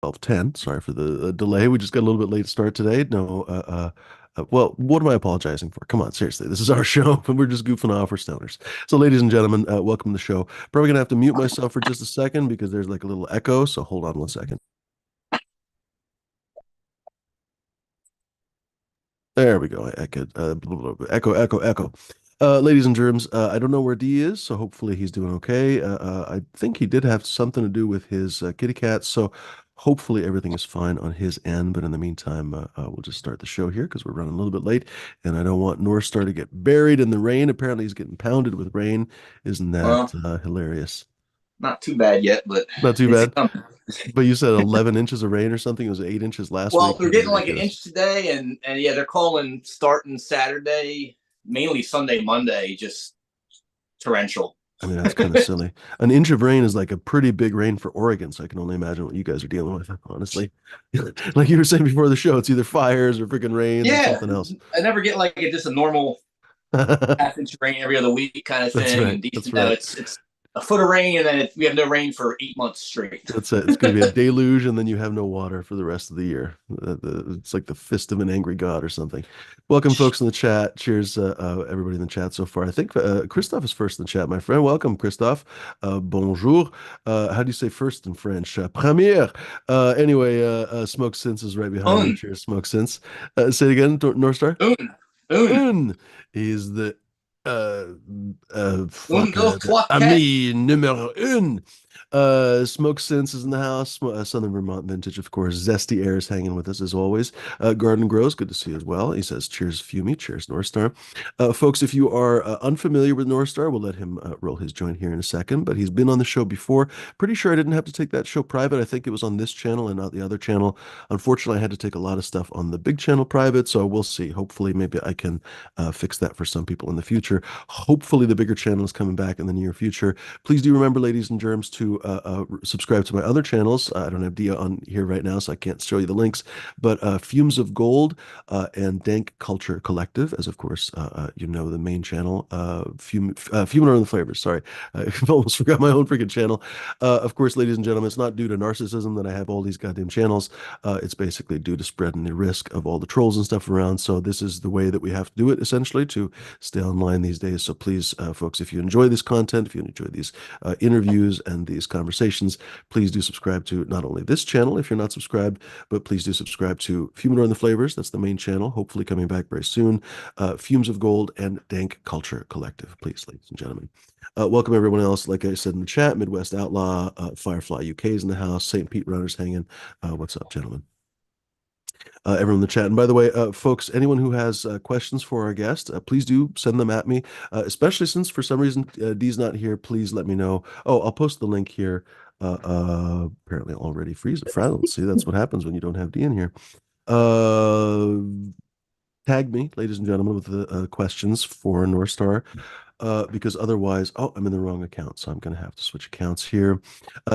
12:10. Sorry for the delay. We just got a little bit late start today. No, well, what am I apologizing for? Come on, seriously. This is our show, and we're just goofing off. We're stoners. So, ladies and gentlemen, welcome to the show. Probably gonna have to mute myself for just a second because there's like a little echo. So, hold on one second. There we go. I echoed, echo, echo, echo. Ladies and germs, I don't know where D is, so hopefully he's doing okay. I think he did have something to do with his kitty cat, so hopefully everything is fine on his end. But in the meantime, we'll just start the show here because we're running a little bit late, and I don't want Norstar to get buried in the rain. Apparently, he's getting pounded with rain. Isn't that Well, hilarious? not too bad yet, but Not too it's bad. coming. But you said 11 inches of rain or something. It was 8 inches last Well, week. they're Pretty getting like an ridiculous. inch today, and yeah, they're calling starting Saturday, mainly Sunday, Monday, just torrential. I mean, that's kind of silly. An inch of rain is like a pretty big rain for Oregon, so I can only imagine what you guys are dealing with, honestly. Like you were saying before the show, it's either fires or freaking rains or Yeah, something else. I never get like just a normal That's half inch of rain every other week kind of thing, right. and That's decent. No, right. it's a foot of rain, and then we have no rain for 8 months straight. That's it. It's going to be a deluge, and then you have no water for the rest of the year. It's like the fist of an angry god or something. Welcome, folks in the chat. Cheers, everybody in the chat so far. I think Christophe is first in the chat, my friend. Welcome, Christophe. Bonjour. How do you say first in French? Première. Anyway, Smoke Sense is right behind me. Un, Cheers, Smoke Sense. Say it again, North Star. un, un, Un. He's the uh un, fuck deux, trois, quatre. ami numero un. Smoke Sense is in the house. Southern Vermont vintage, of course. Zesty Air is hanging with us as always. Garden Grows, good to see you as well. He says, cheers, Fumi. Cheers, North Star. Folks, if you are unfamiliar with North Star, we'll let him roll his joint here in a second. But he's been on the show before. Pretty sure I didn't have to take that show private. I think it was on this channel and not the other channel. Unfortunately, I had to take a lot of stuff on the big channel private. So we'll see. Hopefully, maybe I can fix that for some people in the future. Hopefully, the bigger channel is coming back in the near future. Please do remember, ladies and germs, to subscribe to my other channels. I don't have Dia on here right now, so I can't show you the links. But Fumes of Gold and Dank Culture Collective, as of course you know the main channel. Fuming on the Flavors. Sorry, I almost forgot my own freaking channel. Of course, ladies and gentlemen, it's not due to narcissism that I have all these goddamn channels. It's basically due to spreading the risk of all the trolls and stuff around. So this is the way that we have to do it, essentially, to stay online these days. So please, folks, if you enjoy this content, if you enjoy these interviews and these conversations, please do subscribe to not only this channel if you're not subscribed, but please do subscribe to Fuming on the Flavors. That's the main channel, hopefully coming back very soon. Fumes of Gold and Dank Culture Collective, please, ladies and gentlemen. Welcome everyone else. Like I said in the chat, Midwest Outlaw, Firefly UK is in the house, St. Pete Runners hanging. What's up, gentlemen? Everyone in the chat. And by the way, folks, anyone who has questions for our guest, please do send them at me, especially since for some reason D's not here. Please let me know. Oh, I'll post the link here. Apparently already freeze it. Let's see, that's what happens when you don't have D in here. Uh, Tag me, ladies and gentlemen, with the questions for North Star because otherwise, oh, I'm in the wrong account, so I'm going to have to switch accounts here.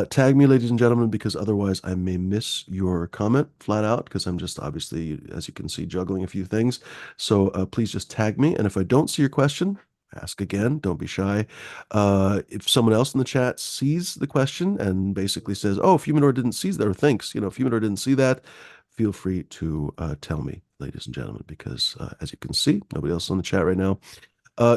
Tag me, ladies and gentlemen, because otherwise I may miss your comment flat out because I'm just obviously, as you can see, juggling a few things. So please just tag me. And if I don't see your question, ask again. Don't be shy. If someone else in the chat sees the question and basically says, oh, Fuminor didn't see that, or thinks, Fuminor didn't see that, feel free to tell me, ladies and gentlemen, because as you can see, nobody else on the chat right now.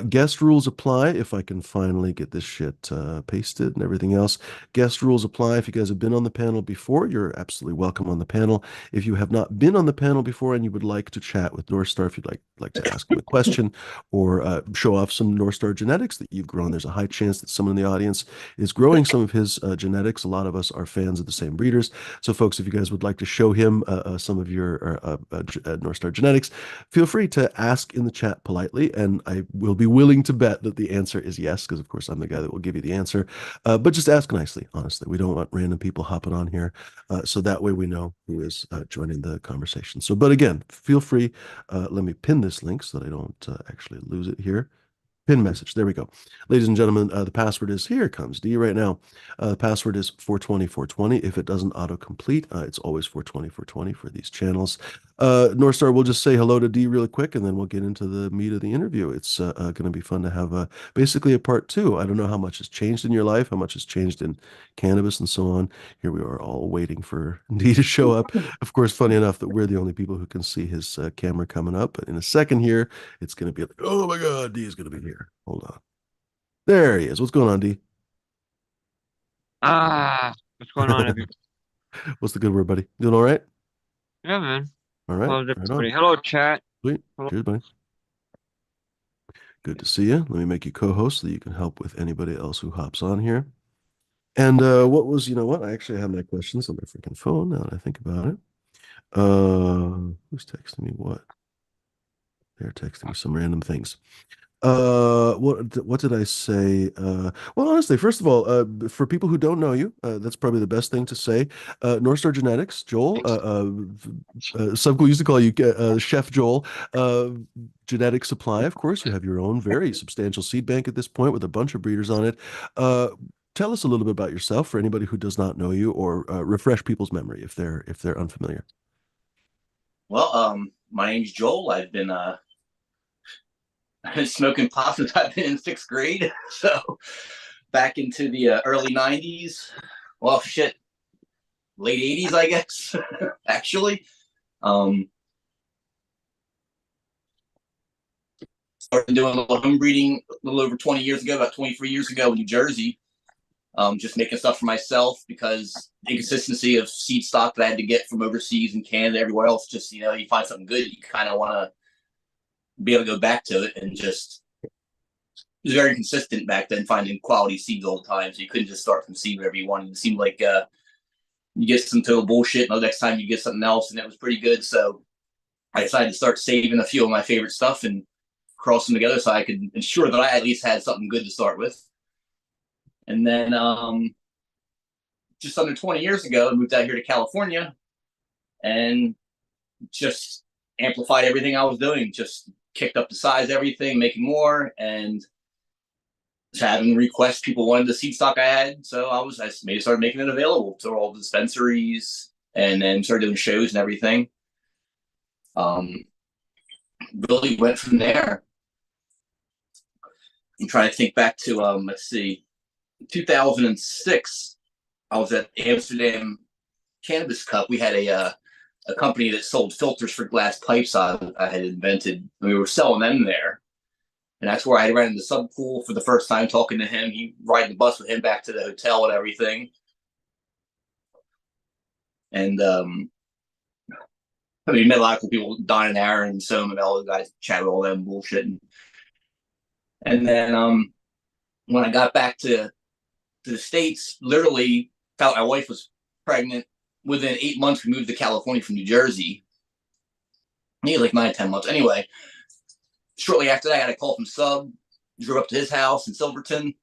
Guest rules apply if I can finally get this shit pasted and everything else. Guest rules apply if you guys have been on the panel before. You're absolutely welcome on the panel. If you have not been on the panel before and you would like to chat with Norstar, if you'd like to ask him a question or show off some Norstar genetics that you've grown, there's a high chance that someone in the audience is growing some of his genetics. A lot of us are fans of the same breeders. So, folks, if you guys would like to show him some of your Norstar genetics, feel free to ask in the chat politely, and I will be willing to bet that the answer is yes, because of course I'm the guy that will give you the answer. But just ask nicely, honestly. We don't want random people hopping on here, so that way we know who is joining the conversation. So, but again, feel free. Let me pin this link so that I don't actually lose it here. Pin message. There we go. Ladies and gentlemen, the password is here. It comes D right now. The password is 420 420. If it doesn't autocomplete, it's always 420 420 for these channels. Northstar, we'll just say hello to D really quick and then we'll get into the meat of the interview. It's going to be fun to have basically a part two. I don't know how much has changed in your life, how much has changed in cannabis and so on. Here we are all waiting for D to show up. Of course, funny enough that we're the only people who can see his camera coming up. But in a second here, it's going to be like, oh my God, D is going to be here. Hold on. There he is. What's going on, D? What's going on, everybody? What's the good word, buddy? Doing all right? Yeah, man. All right. How's Right on. everybody? Hello, chat. Sweet. Hello. Cheers, buddy. Good to see you. Let me make you co-host so that you can help with anybody else who hops on here. And what was, you know what? I actually have my questions on my freaking phone now that I think about it. Who's texting me what? They're texting me some random things. What did I say? Well, honestly, first of all, for people who don't know you, that's probably the best thing to say. Norstar Genetics, Joel, some people used to call you Chef Joel. Uh, Genetic Supply, of course, you have your own very substantial seed bank at this point with a bunch of breeders on it. Tell us a little bit about yourself for anybody who does not know you, or refresh people's memory if they're unfamiliar. Well, my name's Joel. I've been smoking pot since I've been in sixth grade. So back into the early 90s. Well, shit, late 80s, I guess, actually. Um, Started doing a little home breeding a little over 20 years ago, about 23 years ago in New Jersey. Just making stuff for myself because the inconsistency of seed stock that I had to get from overseas and Canada, everywhere else, just, you find something good, you kind of want to be able to go back to it and just it was very consistent back then, finding quality seeds all the time. So you couldn't just start from seed wherever you wanted. It seemed like you get some total bullshit, and the next time you get something else, and it was pretty good. So I decided to start saving a few of my favorite stuff and cross them together so I could ensure that I at least had something good to start with. And then just under 20 years ago, I moved out here to California and just amplified everything I was doing, just kicked up the size of everything, making more, and having requests. People wanted the seed stock I had, so I started making it available to all the dispensaries, and then started doing shows and everything. Really went from there. I'm trying to think back to let's see, 2006. I was at Amsterdam Cannabis Cup. We had a company that sold filters for glass pipes I had invented. And we were selling them there. And that's where I ran into Subcool for the first time, talking to him. He riding the bus with him back to the hotel and everything. And I mean, met a lot of cool people, Don and Aaron and Som and all the guys chatted all them bullshit. And then when I got back to the States, literally found my wife was pregnant. Within 8 months, we moved to California from New Jersey. Maybe like 9, 10 months. Anyway, shortly after that, I got a call from Sub, drove up to his house in Silverton.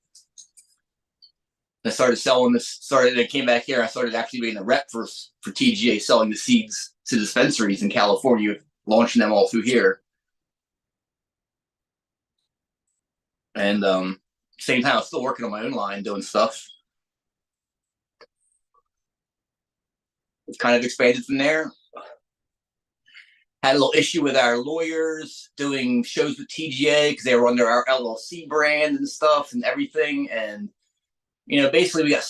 I started selling this. I came back here. I started actually being a rep for TGA, selling the seeds to dispensaries in California, launching them all through here. And same time, I was still working on my own line, doing stuff. Kind of expanded from there. Had a little issue with our lawyers doing shows with TGA because they were under our LLC brand and stuff and everything. And, basically we got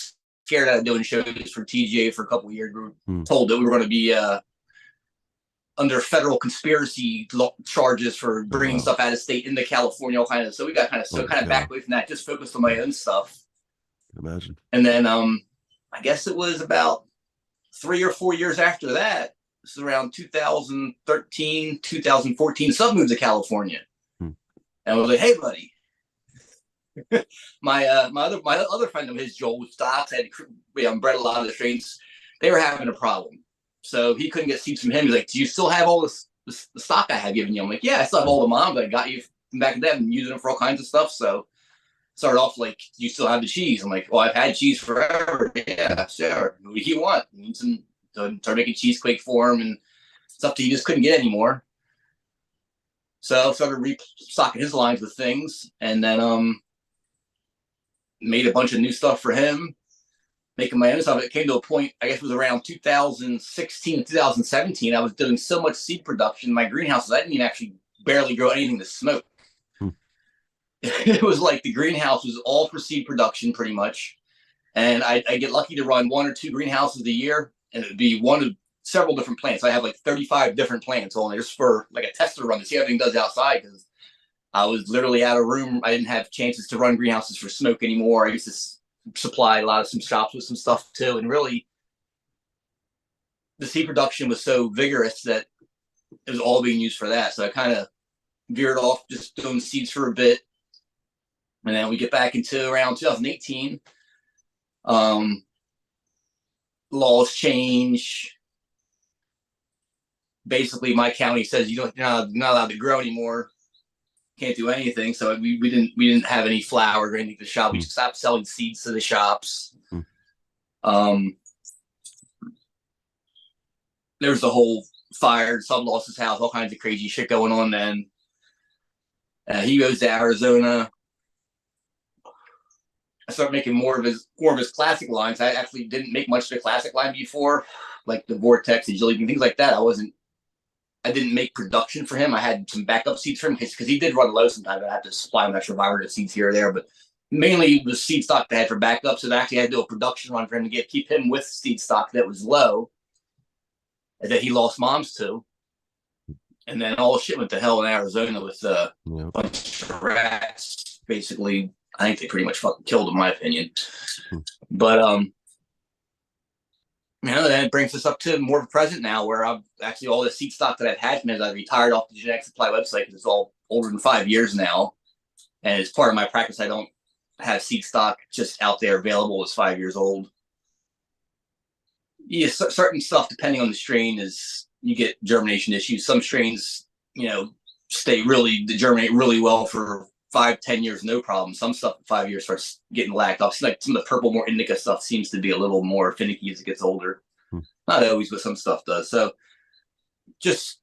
scared out of doing shows for TGA for a couple of years. We were told that we were going to be under federal conspiracy charges for bringing stuff out of state into California, all kind of. So we got kind of back away from that, just focused on my own stuff. Imagine. And then I guess it was about 3 or 4 years after that. This is around 2013, 2014. Sub moved to California, and I was like, "Hey, buddy." my other friend of his, Joel, with stocks, had bred a lot of the strains. They were having a problem, so he couldn't get seeds from him. He's like, "Do you still have all the stock I had given you?" I'm like, "Yeah, I still have all the moms I got you from back then, and using them for all kinds of stuff." So started off like, "Do you still have the cheese?" I'm like, "Well, I've had cheese forever." Yeah, sure. What do you want? You need some. Started making cheesequake for him and stuff that he just couldn't get anymore. So I started restocking his lines with things, and then made a bunch of new stuff for him, making my own stuff. It came to a point, I guess it was around 2016, 2017. I was doing so much seed production in my greenhouses, I didn't even actually barely grow anything to smoke. Hmm. It was like the greenhouse was all for seed production pretty much. And I get lucky to run 1 or 2 greenhouses a year, and it would be one of several different plants. I have like 35 different plants on there just for like a tester run to see how everything does outside, because I was literally out of room. I didn't have chances to run greenhouses for smoke anymore. I used to supply a lot of some shops with some stuff too. And really, the seed production was so vigorous that it was all being used for that. So I kind of veered off just doing seeds for a bit. And then we get back into around 2018. Laws change. Basically, my county says you're not allowed to grow anymore. Can't do anything. So we didn't have any flour or anything to the shop. We just stopped selling seeds to the shops. There was the whole fire. Son lost his house. All kinds of crazy shit going on. Then he goes to Arizona. I started making more of his classic lines. I actually didn't make much of the classic line before, like the Vortex, the Agility, things like that. I didn't make production for him. I had some backup seeds for him because he did run low sometimes. I had to supply him extra virus seeds here or there, but mainly the seed stock they had for backup. So I actually had to do a production run for him to keep him with seed stock that was low and that he lost moms to. And then all shit went to hell in Arizona with a bunch of rats. Basically, I think they pretty much fucking killed him, in my opinion. But that brings us up to more of a present now, where I've actually all the seed stock that I've had from him, I've retired off the genetic supply website because it's all older than 5 years now, and as part of my practice, I don't have seed stock just out there available as 5 years old. Yeah, certain stuff depending on the strain is you get germination issues. Some strains, germinate really well for 5-10 years, no problem. Some stuff in 5 years starts getting lacked off. Like some of the purple, more indica stuff seems to be a little more finicky as it gets older. Not always, but some stuff does. So just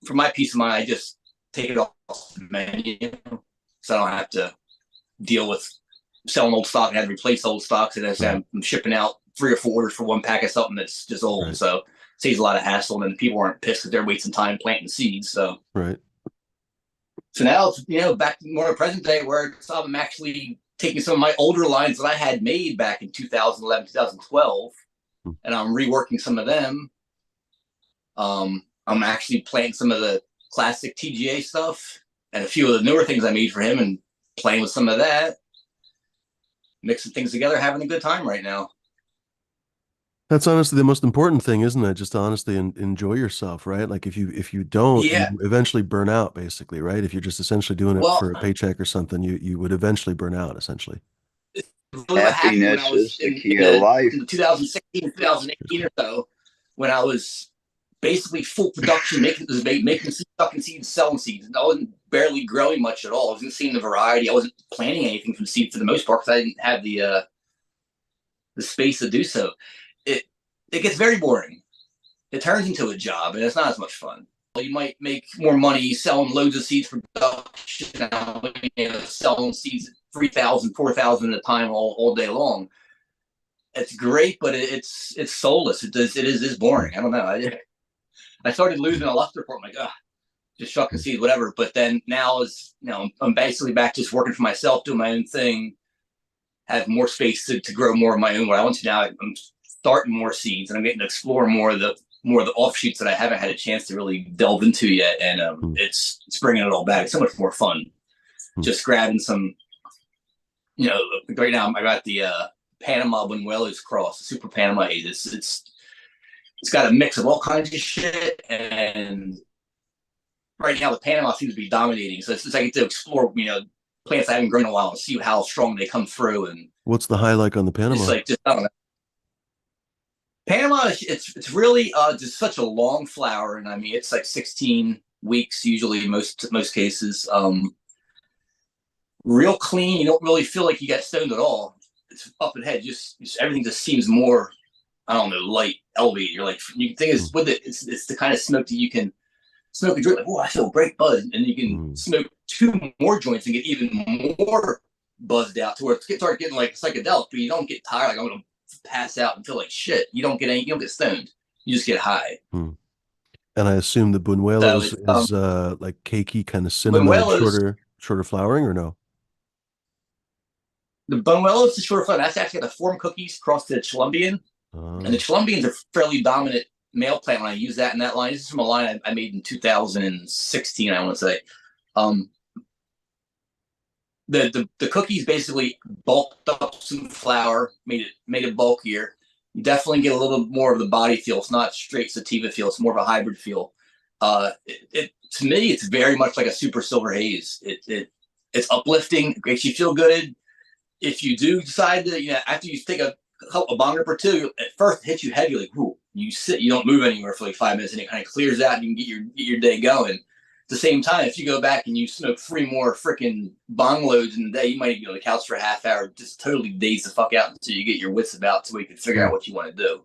for my peace of mind, I just take it off the menu so I don't have to deal with selling old stock and have to replace old stocks. And as I'm shipping out 3 or 4 orders for one pack of something that's just old. Right. So it saves a lot of hassle, and people aren't pissed that they're wasting time planting seeds. So So now it's, back to more present day where I'm actually taking some of my older lines that I had made back in 2011, 2012, and I'm reworking some of them. I'm actually planting some of the classic TGA stuff and a few of the newer things I made for him and playing with some of that, mixing things together, having a good time right now. That's honestly the most important thing, isn't it? Just honestly enjoy yourself, right? Like if you don't, you eventually burn out, basically, right? If you're just essentially doing it for a paycheck or something, you would eventually burn out, essentially. Really happiness is the key of life. In 2016, 2018 or so, when I was basically full production, making stuff and seeds, selling seeds, and I wasn't barely growing much at all. I wasn't seeing the variety. I wasn't planting anything from seed for the most part because I didn't have the space to do so. It gets very boring. It turns into a job, and it's not as much fun. You might make more money selling loads of seeds for production, selling seeds at 3,000, 4,000 at a time all day long. It's great, but it's soulless. It is boring. I don't know. I started losing a luster for it. I'm like, just shucking seeds, whatever. But then now I'm basically back just working for myself, doing my own thing, have more space to grow more of my own what I want to. Now I'm starting more seeds, and I'm getting to explore more of the offshoots that I haven't had a chance to really delve into yet. And it's bringing it all back. It's so much more fun. Just grabbing some, right now I got the Panama Buñuelos cross, the Super Panama 8. It's got a mix of all kinds of shit, and right now the Panama seems to be dominating. So it's like I get to explore, plants I haven't grown in a while and see how strong they come through. And what's the high like on the Panama? It's like I don't know. Panama, it's really just such a long flower, and I mean it's like 16 weeks usually in most cases. Real clean. You don't really feel like you got stoned at all. It's up ahead. Just everything just seems more, I don't know, light, elevated. You're like, the thing is with it, it's the kind of smoke that you can smoke a joint, like, oh, I feel great buzz. And you can Mm. smoke 2 more joints and get even more buzzed out to where it starts getting like psychedelic, but you don't get tired. Like, I'm going to pass out and feel like shit. You don't get stoned. You just get high. Mm. And I assume the So Buñuelos it's, is like cakey, kind of cinnamon, Buñuelos, shorter flowering, or no? the Buñuelos is short of fun. That's actually got the form cookies crossed to the Colombian. And the Oh, Colombians are fairly dominant male plant when I use that in that line. This is from a line I made in 2016, I want to say. Um, the cookies basically bulked up some flour, made it bulkier. You definitely get a little more of the body feel. It's not straight sativa feel. It's more of a hybrid feel. To me, it's very much like a super silver haze. It's uplifting. It makes you feel good. If you do decide to, after you take a bong rip or two, at first it hits you heavy, like, whoo, you sit, you don't move anywhere for like 5 minutes, and it kind of clears out, and you can get your day going. At the same time, if you go back and you smoke 3 more freaking bong loads in the day, you might be on the couch for a half hour, just totally dazed the fuck out until you get your wits about to where you can figure hmm. out what you want to do.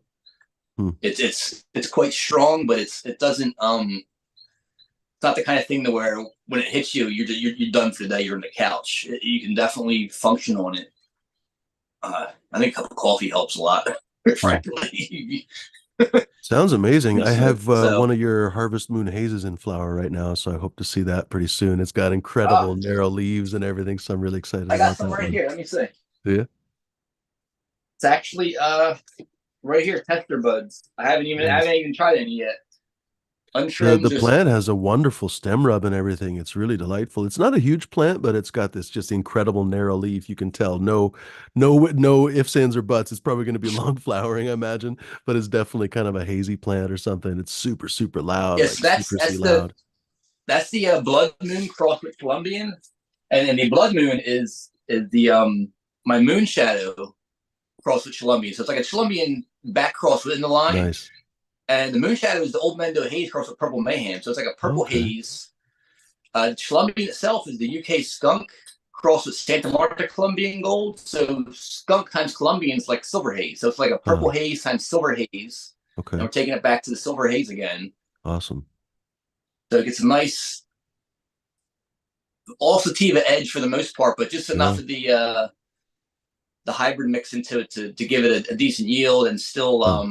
Hmm. It's quite strong, but it doesn't it's not the kind of thing to where when it hits you, you're done for the day. You're on the couch. You can definitely function on it. I think a cup of coffee helps a lot, Hmm. frankly. Sounds amazing. I have So, one of your Harvest Moon hazes in flower right now, so I hope to see that pretty soon. It's got uh, incredible narrow leaves and everything, so I'm really excited I got about some that right one. here. Let me see. Yeah. It's actually right here, tester buds. I Nice. haven't even tried any yet. The Untrimmed, just plant has a wonderful stem rub and everything. It's really delightful. It's not a huge plant, but it's got this just incredible narrow leaf. You can tell no ifs, ands, or buts. It's probably going to be long flowering, I imagine, but it's definitely kind of a hazy plant or something. It's super, super loud, yes. like citrusy loud. That's the blood moon cross with Colombian, and the blood moon is the my moon shadow cross with Colombian. So it's like a Colombian back cross within the line. Nice. And the moon shadow is the old Mendo haze cross with purple mayhem. So it's like a purple Okay. haze. Colombian itself is the UK skunk cross with Santa Marta Colombian gold. So skunk times Colombian is like silver haze. So it's like a purple Huh. haze times silver haze. And Okay. we're taking it back to the silver haze again. Awesome. So it gets a nice all sativa edge for the most part, but just enough Yeah. of the hybrid mix into it to give it a decent yield and still Huh.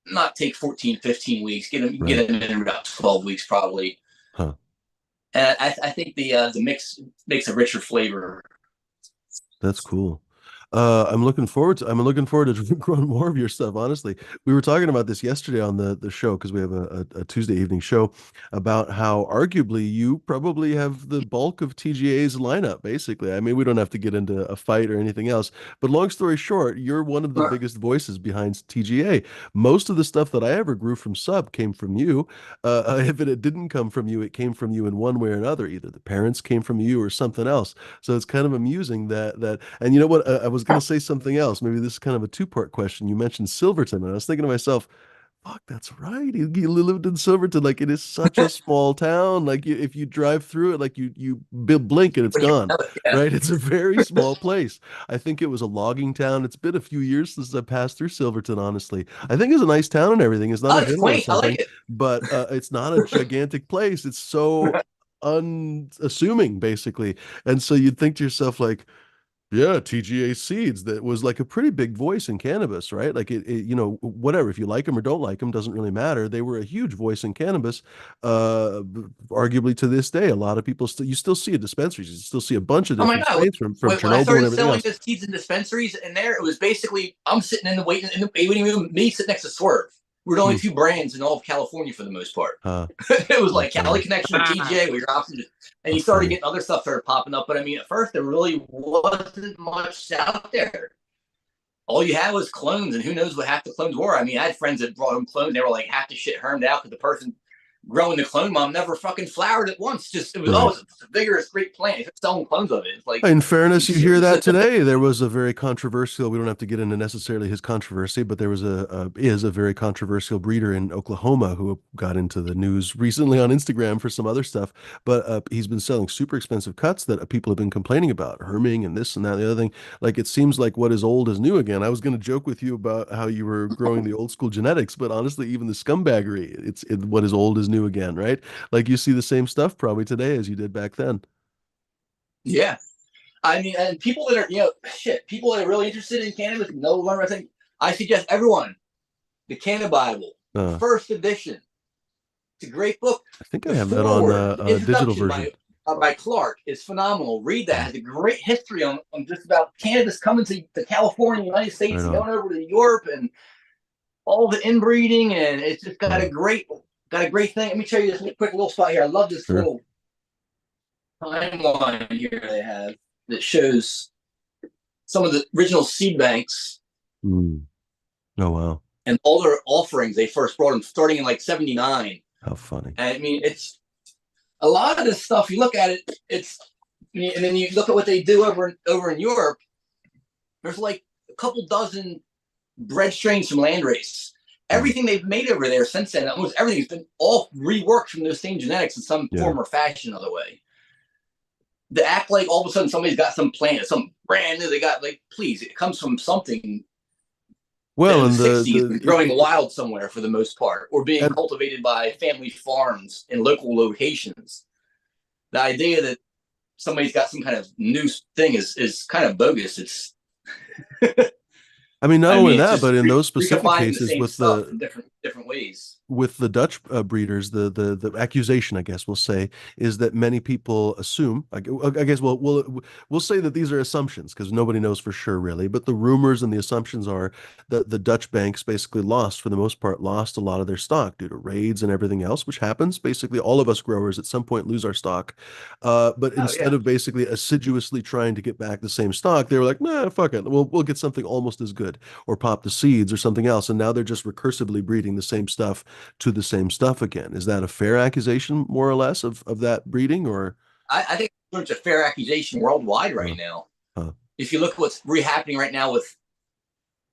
not take 14, 15 weeks. Right. Get them in about 12 weeks probably. Huh. And I think the mix makes a richer flavor. That's cool. I'm looking forward to growing more of your stuff, honestly. We were talking about this yesterday on the show because we have a Tuesday evening show about how arguably you probably have the bulk of TGA's lineup, basically. I mean, we don't have to get into a fight or anything else, but long story short, you're one of the biggest voices behind TGA. Most of the stuff that I ever grew from Sub came from you. If it didn't come from you, it came from you in one way or another. Either the parents came from you or something else. So it's kind of amusing and you know what? I was going to say something else. Maybe this is kind of a two-part question. You mentioned Silverton, and I was thinking to myself, fuck, that's right. He lived in Silverton. Like it is such a small town. Like if you drive through it, like you blink and it's gone. Yeah. Right? It's a very small place. I think it was a logging town. It's been a few years since I passed through Silverton, honestly. I think it's a nice town and everything. It's not Oh, a it's villa or quaint. I like something, it. but it's not a gigantic place. It's so unassuming, basically. And so you'd think to yourself, like, yeah, TGA Seeds, that was like a pretty big voice in cannabis, right? Like whatever, if you like them or don't like them, doesn't really matter. They were a huge voice in cannabis. Arguably to this day, a lot of people you still see a dispensaries, you still see a bunch of Oh my different god! strains from When I Chernobyl and started everything selling else. the seeds in dispensaries in there, it was basically I'm sitting in the waiting room, me sitting next to Swerve. We're the only Hmm. two brands in all of California for the most part. Uh, It was that's like Cali funny. Connection or TJ where your options, and you That's started funny. getting other stuff started popping up. But I mean, at first there really wasn't much out there. All you had was clones, and who knows what half the clones were. I mean, I had friends that brought home clones. They were like half the shit hermed out because the person growing the clone mom never fucking flowered it once. Just it was Right. it's a vigorous, great plant. It's selling clones of it. It's like, In are you fairness, you hear serious? that today. There was a very controversial, we don't have to get into necessarily his controversy, but there was is a very controversial breeder in Oklahoma who got into the news recently on Instagram for some other stuff. But he's been selling super expensive cuts that people have been complaining about, herming and this and that, and the other thing. Like it seems like what is old is new again. I was going to joke with you about how you were growing the old school genetics, but honestly, even the scumbaggery, what is old is new new again, right? Like you see the same stuff probably today as you did back then. Yeah. I mean, and people that are, people that are really interested in cannabis, I think I suggest everyone the Canna Bible, first edition. It's a great book. I think The I have that on the a digital introduction version. by Clark is phenomenal. Read that. It's a great history on just about cannabis coming to California, United States, and going over to Europe, and all the inbreeding, and it's just got a great thing. Let me tell you this quick little spot here. I love this little timeline here they have that shows some of the original seed banks. Oh wow! And all their offerings they first brought them, starting in like '79. How funny! And I mean, it's a lot of this stuff. You look at it, and then you look at what they do over in Europe. There's like a couple dozen bred strains from landrace. Everything they've made over there since then, almost everything's been all reworked from those same genetics in some form or fashion, other way. To act like all of a sudden somebody's got some plant, some brand new, they got like, please, it comes from something. Well, in the 60s, growing wild somewhere for the most part, or being cultivated by family farms in local locations. The idea that somebody's got some kind of new thing is kind of bogus. It's I mean, not only that, but in those specific cases with the in different ways. With the Dutch breeders, the accusation, I guess we'll say, is that many people assume. I guess we'll say that these are assumptions because nobody knows for sure, really. But the rumors and the assumptions are that the Dutch banks basically for the most part, lost a lot of their stock due to raids and everything else, which happens. Basically, all of us growers at some point lose our stock. But instead of basically assiduously trying to get back the same stock, they were like, nah, fuck it, we'll get something almost as good, or pop the seeds or something else, and now they're just recursively breeding the same stuff to the same stuff again. Is that a fair accusation, more or less, of that breeding? Or I think it's a fair accusation worldwide right now. If you look at what's happening right now with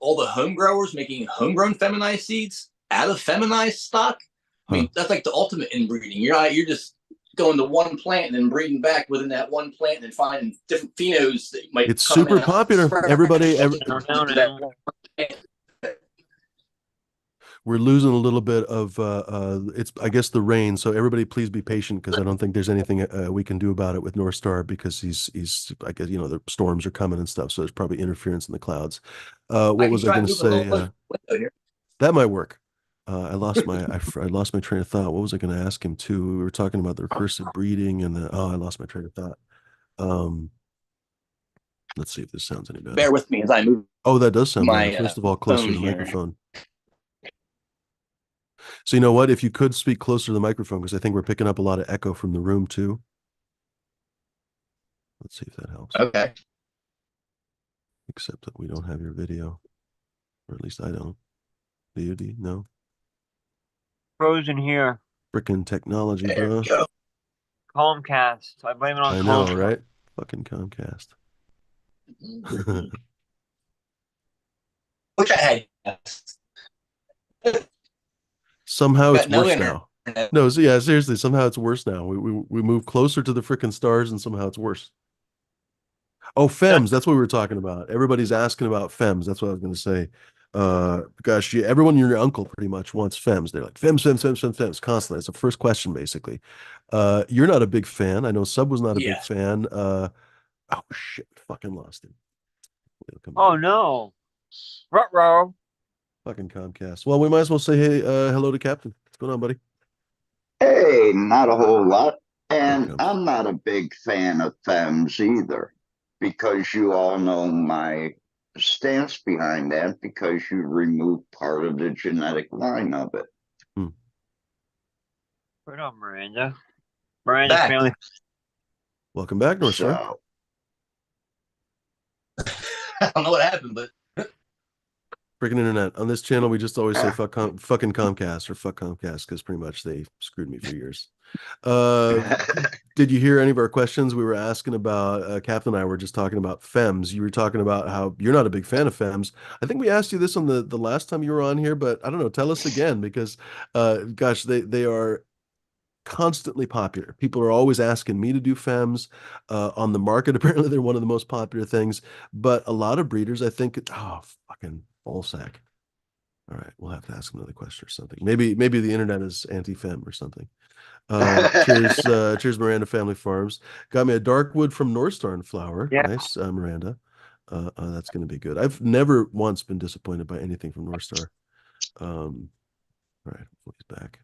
all the home growers making homegrown feminized seeds out of feminized stock, I mean, that's like the ultimate inbreeding. You're just going to one plant and then breeding back within that one plant and finding different phenos that might. It's super popular. Everybody. We're losing a little bit of it's I guess the rain, so everybody please be patient because I don't think there's anything we can do about it with Norstar because he's I guess the storms are coming and stuff, so there's probably interference in the clouds. What was I going to say? That might work. I lost my train of thought. What was I going to ask him too? We were talking about the recursive breeding and I lost my train of thought. Let's see if this sounds any better. Bear with me as I move. Oh, that does sound better. First of all, closer to the microphone. So you know what? If you could speak closer to the microphone, because I think we're picking up a lot of echo from the room too. Let's see if that helps. Okay. Except that we don't have your video, or at least I don't. Do you? No. Frozen here. Frickin' technology, bro. Comcast. I blame it on Comcast. I know, right? Fucking Comcast. Which I had. Somehow it's worse now. No, so yeah, seriously, somehow it's worse now. We move closer to the frickin' stars and somehow it's worse. Oh, FEMS, that's what we were talking about. Everybody's asking about FEMS. That's what I was going to say. Gosh, everyone, your uncle pretty much wants FEMS. They're like, FEMS, constantly. It's the first question, basically. You're not a big fan. I know Sub was not a big fan. Oh, shit, fucking lost him. Oh, no. Ruh-roh. Fucking Comcast. Well, we might as well say, hey, hello to Captain. What's going on, buddy? Hey, not a whole lot. And I'm not a big fan of FEMS either, because you all know my stance behind that, because you remove part of the genetic line of it. Right on, Miranda. Miranda's family. Welcome back, Norstar. I don't know what happened, but freaking internet. On this channel, we just always say fucking Comcast or fuck Comcast because pretty much they screwed me for years. Did you hear any of our questions? We were asking about, Captain and I were just talking about FEMS. You were talking about how you're not a big fan of FEMS. I think we asked you this on the last time you were on here, but I don't know. Tell us again because, gosh, they are constantly popular. People are always asking me to do FEMS on the market. Apparently, they're one of the most popular things. But a lot of breeders, I think, fucking ball sack. All right, we'll have to ask another question or something. Maybe the internet is anti-fem or something. Cheers, Miranda Family Farms. Got me a dark wood from Norstar and flower. Yeah. Nice, Miranda. That's going to be good. I've never once been disappointed by anything from Norstar. All right, he's back.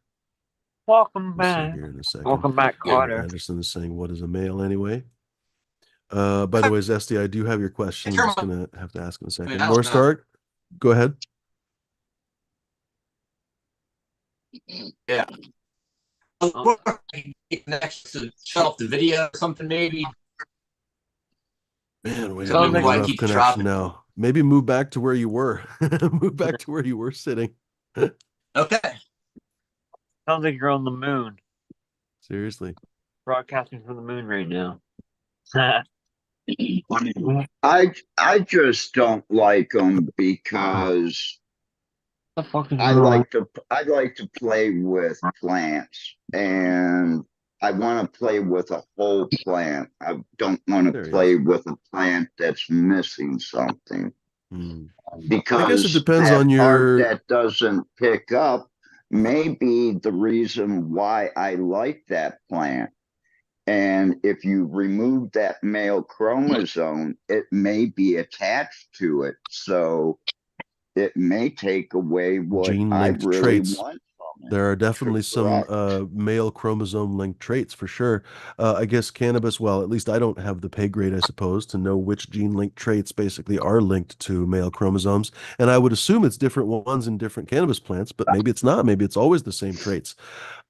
Welcome We'll see back. here in a second. Welcome back, Carter. Anderson is saying, "What is a male anyway?" By the way, Zesty, I do have your question. I'm just gonna have to ask in a second. Norstar, go ahead. Yeah. Next to shut off the video or something, maybe. Man, we have Sounds a like rough keep connection dropping. now. Maybe move back to where you were. Move back to where you were sitting. Okay. Sounds like you're on the moon. Seriously. Broadcasting from the moon right now. I just don't like them because the fuck is I wrong? like to play with plants, and I want to play with a whole plant. I don't want There to he play is. with a plant that's missing something, Hmm. I guess it because depends that on part your. that doesn't pick up may be the reason why I like that plant. And if you remove that male chromosome, it may be attached to it. So it may take away what I Gene-linked really traits. want from it. There are definitely some Correct. male chromosome linked traits for sure. I guess cannabis, well, at least I don't have the pay grade, I suppose, to know which gene linked traits basically are linked to male chromosomes. And I would assume it's different ones in different cannabis plants, but maybe it's not. Maybe it's always the same traits.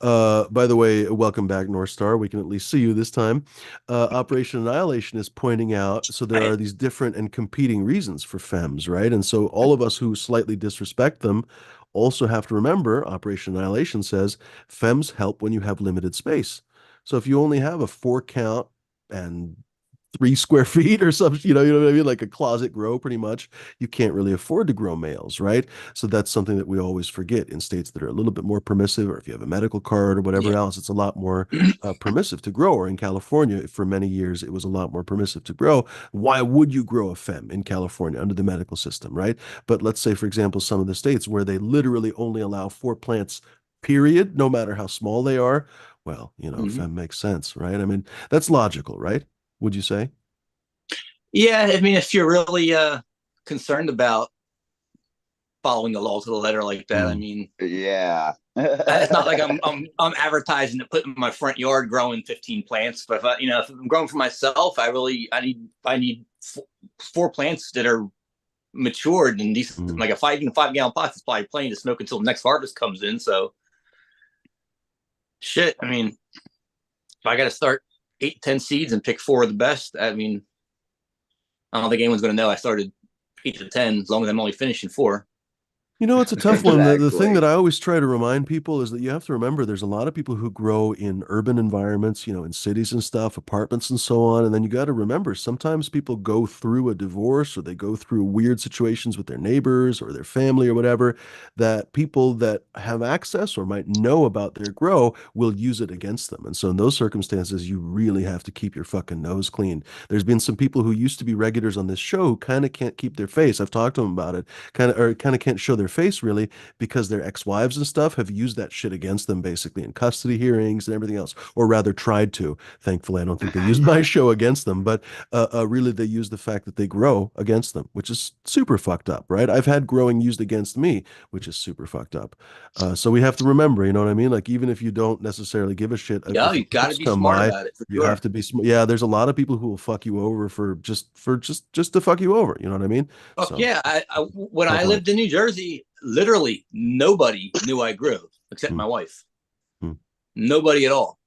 By the way, welcome back, North Star. We can at least see you this time. Operation Annihilation is pointing out, so there are these different and competing reasons for femmes, right? And so all of us who slightly disrespect them also have to remember, Operation Annihilation says, femmes help when you have limited space. So if you only have a 4 count and 3 square feet or something, you know what I mean? Like a closet grow, pretty much. You can't really afford to grow males, right? So that's something that we always forget in states that are a little bit more permissive, or if you have a medical card or whatever Yeah. else, it's a lot more permissive to grow. Or in California, for many years, it was a lot more permissive to grow. Why would you grow a fem in California under the medical system, right? But let's say, for example, some of the states where they literally only allow 4 plants, period, no matter how small they are. Well, fem makes sense, right? I mean, that's logical, right? Would you say? Yeah, I mean, if you're really concerned about following the law to the letter like that, I mean, Yeah. it's not like I'm advertising to put in my front yard growing 15 plants. But if I'm growing for myself, I need 4 plants that are matured and decent. Like a 5 gallon pot is probably plenty to smoke until the next harvest comes in. So shit, I mean, if I got to start 8, 10 seeds and pick 4 of the best, I mean, I don't think anyone's going to know I started 8 to 10 as long as I'm only finishing 4. It's a tough one. The thing Exactly. that I always try to remind people is that you have to remember there's a lot of people who grow in urban environments, in cities and stuff, apartments and so on. And then you got to remember sometimes people go through a divorce or they go through weird situations with their neighbors or their family or whatever, that people that have access or might know about their grow will use it against them. And so in those circumstances, you really have to keep your fucking nose clean. There's been some people who used to be regulars on this show who kind of can't keep their face. I've talked to them about it, kind of can't show their face really because their ex-wives and stuff have used that shit against them basically in custody hearings and everything else, or rather tried to. Thankfully, I don't think they used my show against them, but really they use the fact that they grow against them, which is super fucked up, right? I've had growing used against me, which is super fucked up. So we have to remember, you know what I mean? Like even if you don't necessarily give a shit, Yeah, if you got to approvals be come smart by, about it for you have sure. to be smart. Yeah, there's a lot of people who will fuck you over for just to fuck you over. You know what I mean? Fuck So yeah. When tough I luck. lived in New Jersey, literally nobody knew I grew except Hmm. my wife. Hmm. Nobody at all.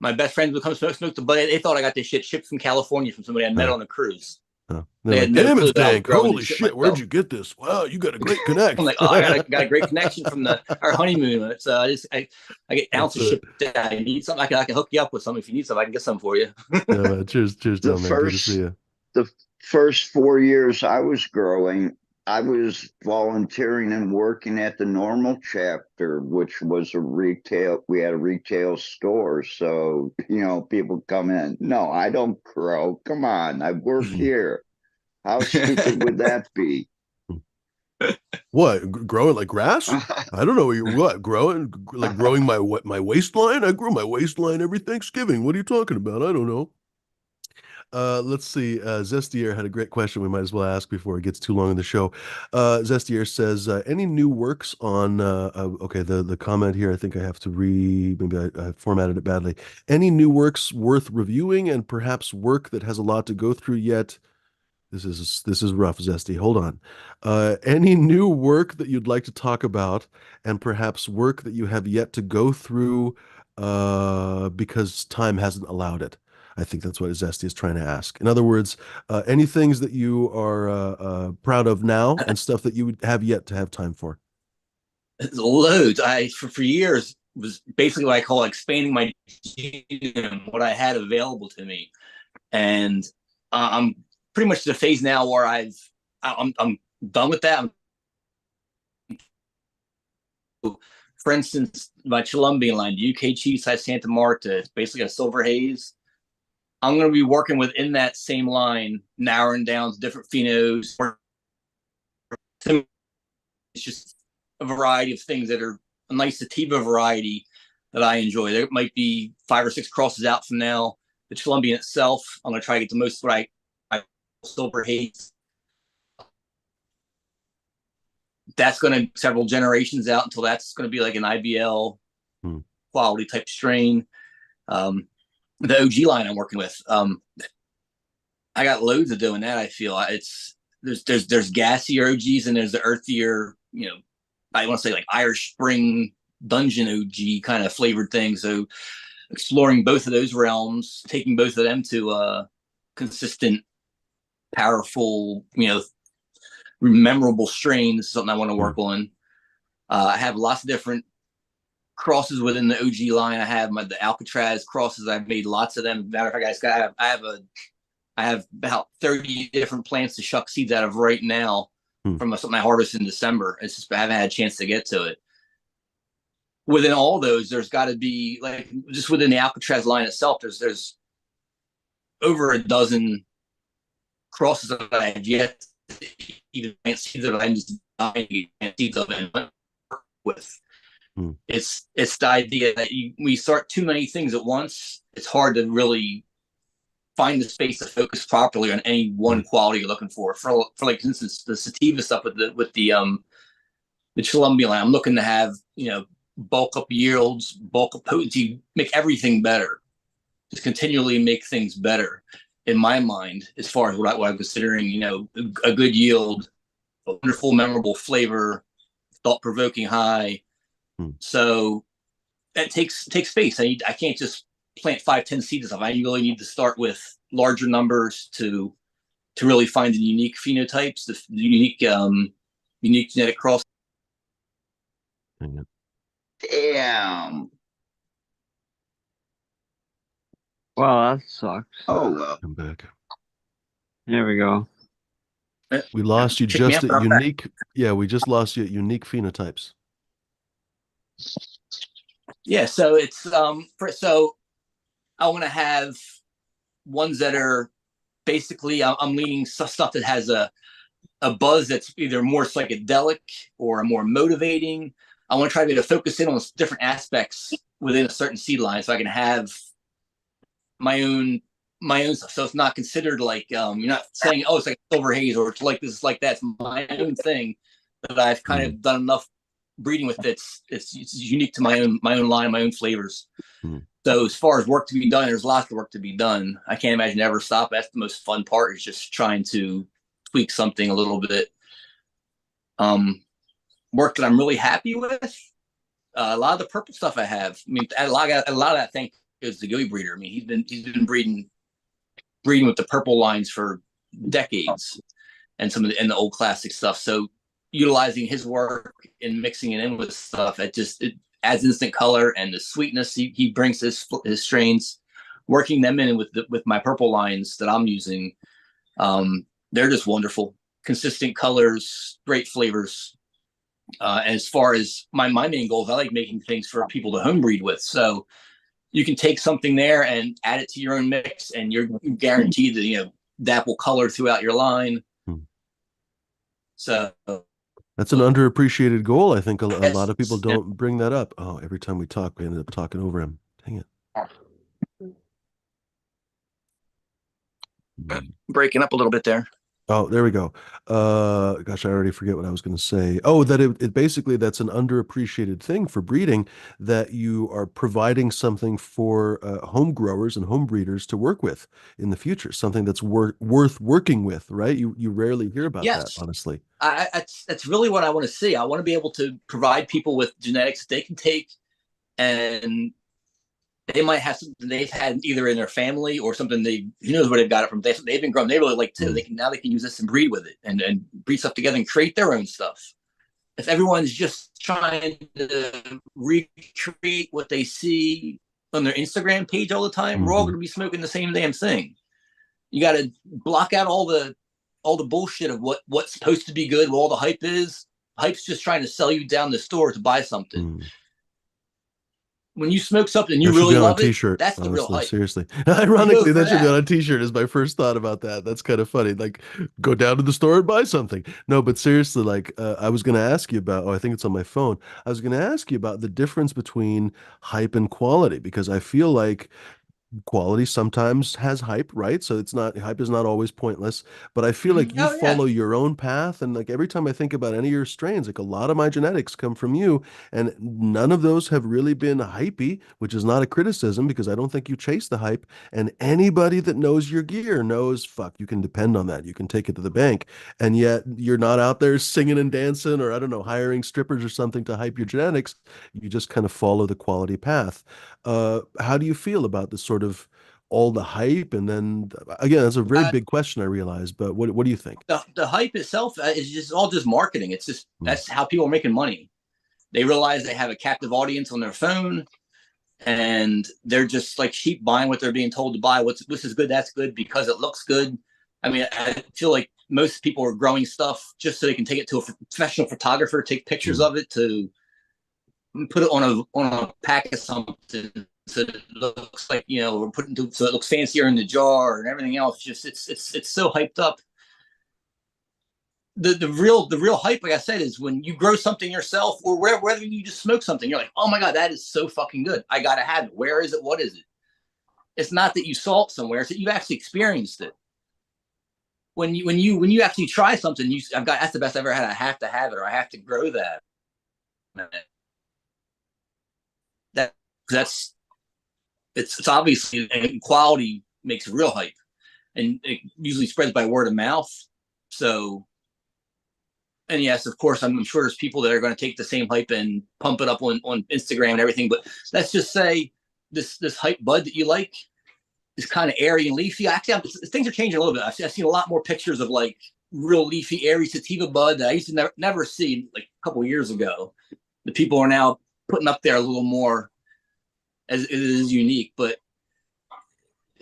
My best friends would come smoke the butt. They thought I got this shit shipped from California from somebody I met Huh. on a cruise. Oh. They're They had like, no damn, clue it's that I was dank. growing this Holy shit shit, where'd myself. you get this? Wow, you got a great I'm connect. like, oh, I got a great connection from our honeymoon. So I get That's ounces it. shipped. I need something. I can hook you up with something if you need something. I can get some for you. Yeah, man. Cheers, the down, man. Good to see first you. the first 4 years I was growing, I was volunteering and working at the normal chapter, which was we had a retail store. So, people come in. No, I don't grow. Come on, I work here. How stupid would that be? What, growing like grass? I don't know. What, growing like growing my waistline? I grew my waistline every Thanksgiving. What are you talking about? I don't know. Let's see. Zestier had a great question we might as well ask before it gets too long in the show. Zestier says, any new works on, okay, the comment here, I think I have to maybe I formatted it badly. Any new works worth reviewing and perhaps work that has a lot to go through yet? This is rough, Zesty. Hold on. Any new work that you'd like to talk about, and perhaps work that you have yet to go through because time hasn't allowed it? I think that's what Zesty is trying to ask. In other words, any things that you are proud of now and stuff that you would have yet to have time for. Loads. For years was basically what I call expanding my gym, what I had available to me, and I'm pretty much the phase now where I'm done with that. For instance, my Colombian line, the UK Cheese Santa Marta, it's basically a silver haze. I'm going to be working within that same line, narrowing down to different phenos. It's just a variety of things that are a nice sativa variety that I enjoy. There might be 5 or 6 crosses out from now. The Colombian itself, I'm going to try to get the most what I silver haze. That's going to several generations out until that's going to be like an IBL quality type strain. The OG line I'm working with, I got loads of doing that. I feel there's gassier OGs and there's the earthier, I want to say like Irish Spring Dungeon OG kind of flavored thing. So exploring both of those realms, taking both of them to consistent, powerful, memorable strains, something I want to work on. I have lots of different crosses within the OG line. I have the Alcatraz crosses. I've made lots of them. Matter of fact, I have about 30 different plants to shuck seeds out of right now from something I harvested in December. It's just I haven't had a chance to get to it. Within all those, there's got to be like just within the Alcatraz line itself. There's over a dozen crosses that I have yet to even plant seeds that I'm just dying to plant seeds of and work with. It's the idea that we start too many things at once. It's hard to really find the space to focus properly on any one quality you're looking for. For like, for instance, the sativa stuff with the Colombian line, I'm looking to have bulk up yields, bulk up potency, make everything better. Just continually make things better in my mind, as far as what I'm considering, a good yield, a wonderful, memorable flavor, thought-provoking high. So that takes space. I can't just plant 5-10 seeds of. I really need to start with larger numbers to really find the unique phenotypes, the unique genetic cross. Damn. Well, that sucks. Oh well. Come back. There we go. We lost you just at unique. Yeah, we just lost you at unique phenotypes. Yeah, so it's so I want to have ones that are basically I'm leaning stuff that has a buzz that's either more psychedelic or more motivating. I want to try to be able to focus in on different aspects within a certain seed line, so I can have my own stuff. So it's not considered like you're not saying, oh, it's like a silver haze or it's like this, it's like that. It's my own thing that I've kind of done enough breeding with. It's unique to my own line, my own flavors. So as far as work to be done, there's lots of work to be done. I can't imagine ever stop. That's the most fun part, is just trying to tweak something a little bit. Work that I'm really happy with. A lot of the purple stuff I have. I mean, a lot of that thing is the Gilly breeder. I mean, he's been breeding with the purple lines for decades, and some of the old classic stuff. So utilizing his work and mixing it in with stuff, it adds instant color and the sweetness he brings his strains. Working them in with my purple lines that I'm using, they're just wonderful, consistent colors, great flavors. As far as my main goals, I like making things for people to home breed with. So you can take something there and add it to your own mix, and you're guaranteed that that will color throughout your line. So That's an underappreciated goal. I think a lot of people Yes, don't bring that up. Oh, every time we talk, we ended up talking over him. Dang it. Hmm. breaking up a little bit there. Oh, there we go. Gosh, I already forget what I was going to say. Oh, that it basically that's an underappreciated thing for breeding, that you are providing something for home growers and home breeders to work with in the future, something that's worth working with, right? You rarely hear about that, Yes, honestly. that's really what I want to see. I want to be able to provide people with genetics that they can take, and they might have something they've had either in their family or something they who knows where they've got it from. They've been growing. They really like too. Mm. They can use this and breed with it and breed stuff together and create their own stuff. If everyone's just trying to recreate what they see on their Instagram page all the time, we're all Hmm. going to be smoking the same damn thing. You got to block out all the bullshit of what's supposed to be good, what all the hype is. Hype's just trying to sell you down the store to buy something. Mm. When you smoke something and That you should be really on a love it, t-shirt, that's the real honestly, hype. seriously. You go Ironically, for that should be on that. a t-shirt is my first thought about that. That's kind of funny. Like, go down to the store and buy something. No, but seriously, like, I was going to ask you about, oh, I think it's on my phone. I was going to ask you about the difference between hype and quality, because I feel like quality sometimes has hype, right? So it's not hype is not always pointless, but I feel like you Oh yeah. follow your own path. And like every time I think about any of your strains, like a lot of my genetics come from you, and none of those have really been hypey, which is not a criticism because I don't think you chase the hype. And anybody that knows your gear knows, fuck, you can depend on that. You can take it to the bank. And yet you're not out there singing and dancing, or I don't know, hiring strippers or something to hype your genetics. You just kind of follow the quality path. How do you feel about this sort of all the hype? And then again, that's a very Uh, big question, I realize, but what do you think? the hype itself is just all just marketing. It's just Mm. that's how people are making money. They realize they have a captive audience on their phone, and they're just like sheep buying what they're being told to buy. What's this is good, that's good because it looks good. I mean, I feel like most people are growing stuff just so they can take it to a professional photographer, take pictures Mm. of it to put it on a pack of something so it looks like we're putting so it looks fancier in the jar and everything else. Just it's so hyped up. The real hype, like I said, is when you grow something yourself or whether you just smoke something. You're like, oh my god, that is so fucking good. I gotta have it. Where is it? What is it? It's not that you saw it somewhere; it's that you've actually experienced it. When you actually try something, I've got that's the best I've ever had. I have to have it, or I have to grow that. That that's it's obviously and quality makes real hype, and it usually spreads by word of mouth. So, and yes, of course, I'm sure there's people that are going to take the same hype and pump it up on Instagram and everything. But let's just say this hype bud that you like is kind of airy and leafy. Actually, things are changing a little bit. I've seen a lot more pictures of like real leafy, airy sativa bud that I used to never see like a couple of years ago. The people are now putting up there a little more as it is unique. But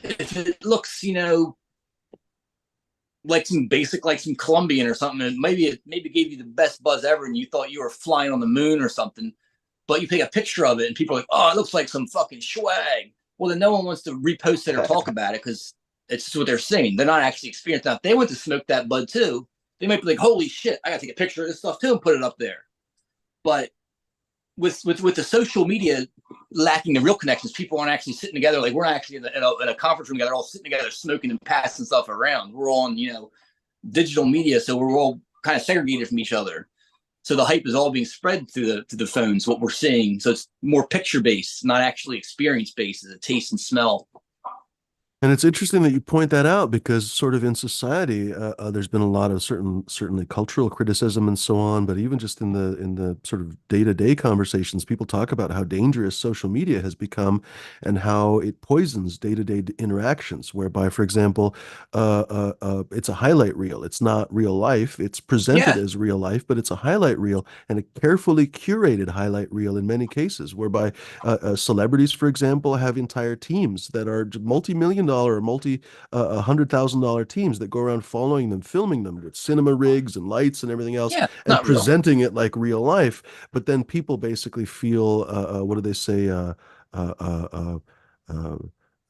if it looks, like some basic, like some Colombian or something, and maybe it maybe gave you the best buzz ever, and you thought you were flying on the moon or something. But you take a picture of it, and people are like, "Oh, it looks like some fucking swag." Well, then no one wants to repost it or talk about it because it's just what they're saying. They're not actually experienced. Now, if they went to smoke that bud too, they might be like, "Holy shit, I got to take a picture of this stuff too and put it up there." But with the social media lacking the real connections, people aren't actually sitting together. Like we're not actually in a conference room together, all sitting together, smoking and passing stuff around. We're all on digital media, so we're all kind of segregated from each other. So the hype is all being spread through the phones. What we're seeing, so it's more picture based, not actually experience based, as a taste and smell. And it's interesting that you point that out because sort of in society, there's been a lot of certainly cultural criticism and so on, but even just in the sort of day-to-day conversations, people talk about how dangerous social media has become and how it poisons day-to-day interactions, whereby, for example, it's a highlight reel. It's not real life. It's presented Yeah, as real life, but it's a highlight reel and a carefully curated highlight reel in many cases, whereby celebrities, for example, have entire teams that are multi-million dollar or multi $100,000 teams that go around following them, filming them with cinema rigs and lights and everything else, yeah, and not real. presenting it like real life. But then people basically feel, what do they say? Uh, uh, uh, uh,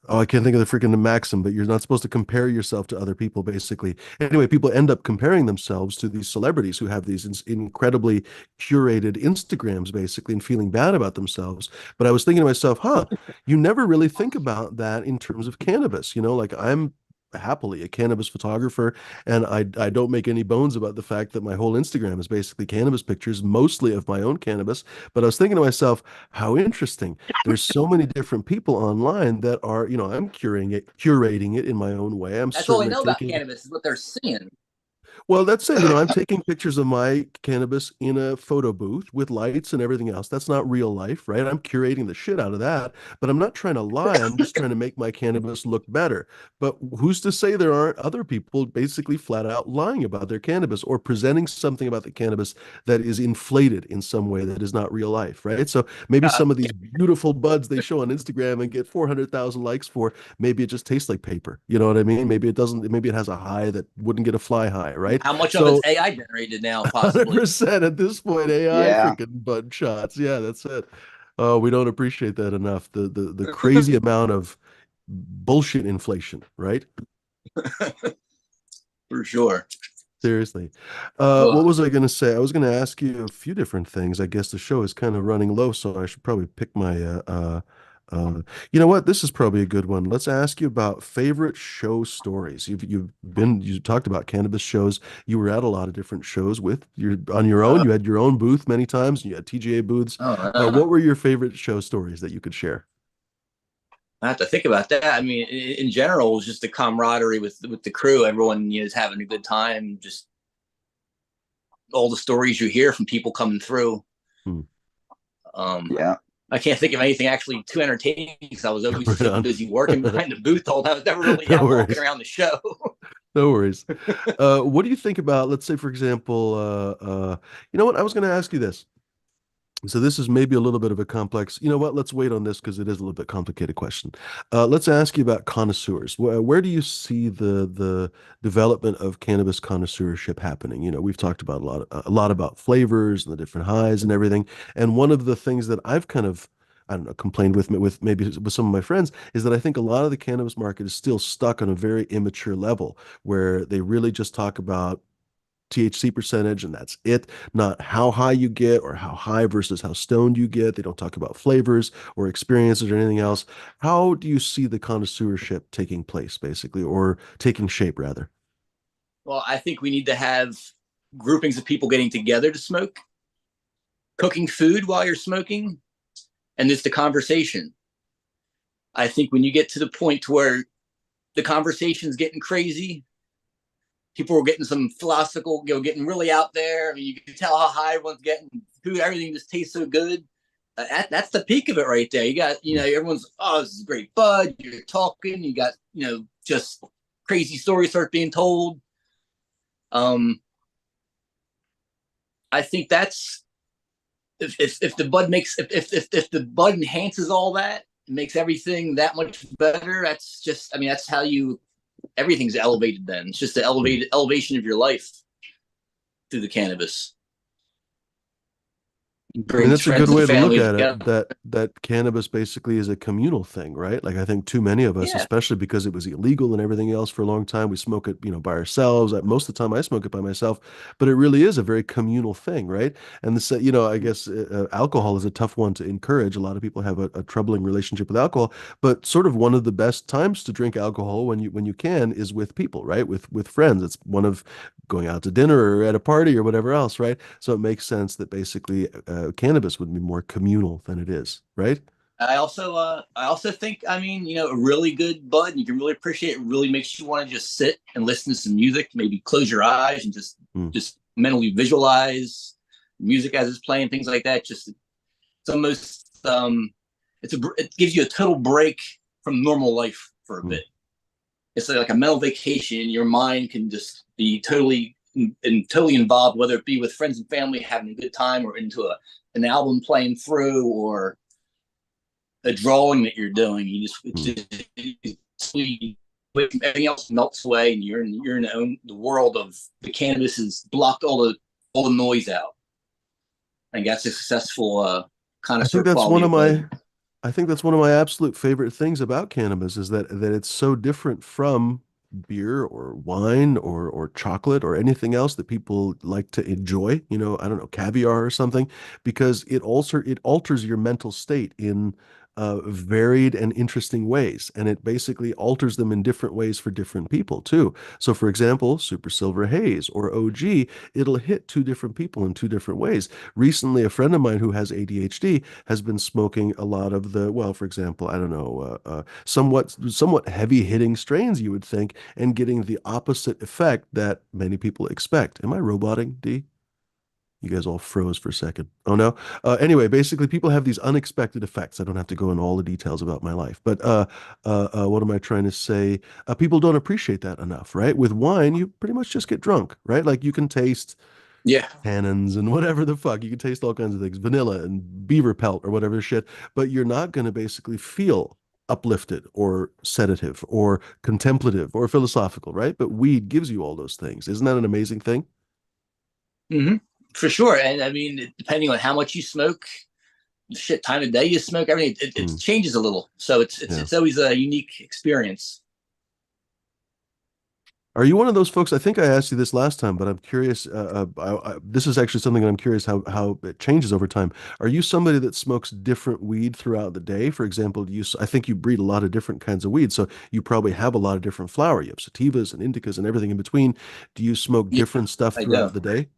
Oh, I can't think of the freaking maxim, but you're not supposed to compare yourself to other people, basically. Anyway, people end up comparing themselves to these celebrities who have these incredibly curated Instagrams, basically, and feeling bad about themselves. But I was thinking to myself, huh, you never really think about that in terms of cannabis. Like I'm happily a cannabis photographer, and I don't make any bones about the fact that my whole Instagram is basically cannabis pictures, mostly of my own cannabis. But I was thinking to myself, how interesting. There's so many different people online that are, I'm curating it in my own way. I'm That's all I certainly know about taking cannabis is what they're seeing. well, that's it. I'm taking pictures of my cannabis in a photo booth with lights and everything else. That's not real life, right? I'm curating the shit out of that, but I'm not trying to lie. I'm just trying to make my cannabis look better. But who's to say there aren't other people basically flat out lying about their cannabis or presenting something about the cannabis that is inflated in some way that is not real life, right? So maybe Uh, some of these beautiful buds they show on Instagram and get 400,000 likes for, maybe it just tastes like paper. You know what I mean? Maybe it doesn't, maybe it has a high that wouldn't get a fly high, right? how much of it's So AI generated now, possibly? 100% at this point, AI Yeah. freaking bud shots. Yeah, that's it. Oh, we don't appreciate that enough. The crazy amount of bullshit inflation, right? For sure. Seriously. What Oh, was I going to say? I was going to ask you a few different things. I guess the show is kind of running low, so I should probably pick my you know what? This is probably a good one. Let's ask you about favorite show stories. You talked about cannabis shows. You were at a lot of different shows with your on your own. uh, You had your own booth many times. You had TGA booths. oh, What were your favorite show stories that you could share? I have to think about that. I mean, in general, it's just the camaraderie with the crew. Everyone is having a good time. Just all the stories you hear from people coming through. Hmm. Um, Yeah. I can't think of anything actually too entertaining because I was always Right so on. busy working behind the booth all I was never really No out walking worries. around the show. No worries. What do you think about, let's say, for example, you know what? I was going to ask you this. So this is maybe a little bit of a complex. You know what? Let's wait on this because it is a little bit complicated question. Let's ask you about connoisseurs. Where do you see the development of cannabis connoisseurship happening? We've talked about a lot about flavors and the different highs and everything. And one of the things that I've kind of I don't know, complained with maybe with some of my friends is that I think a lot of the cannabis market is still stuck on a very immature level where they really just talk about THC percentage and that's it, not how high you get or how high versus how stoned you get. They don't talk about flavors or experiences or anything else. How do you see the connoisseurship taking place, basically, or taking shape, rather? Well, I think we need to have groupings of people getting together to smoke, cooking food while you're smoking, and just the conversation. I think when you get to the point where the conversation's getting crazy, people are getting some philosophical, getting really out there. I mean, you can tell how high everyone's getting. Food, everything just tastes so good. That's the peak of it right there. You got, everyone's, oh, this is great bud. You're talking. You got, just crazy stories start being told. Um, I think that's if the bud makes if the bud enhances all that, it makes everything that much better. That's just, I mean, that's how you everything's elevated. Then it's just the elevated elevation of your life through the cannabis. I mean, Brings that's a good friends and way to look family at together. it, that cannabis basically is a communal thing, right? Like I think too many of us, Yeah, especially because it was illegal and everything else for a long time, we smoke it, by ourselves. Most of the time I smoke it by myself, but it really is a very communal thing, right? And this, I guess alcohol is a tough one to encourage. A lot of people have a troubling relationship with alcohol, but sort of one of the best times to drink alcohol when you can is with people, right? With friends. It's one of going out to dinner or at a party or whatever else, right? So it makes sense that basically cannabis would be more communal than it is, right? I also think, I mean, a really good bud, you can really appreciate it. Really makes you want to just sit and listen to some music, maybe close your eyes and just Mm. just mentally visualize music as it's playing, things like that. Just it's almost it gives you a total break from normal life for a Mm. bit. It's like a mental vacation. Your mind can just be totally involved, whether it be with friends and family having a good time or into an album playing through or a drawing that you're doing. Mm. Everything else melts away, and you're in the world of the cannabis has blocked all the noise out. I think that's a successful I think connoisseur that's one quality of of bud. my I think that's one of my absolute favorite things about cannabis is that it's so different from beer or wine or chocolate or anything else that people like to enjoy, I don't know, caviar or something, because it alters your mental state in varied and interesting ways, and it basically alters them in different ways for different people too. So, for example, Super Silver Haze or OG, it'll hit two different people in two different ways. Recently, a friend of mine who has ADHD has been smoking a lot of well, for example, I don't know, somewhat heavy hitting strains, you would think, and getting the opposite effect that many people expect. Am I roboting, D? You guys all froze for a second. Oh no. Anyway, basically, people have these unexpected effects. I don't have to go into all the details about my life, but what am I trying to say? People don't appreciate that enough, right? With wine, you pretty much just get drunk, right? Like you can taste Yeah. tannins and whatever the fuck. You can taste all kinds of things, vanilla and beaver pelt or whatever shit, but you're not going to basically feel uplifted or sedative or contemplative or philosophical, right? But weed gives you all those things. Isn't that an amazing thing? Hmm. For sure. And I mean, depending on how much you smoke, shit, time of day you smoke, everything, it Mm, changes a little. So it's yeah. it's always a unique experience. Are you one of those folks? I think I asked you this last time, but I'm curious. This is actually something that I'm curious how it changes over time. Are you somebody that smokes different weed throughout the day? For example, I think you breed a lot of different kinds of weed, so you probably have a lot of different flower. You have sativas and indicas and everything in between. Do you smoke Yeah, different stuff I do. throughout the day?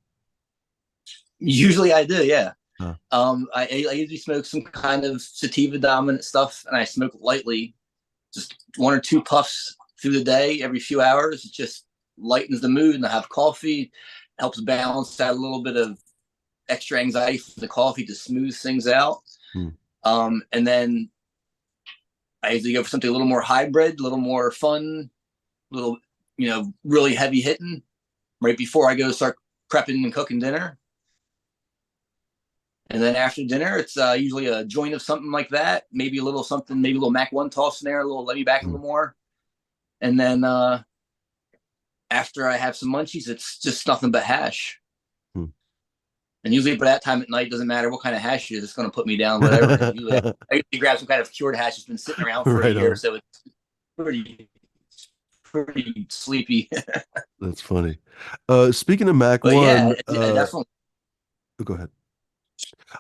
Usually I do, yeah. Uh, I usually smoke some kind of sativa dominant stuff, and I smoke lightly, just one or two puffs through the day every few hours. It just lightens the mood, and I have coffee, helps balance out a little bit of extra anxiety from the coffee to smooth things out. hmm, And then I usually go for something a little more hybrid, a little more fun, a little, really heavy hitting right before I go start prepping and cooking dinner. And then after dinner, it's usually a joint of something like that, maybe a little something, maybe a little Mac One toss in there, a little let me back a hmm, little more. And then after I have some munchies, it's just nothing but hash. hmm. And usually by that time at night, doesn't matter what kind of hash it is, it's going to put me down, whatever. Because usually I usually grab some kind of cured hash that's been sitting around for a Right year, on. so it's pretty sleepy. That's funny. Speaking of Mac But yeah, One, I definitely. go ahead.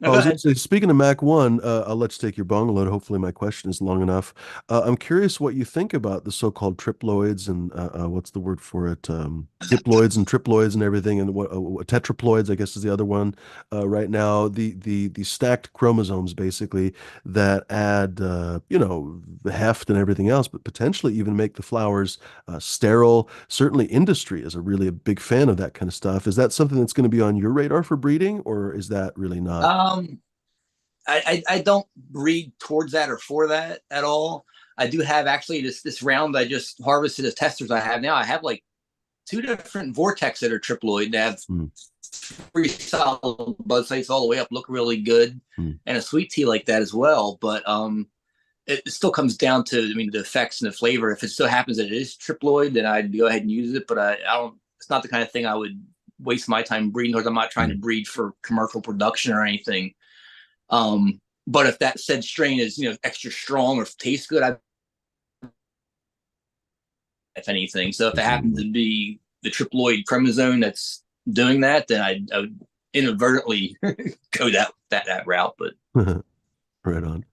No, I go was going ahead. to say, speaking of Mac One, I'll let you take your bong load. Hopefully, my question is long enough. I'm curious what you think about the so-called triploids and what's the word for it? Diploids and triploids and everything, and what tetraploids, I guess, is the other one. Right now, the stacked chromosomes basically that add, the heft and everything else, but potentially even make the flowers sterile. Certainly, industry is a big fan of that kind of stuff. Is that something that's going to be on your radar for breeding, or is that really not? Um, I don't breed towards that or for that at all. I do have actually this round I just harvested as testers. I have now. I have like two different vortex that are triploid. They have Mm, three solid bud sites all the way up, look really good, mm, and a sweet tea like that as well. But it still comes down to, I mean, the effects and the flavor. If it so happens that it is triploid, then I'd go ahead and use it. But I don't. It's not the kind of thing I would waste my time breeding because I'm not trying to mm. breed for commercial production or anything. But if that said strain is extra strong or tastes good, if anything. So if it happens Presumably. to be the triploid chromosome that's doing that, then I would inadvertently go that route. But Right on.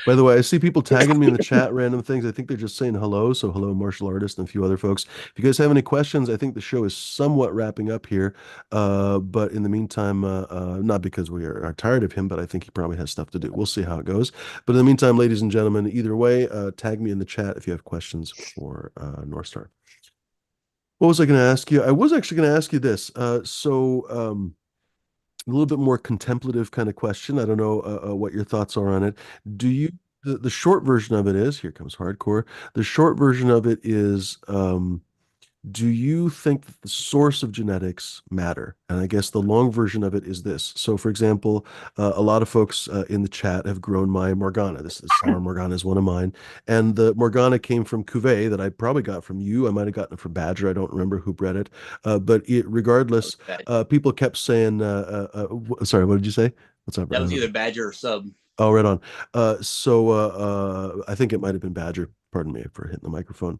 By the way, I see people tagging me in the chat, random things. I think they're just saying hello. So hello, martial artist and a few other folks. If you guys have any questions, I think the show is somewhat wrapping up here. But in the meantime, not because we are tired of him, but I think he probably has stuff to do. We'll see how it goes. But in the meantime, ladies and gentlemen, either way, tag me in the chat if you have questions for Northstar. What was I going to ask you? I was actually going to ask you this. A little bit more contemplative kind of question. I don't know what your thoughts are on it. Do you, the short version of it is, here comes hardcore. The short version of it is, do you think that the source of genetics matter? And I guess the long version of it is this. So, for example, a lot of folks in the chat have grown my Morgana. This Sour Morgana is one of mine. And the Morgana came from Cuvée that I probably got from you. I might have gotten it from Badger. I don't remember who bred it. that Regardless, was, people kept saying, sorry, what did you say? What's up, that was brother? either Badger or Sub. Oh, right on. I think it might have been Badger. Pardon me for hitting the microphone.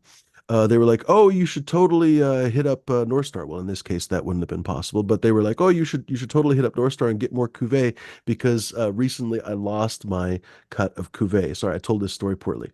They were like, "Oh, you should totally hit up Norstar." Well, in this case, that wouldn't have been possible, but they were like, "Oh, you should totally hit up Norstar and get more cuvee because recently I lost my cut of cuvee." Sorry, I told this story poorly.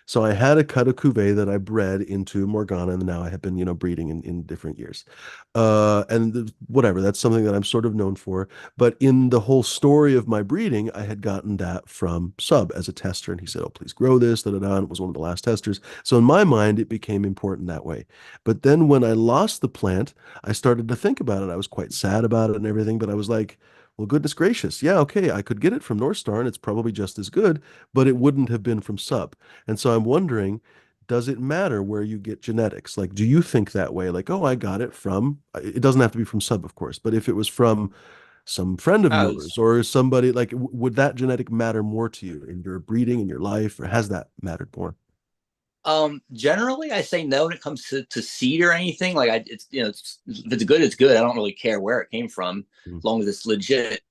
So I had a cut of cuvee that I bred into Morgana, and now I have been, breeding in different years. Whatever, that's something that I'm sort of known for. But in the whole story of my breeding, I had gotten that from Sub as a tester, and he said, "Oh, please grow this." Da da da. And it was one of the last testers. So in my mind, it became important that way. But then when I lost the plant, I started to think about it. I was quite sad about it and everything, but I was like, well, goodness gracious, yeah, okay, I could get it from Norstar, and it's probably just as good, but it wouldn't have been from Sub. And so I'm wondering, does it matter where you get genetics? Like, do you think that way? Like, oh, I got it from, it doesn't have to be from Sub, of course, but if it was from some friend of Oh, yours or somebody, like, would that genetic matter more to you in your breeding, in your life, or has that mattered more? generally, I say no when it comes to seed or anything. Like it's if it's good, it's good. I don't really care where it came from, Mm. as long as it's legit.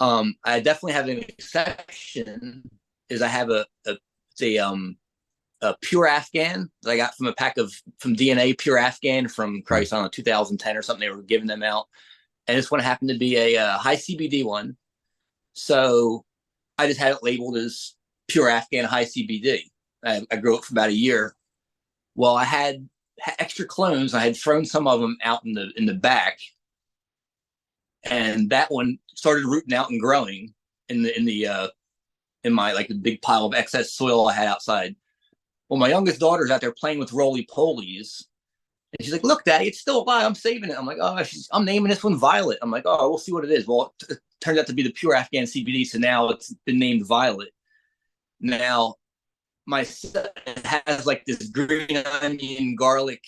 I definitely have an exception. Is I have it's a pure Afghan that I got from a pack of from DNA pure Afghan from Mm. Christ, I don't know, 2010 or something. They were giving them out, and this one happened to be a high CBD one. So I just had it labeled as pure Afghan high CBD. I grew it for about a year. Well, I had extra clones. I had thrown some of them out in the back, and that one started rooting out and growing in my like the big pile of excess soil I had outside. Well, my youngest daughter's out there playing with roly polies, and she's like, "Look, Daddy, it's still alive. I'm saving it." I'm like, "Oh, I'm naming this one Violet." I'm like, "Oh, we'll see what it is." Well, it turned out to be the pure Afghan CBD, so now it's been named Violet. Now my son has like this green onion garlic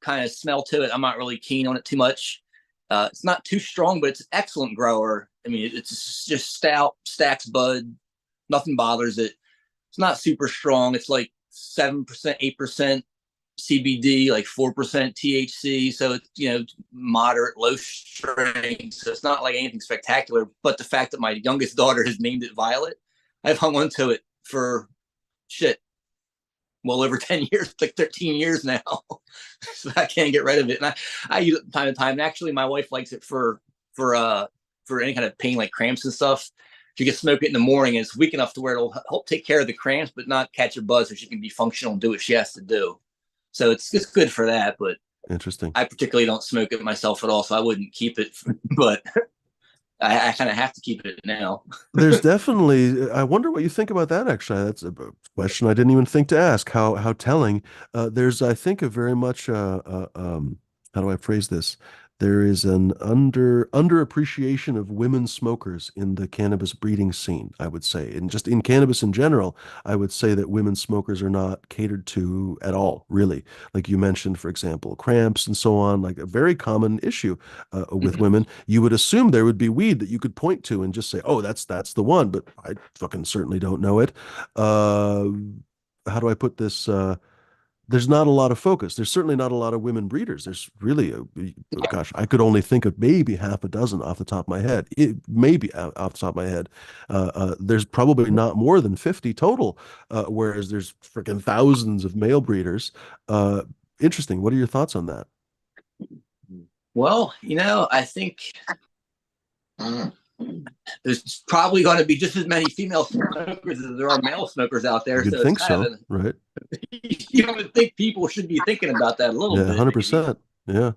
kind of smell to it. I'm not really keen on it too much. It's not too strong, but it's an excellent grower. I mean, it's just stout, stacks bud, nothing bothers it. It's not super strong. It's like 7%, 8% CBD, like 4% THC. So it's, moderate, low strength. So it's not like anything spectacular. But the fact that my youngest daughter has named it Violet, I've hung on to it for shit, well over 10 years, like 13 years now. So I can't get rid of it. And I use it from time to time. And actually my wife likes it for any kind of pain like cramps and stuff. She can smoke it in the morning and it's weak enough to where it'll help take care of the cramps, but not catch a buzz so she can be functional and do what she has to do. So it's good for that, but Interesting. I particularly don't smoke it myself at all, so I wouldn't keep it. But I kind of have to keep it now. There's definitely, I wonder what you think about that, actually. That's a question I didn't even think to ask. How telling. There's, I think, a very much, how do I phrase this? There is an underappreciation of women smokers in the cannabis breeding scene, I would say. And just in cannabis in general, I would say that women smokers are not catered to at all, really. Like you mentioned, for example, cramps and so on, like a very common issue with women. You would assume there would be weed that you could point to and just say, "Oh, that's the one," but I fucking certainly don't know it. Uh, how do I put this? There's not a lot of focus. There's certainly not a lot of women breeders. There's really, gosh, I could only think of maybe half a dozen off the top of my head. Maybe off the top of my head. There's probably not more than 50 total, whereas there's freaking thousands of male breeders. Uh, Interesting. What are your thoughts on that? Well, I think there's probably going to be just as many female smokers as there are male smokers out there. You'd So it's think kind so, of right? you would think people should be thinking about that a little Yeah, bit, maybe. 100%. Yeah.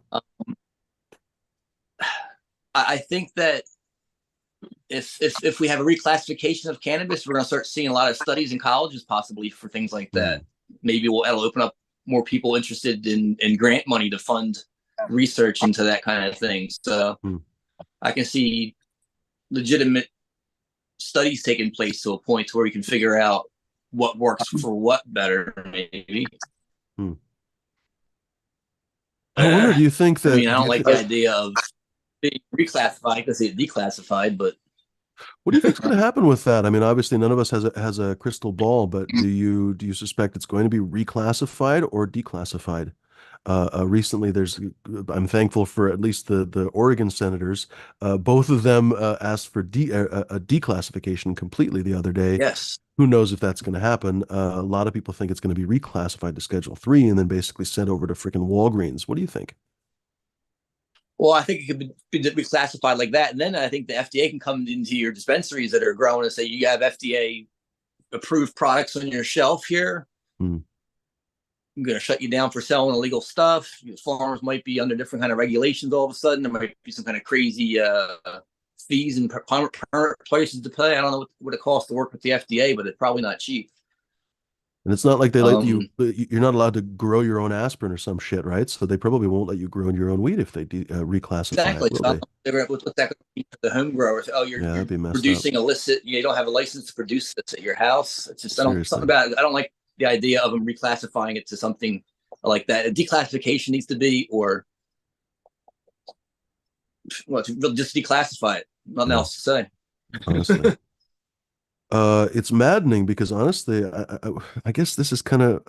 I think that if we have a reclassification of cannabis, we're going to start seeing a lot of studies in colleges, possibly for things like that. Mm. Maybe it'll open up more people interested in grant money to fund research into that kind of thing. So Mm. I can see legitimate studies taking place to a point where we can figure out what works for what better, maybe. Mm. I wonder, do you think I mean, that, I don't like the idea of being reclassified because it's declassified, but what do you think is going to happen with that? I mean, obviously none of us has a crystal ball, but do you suspect it's going to be reclassified or declassified? Recently, I'm thankful for at least the Oregon senators. Both of them asked for a declassification completely the other day. Yes. Who knows if that's going to happen? A lot of people think it's going to be reclassified to Schedule 3 and then basically sent over to freaking Walgreens. What do you think? Well, I think it could be reclassified like that, and then I think the FDA can come into your dispensaries that are growing and say you have FDA approved products on your shelf here. Hmm. I'm going to shut you down for selling illegal stuff. Farmers might be under different kind of regulations all of a sudden. There might be some kind of crazy fees and prices to pay. I don't know what it costs to work with the FDA, but it's probably not cheap. And it's not like they let you, Um, you're not allowed to grow your own aspirin or some shit, right? So they probably won't let you grow your own weed if they reclassify it, exactly. will So they? what's that going to be for the home growers? Oh, Yeah, you're that'd be messed up. producing illicit. You don't have a license to produce this at your house. It's just something Seriously. about it. I don't like the idea of them reclassifying it to something like that. A declassification needs to be, or well, just declassify it. Nothing Yeah, else to say. honestly. It's maddening because honestly, I guess this is kind of,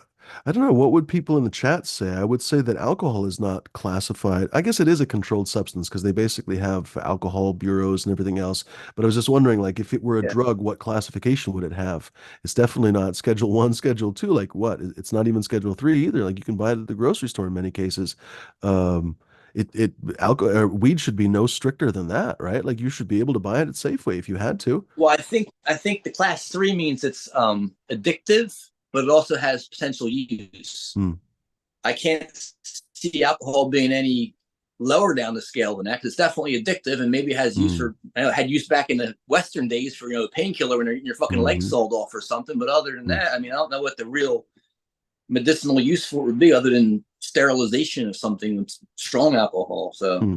I don't know, what would people in the chat say? I would say that alcohol is not classified. I guess it is a controlled substance because they basically have alcohol bureaus and everything else. But I was just wondering, like, if it were a Yeah. drug, what classification would it have? It's definitely not Schedule 1, Schedule 2. Like what? It's not even Schedule 3 either. Like you can buy it at the grocery store in many cases. Um, alcohol, weed should be no stricter than that, right? Like you should be able to buy it at Safeway if you had to. Well, I think the class 3 means it's addictive, but it also has potential use. Hmm. I can't see alcohol being any lower down the scale than that because it's definitely addictive and maybe it has use Hmm. for had use back in the Western days for painkiller when your fucking legs Hmm. sold off or something. But other than Hmm. that, I mean, I don't know what the real medicinal use for it would be other than sterilization of something that's strong alcohol. So Hmm.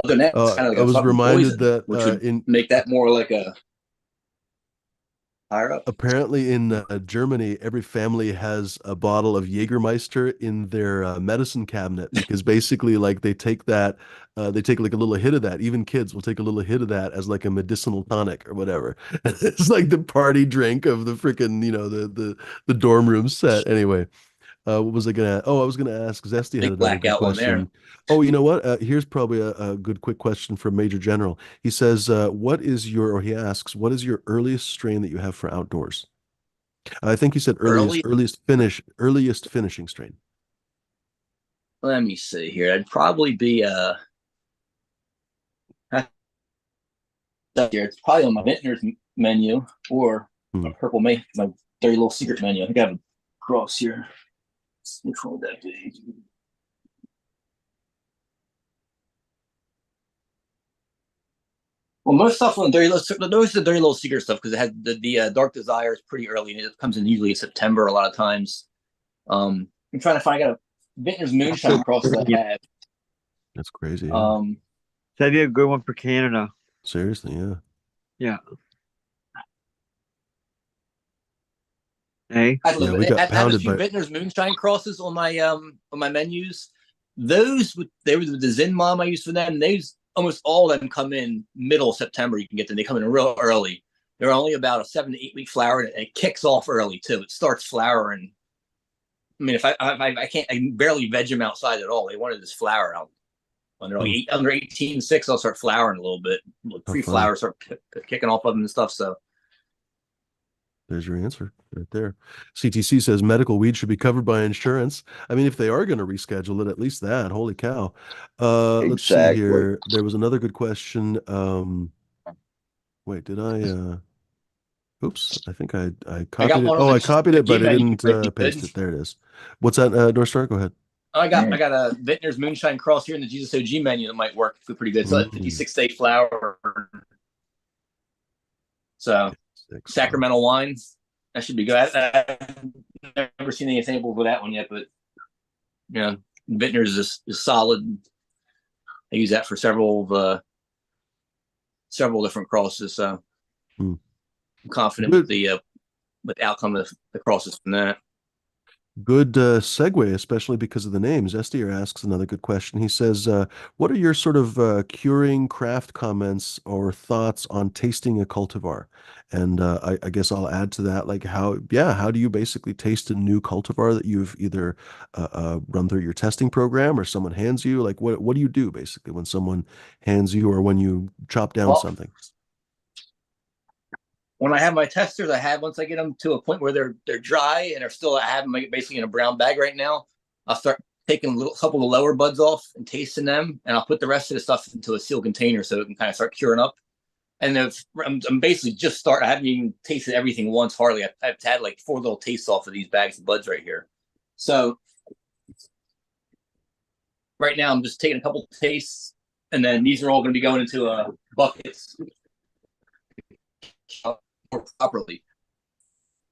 other than that, it's kind of I like a was fucking reminded poison, that which would in make that more like a higher up. apparently in Germany, every family has a bottle of Jägermeister in their medicine cabinet because basically, like they take like a little hit of that. Even kids will take a little hit of that as like a medicinal tonic or whatever. It's like the party drink of the freaking, the dorm room set. Anyway, what was I gonna? Oh, I was gonna ask. Zesty had Big another good blackout one there. question. Oh, you know what? Here's probably a good quick question from Major General. He says, "What is your?" Or he asks, "What is your earliest strain that you have for outdoors?" I think he said Early, earliest finishing strain. let me see here. I'd probably be it's probably on my vintner's menu or Hmm. a purple may my dirty little secret menu. I think I have a cross here. Which one would that be? Well, most stuff on dirty little those are the dirty little secret stuff because it had the dark desire is pretty early and it comes in usually in September a lot of times. I'm trying to find. I got a vintner's moonshine cross that I have. That's crazy. Yeah. Um, That'd be a good one for Canada. Seriously, yeah. Yeah. Hey. I Yeah, love we it. I got have a pounded few by. vintner's moonshine crosses on my menus. They were the Zen Mom I used for them. Those almost all of them come in middle of September. You can get them. They come in real early. They're only about a 7 to 8 week flower, and it kicks off early too. It starts flowering. I mean, if I can't, I can barely veg them outside at all. They wanted this flower out when they're like Hmm, under 18.6. They'll start flowering a little bit. how Pre funny. flowers start kicking off of them and stuff. So There's your answer right there. CTC says medical weed should be covered by insurance. I mean, if they are going to reschedule it, at least that. Holy cow. Let's see Exactly. here. There was another good question. Wait, did I oops, I think I I copied got it. one on Oh, the I copied it, G but I menu didn't pretty good. paste it. There it is. What's that, Norstar? Go ahead. I got a Vintner's Moonshine Cross here in the Jesus OG menu that might work pretty good. So Mm, 56-day flower. So six, wow. Sacramento wine. That should be good. I've never seen any samples with that one yet, but Vintner's is solid. I use that for several different crosses. So Hmm. I'm confident Good. with the outcome of the crosses from that. Good segue, especially because of the names. Estier asks another good question. He says, "What are your sort of curing craft comments or thoughts on tasting a cultivar?" And I guess I'll add to that, like how do you basically taste a new cultivar that you've either run through your testing program or someone hands you? Like, what do you do basically when someone hands you or when you chop down Well, something? when I have my testers, I have once I get them to a point where they're dry and they're still, I have them basically in a brown bag right now. I'll start taking couple of the lower buds off and tasting them, and I'll put the rest of the stuff into a sealed container so it can kind of start curing up. And if I'm basically just start. I haven't even tasted everything once hardly. I've had like 4 little tastes off of these bags of buds right here. So right now I'm just taking a couple tastes, and then these are all going to be going into buckets more properly.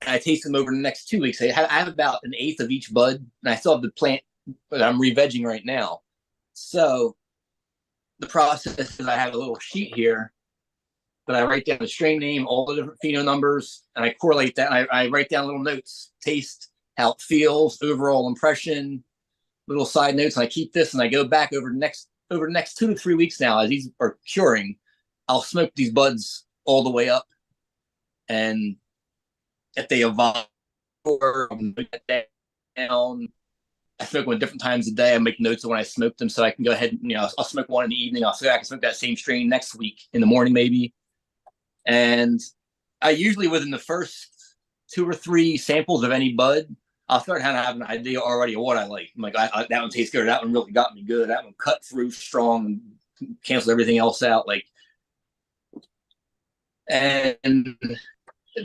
And I taste them over the next 2 weeks. I have about an eighth of each bud, and I still have the plant that I'm re-vegging right now. So the process is I have a little sheet here that I write down the strain name, all the different pheno numbers, and I correlate that. I write down little notes, taste, how it feels, overall impression, little side notes, and I keep this and I go back over the next 2 to 3 weeks now as these are curing. I'll smoke these buds all the way up, and if they evolve or down, I smoke them at different times of the day. I make notes of when I smoke them so I can go ahead and, I'll smoke one in the evening. I can smoke that same strain next week in the morning, maybe. And I usually, within the first 2 or 3 samples of any bud, I'll start having an idea already of what I like. I'm like, that one tastes good. That one really got me good. That one cut through strong and canceled everything else out. Like, and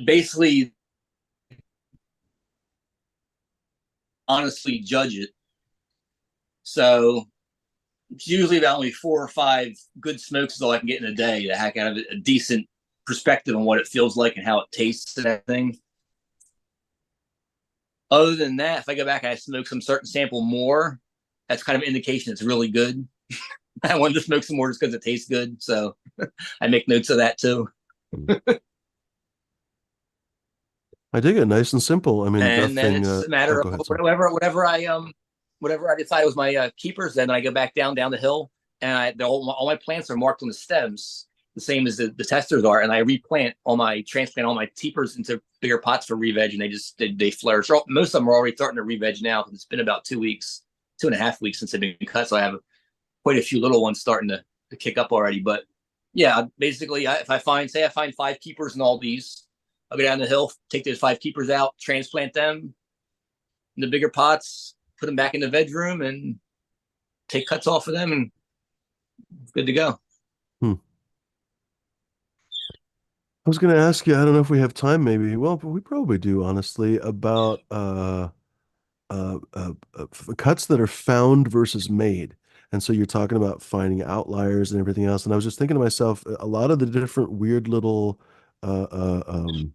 basically, honestly, judge it. So it's usually about only 4 or 5 good smokes is all I can get in a day to hack out of a decent perspective on what it feels like and how it tastes and everything. Other than that, if I go back and I smoke some certain sample more, that's kind of an indication it's really good. I wanted to smoke some more just because it tastes good. So I make notes of that too. I dig it. Nice and simple. I mean, And then nothing. it's a Oh, matter of go ahead. Sorry. whatever I decide was my keepers. Then I go back down the hill, and all my plants are marked on the stems, the same as the testers are. And I transplant all my keepers into bigger pots for re-veg, and they flourish. Most of them are already starting to re-veg now because it's been about 2 weeks, 2.5 weeks since they've been cut. So I have quite a few little ones starting to kick up already. But yeah, basically, if I find 5 keepers in all these, I'll go down the hill, take those 5 keepers out, transplant them in the bigger pots, put them back in the veg room, and take cuts off of them, and good to go. Hmm. I was going to ask you, I don't know if we have time, maybe. Well, but we probably do, honestly, about cuts that are found versus made. And so you're talking about finding outliers and everything else. And I was just thinking to myself, a lot of the different weird little uh, uh, um,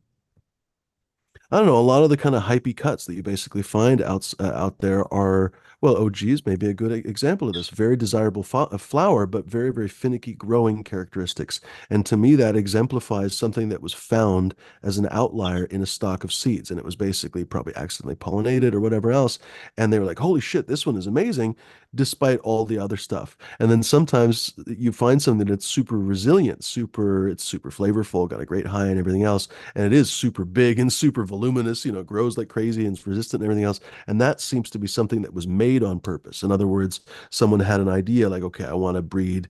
I don't know. A lot of the kind of hypey cuts that you basically find out there are, well, OGs may be a good example of this. Very desirable flower, but very, very finicky growing characteristics. And to me, that exemplifies something that was found as an outlier in a stock of seeds. And it was basically probably accidentally pollinated or whatever else. And they were like, holy shit, this one is amazing, despite all the other stuff. And then sometimes you find something that's super resilient, it's super flavorful, got a great high and everything else, and it is super big and super voluminous, grows like crazy and it's resistant and everything else. And that seems to be something that was made on purpose. In other words, someone had an idea like, okay, I want to breed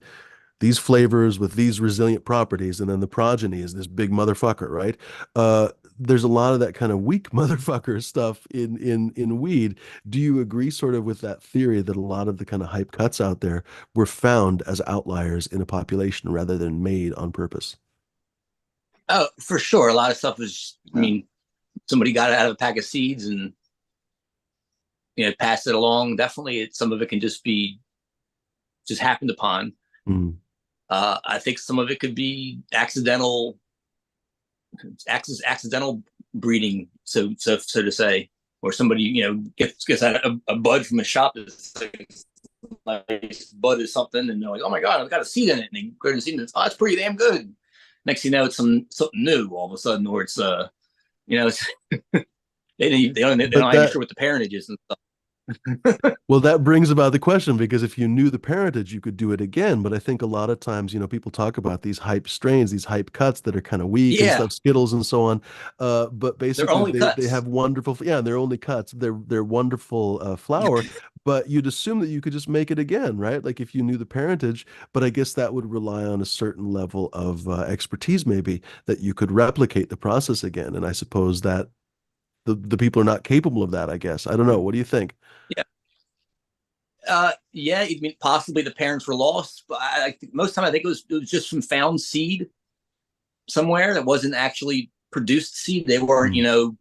these flavors with these resilient properties, and then the progeny is this big motherfucker, right? There's a lot of that kind of weak motherfucker stuff in weed. Do you agree sort of with that theory that a lot of the kind of hype cuts out there were found as outliers in a population rather than made on purpose? Oh, for sure. A lot of stuff is, I mean, somebody got it out of a pack of seeds and passed it along. Definitely, some of it can just happened upon. Mm. I think some of it could be accidental breeding, so to say, or somebody gets a bud from a shop that's like bud is something, and they're like, oh my god, I've got a seed in it, and they go to the seed and it's, oh, it's pretty damn good. Next thing you know, it's something new all of a sudden, or it's it's They But don't even that sure what the parentage is and stuff. Well, that brings about the question because if you knew the parentage, you could do it again. But I think a lot of times, people talk about these hype strains, these hype cuts that are kind of weak and Yeah, stuff, Skittles and so on. But they're basically, only they cuts. have wonderful, yeah, they're only cuts. They're wonderful flour. But you'd assume that you could just make it again, right? Like if you knew the parentage. But I guess that would rely on a certain level of expertise, maybe that you could replicate the process again. And I suppose that the people are not capable of that. I guess I don't know. What do you think? Yeah. Yeah, I mean, possibly the parents were lost, but I think most of the time I think it was just some found seed somewhere that wasn't actually produced seed. They weren't, Mm.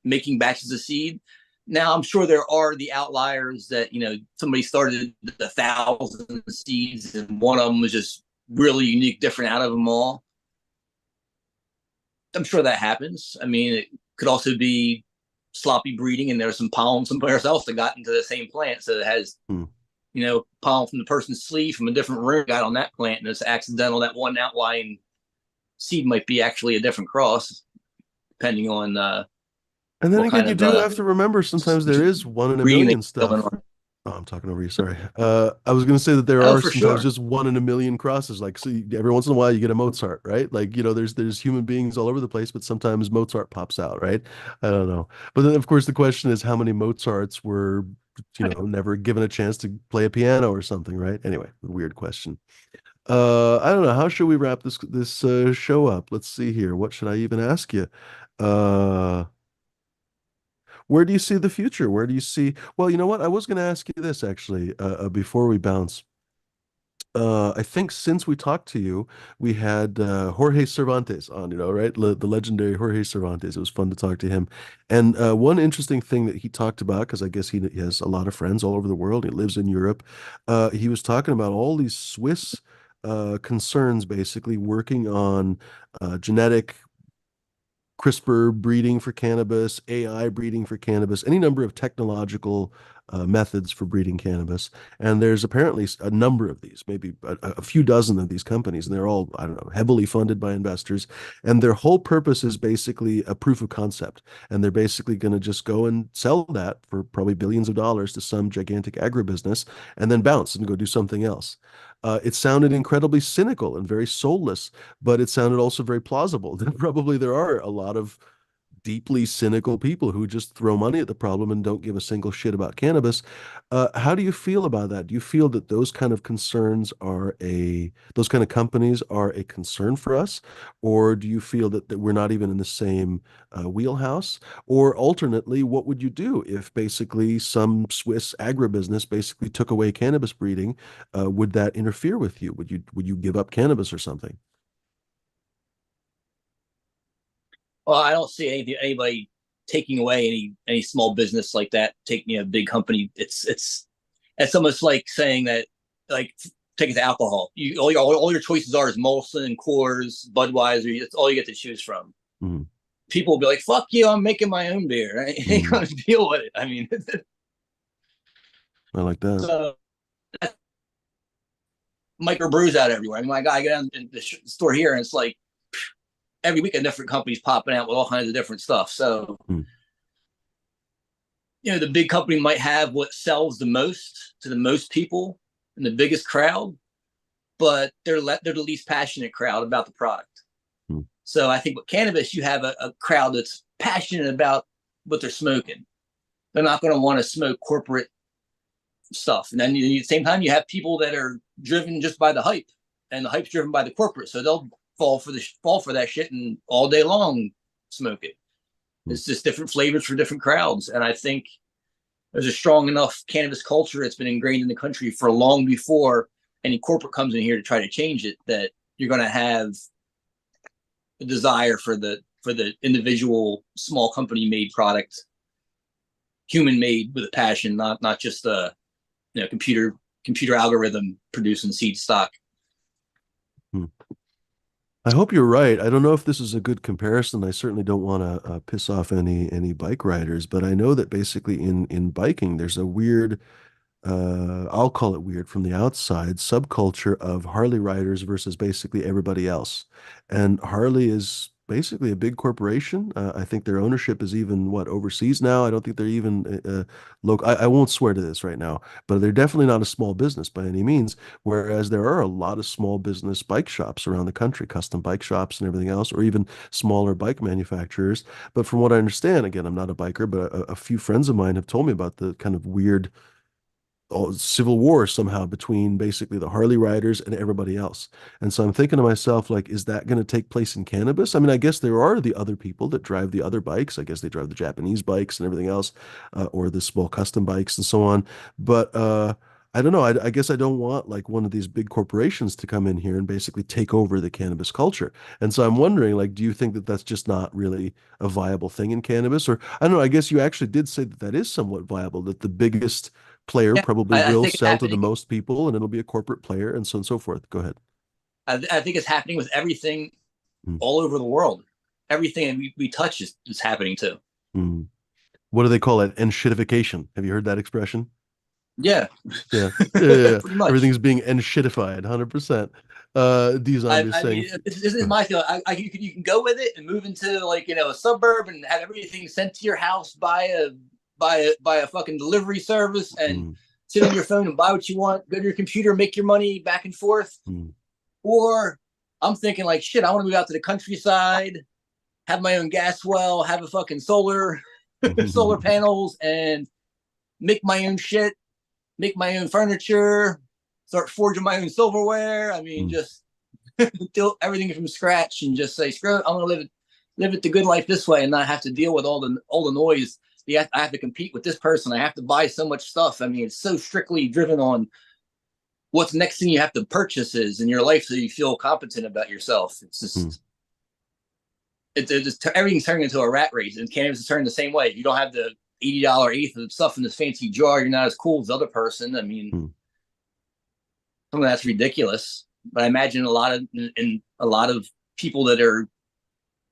making batches of seed. Now I'm sure there are the outliers that somebody started 1,000 seeds and one of them was just really unique, different out of them all. I'm sure that happens. I mean, it could also be sloppy breeding, and there's some pollen somewhere else that got into the same plant, so it has Mm. pollen from the person's sleeve from a different root got on that plant, and it's accidental. That one outlying seed might be actually a different cross, depending on And then what again, kind you of do have to remember sometimes there is one in a breeding they million going stuff. on. Oh, I'm talking over you. Sorry. I was going to say that there Oh, are for sometimes sure. just one in a million crosses. Like, so every once in a while you get a Mozart, right? Like, there's human beings all over the place, but sometimes Mozart pops out, right? I don't know. But then, of course, the question is how many Mozarts were, never given a chance to play a piano or something, right? Anyway, weird question. I don't know. How should we wrap this show up? Let's see here. What should I even ask you? Uh, where do you see the future? Where do you see? Well, you know what? I was going to ask you this actually, before we bounce. I think since we talked to you, we had Jorge Cervantes on, right? The legendary Jorge Cervantes. It was fun to talk to him. And one interesting thing that he talked about, because I guess he has a lot of friends all over the world, he lives in Europe. He was talking about all these Swiss concerns basically working on genetic CRISPR breeding for cannabis, AI breeding for cannabis, any number of technological methods for breeding cannabis. And there's apparently a number of these, maybe a few dozen of these companies, and they're all, I don't know, heavily funded by investors. And their whole purpose is basically a proof of concept. And they're basically going to just go and sell that for probably billions of dollars to some gigantic agribusiness and then bounce and go do something else. It sounded incredibly cynical and very soulless, but it sounded also very plausible. Probably there are a lot of deeply cynical people who just throw money at the problem and don't give a single shit about cannabis. How do you feel about that? Do you feel that those kind of those kind of companies are a concern for us? Or do you feel that we're not even in the same wheelhouse? Or alternately, what would you do if basically some Swiss agribusiness basically took away cannabis breeding? Would that interfere with you? Would you give up cannabis or something? Well, I don't see anybody taking away any small business like that, taking a big company. It's almost like saying that, like, take it to alcohol. All your choices are is Molson, Coors, Budweiser. It's all you get to choose from. Mm, People will be like, "Fuck you! I'm making my own beer." I ain't mm, gonna deal with it. I mean, I like that. so microbrews out everywhere. I mean, I go down in the store here, and it's like every week a different company's popping out with all kinds of different stuff. So Mm, the big company might have what sells the most to the most people and the biggest crowd, but they're the least passionate crowd about the product. mm, So I think with cannabis, you have a crowd that's passionate about what they're smoking. They're not going to want to smoke corporate stuff. And then at the same time, you have people that are driven just by the hype, and the hype's driven by the corporate. So they'll fall for that shit and all day long smoke it. mm. It's just different flavors for different crowds. And I think there's a strong enough cannabis culture that's been ingrained in the country for long before any corporate comes in here to try to change it, that you're going to have a desire for the individual small company made product, human made with a passion, not just a computer algorithm producing seed stock. Hmm. I hope you're right. I don't know if this is a good comparison. I certainly don't want to piss off any bike riders, but I know that basically in biking, there's a weird, I'll call it weird from the outside, subculture of Harley riders versus basically everybody else. And Harley is basically a big corporation. I think their ownership is even what overseas now. I don't think they're even local. I won't swear to this right now, but they're definitely not a small business by any means. Whereas there are a lot of small business bike shops around the country, custom bike shops and everything else, or even smaller bike manufacturers. But from what I understand, again, I'm not a biker, but a few friends of mine have told me about the kind of weird civil war somehow between basically the Harley riders and everybody else. And so I'm thinking to myself, like, is that going to take place in cannabis? I mean, I guess there are the other people that drive the other bikes. I guess they drive the Japanese bikes and everything else, or the small custom bikes and so on. But I don't know. I guess I don't want like one of these big corporations to come in here and basically take over the cannabis culture. And so I'm wondering, like, do you think that that's just not really a viable thing in cannabis? Or I don't know. I guess you actually did say that that is somewhat viable, that the biggest player Yeah, probably I will think it's sell to the happening. most people and it'll be a corporate player and so on and so forth. Go ahead. I think it's happening with everything Mm. all over the world. Everything we touch is happening too. Mm. What do they call it? Enshittification. Have you heard that expression? Yeah, Yeah. Yeah, yeah, yeah. pretty much. Everything's being enshittified, 100%. D Zombie is I saying, mean, this is my feeling. You can go with it and move into like a suburb and have everything sent to your house by a fucking delivery service and mm, sit on your phone and buy what you want. Go to your computer, make your money back and forth. mm, Or I'm thinking like shit. I want to move out to the countryside, have my own gas well, have a fucking solar mm, panels, and make my own shit, make my own furniture, start forging my own silverware. I mean, mm, just do everything from scratch and just say, screw it, I'm gonna live it the good life this way and not have to deal with all the noise. Yeah, I have to compete with this person. I have to buy so much stuff. I mean, it's so strictly driven on what's next thing you have to purchase is in your life so you feel competent about yourself. It's mm. just everything's turning into a rat race, and cannabis is turning the same way. If you don't have the $80 eighth of stuff in this fancy jar, you're not as cool as the other person. I mean, Mm. some of that's ridiculous. But I imagine a lot of people that are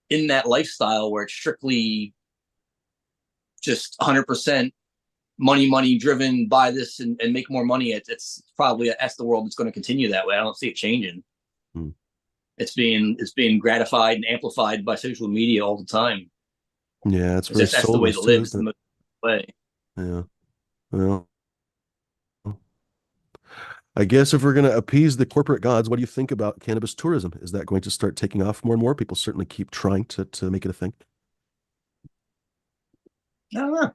in that lifestyle where it's strictly just 100% money driven, buy this and make more money. It's probably that's the world that's going to continue that way. I don't see it changing. Mm. It's being gratified and amplified by social media all the time. Yeah, it's It's very just that's the way to soulless too, live. It's isn't the it? most way. Yeah. Well, I guess if we're going to appease the corporate gods, what do you think about cannabis tourism? Is that going to start taking off more and more? People certainly keep trying to make it a thing. I don't know.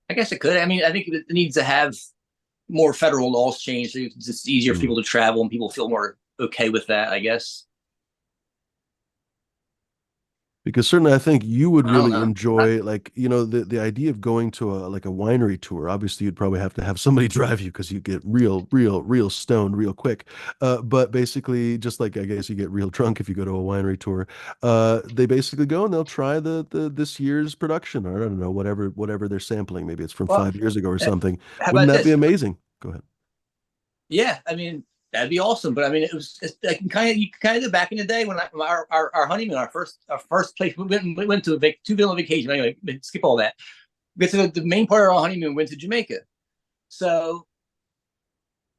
I guess it could. I mean, I think it needs to have more federal laws changed. So it's just easier for Mm. people to travel and people feel more okay with that. I guess. Because certainly I think you would I don't really know. enjoy like, the idea of going to a like a winery tour. Obviously you'd probably have to have somebody drive you because you get real stoned real quick. But basically just like I guess you get real drunk if you go to a winery tour. They basically go and they'll try the this year's production or I don't know, whatever they're sampling. Maybe it's from Well, 5 years ago or something. how Wouldn't about that be this? amazing? Go ahead. Yeah, I mean that'd be awesome. But I mean, it's like you kind of did back in the day when our honeymoon, our first place we went to a 2 villa vacation. Anyway, skip all that. Get to the main part of our honeymoon. Went to Jamaica. So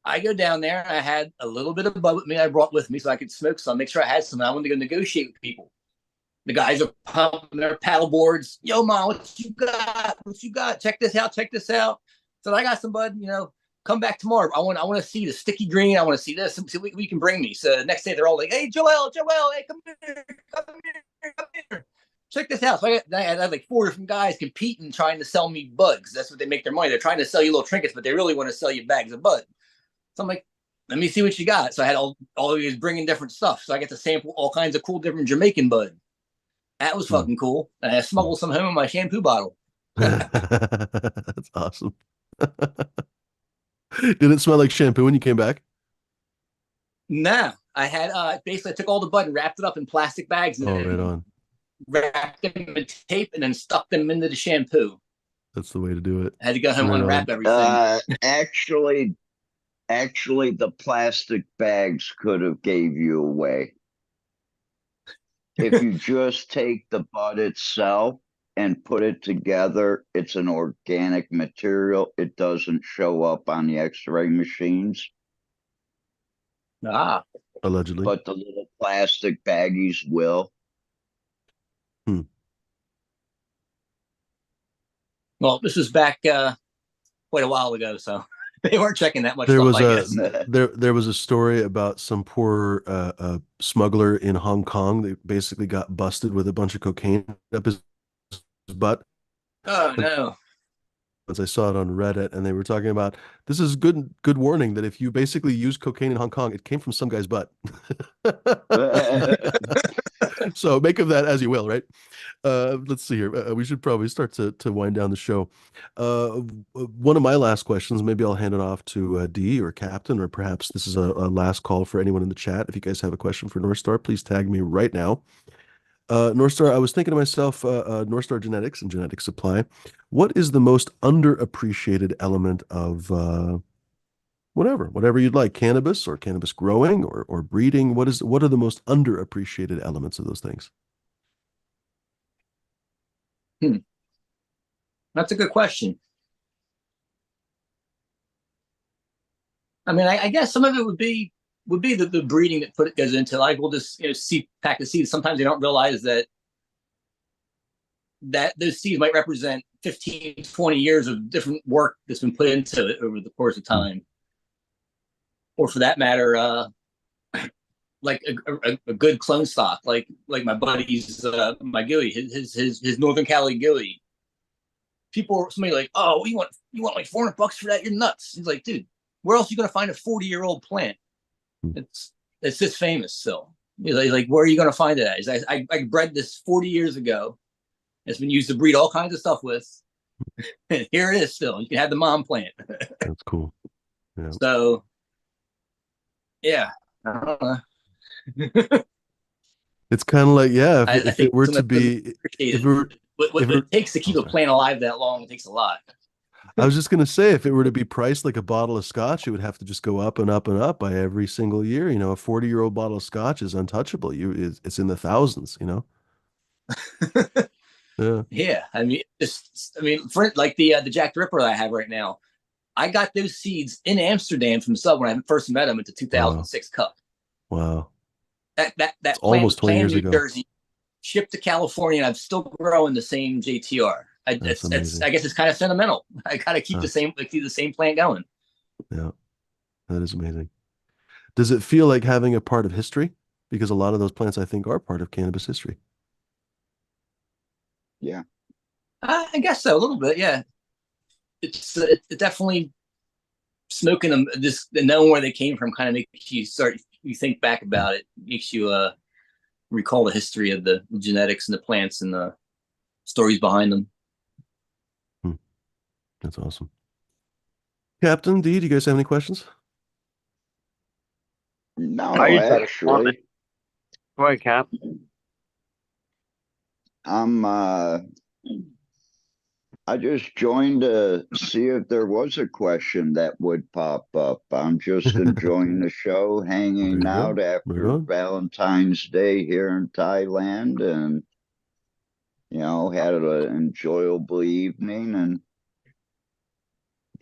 I go down there and I had a little bit of bud with me. I brought with me so I could smoke some, make sure I had some. I wanted to go negotiate with people. The guys are pumping their paddle boards. Yo, mom, what you got? What you got? Check this out. Check this out. So I got some bud. Come back tomorrow. I want to see the sticky green. I want to see this. See what we can bring me. So the next day they're all like, "Hey, Joel, hey, come here, come here. Check this out." So I had like 4 different guys competing, trying to sell me buds. That's what they make their money. They're trying to sell you little trinkets, but they really want to sell you bags of bud. So I'm like, let me see what you got. So I had all of these bringing different stuff. So I get to sample all kinds of cool different Jamaican bud. That was Mm. fucking cool. And I smuggled some home in my shampoo bottle. That's awesome. Did it smell like shampoo when you came back? Nah, I had basically I took all the bud and wrapped it up in plastic bags Oh, right and on. wrapped them in tape and then stuck them into the shampoo. That's the way to do it. I had to go home Right and on. unwrap everything. Actually, the plastic bags could have gave you away. If you just take the bud itself and put it together, it's an organic material. It doesn't show up on the X-ray machines. Ah, Allegedly. but the little plastic baggies will. Hmm. Well, this was back quite a while ago, so they weren't checking that much There stuff, was I a guess. there was a story about some poor smuggler in Hong Kong that basically got busted with a bunch of cocaine up his butt. Oh no. As I saw it on Reddit, and they were talking about this is good warning that if you basically use cocaine in Hong Kong, it came from some guy's butt. So make of that as you will, right? Let's see here. We should probably start to wind down the show. One of my last questions, maybe I'll hand it off to D or Captain, or perhaps this is a last call for anyone in the chat. If you guys have a question for Norstar, please tag me right now. Norstar, I was thinking to myself, Norstar Genetics and Genetic Supply, what is the most underappreciated element of whatever you'd like, cannabis or cannabis growing or breeding? What are the most underappreciated elements of those things? Hmm. That's a good question. I mean, I guess some of it would be the breeding that goes into, like, we'll just seed pack the seeds. Sometimes they don't realize that those seeds might represent 15, 20 years of different work that's been put into it over the course of Hmm. time. Or for that matter, like a good clone stock, like my buddy's my Gilly, his Northern Cali Gilly. Somebody like, oh, you want like $400 for that? You're nuts. He's like, dude, where else are you gonna find a 40-year-old plant? Hmm. It's this famous still. Like, where are you gonna find it at? I bred this 40 years ago. It's been used to breed all kinds of stuff with. And here it is still. You can have the mom plant. That's cool. Yeah. So yeah. I don't know. It's kind of like, yeah, I if it think were to something that's be, if it appreciated. were, if What it were, it takes to oh, keep a sorry. plant alive that long, it takes a lot. I was just gonna say, if it were to be priced like a bottle of scotch, it would have to just go up and up and up by every single year. A 40-year-old bottle of scotch is untouchable. It's in the thousands, Yeah. Yeah, I mean, for like the Jack the Ripper that I have right now, I got those seeds in Amsterdam from Sub when I first met him at the Wow. 2006 Cup. Wow. It's That plant was almost 20 planted years in New ago. Jersey, shipped to California, and I'm still growing the same JTR. That's I amazing. guess it's kind of sentimental. I gotta Huh. keep the same plant going. Yeah, that is amazing. Does it feel like having a part of history? Because a lot of those plants, I think, are part of cannabis history. Yeah. I guess so, a little bit. Yeah, it definitely smoking them. This knowing where they came from kind of makes you think back Hmm. about it. Makes you recall the history of the genetics and the plants and the stories behind them. Hmm. That's awesome. Captain D, do you guys have any questions? I No, just had a comment. actually, Go ahead, Cap. I'm I just joined to see if there was a question that would pop up. I'm just enjoying the show, There hanging you go. out Right after on. Valentine's Day here in Thailand, and had an enjoyable evening and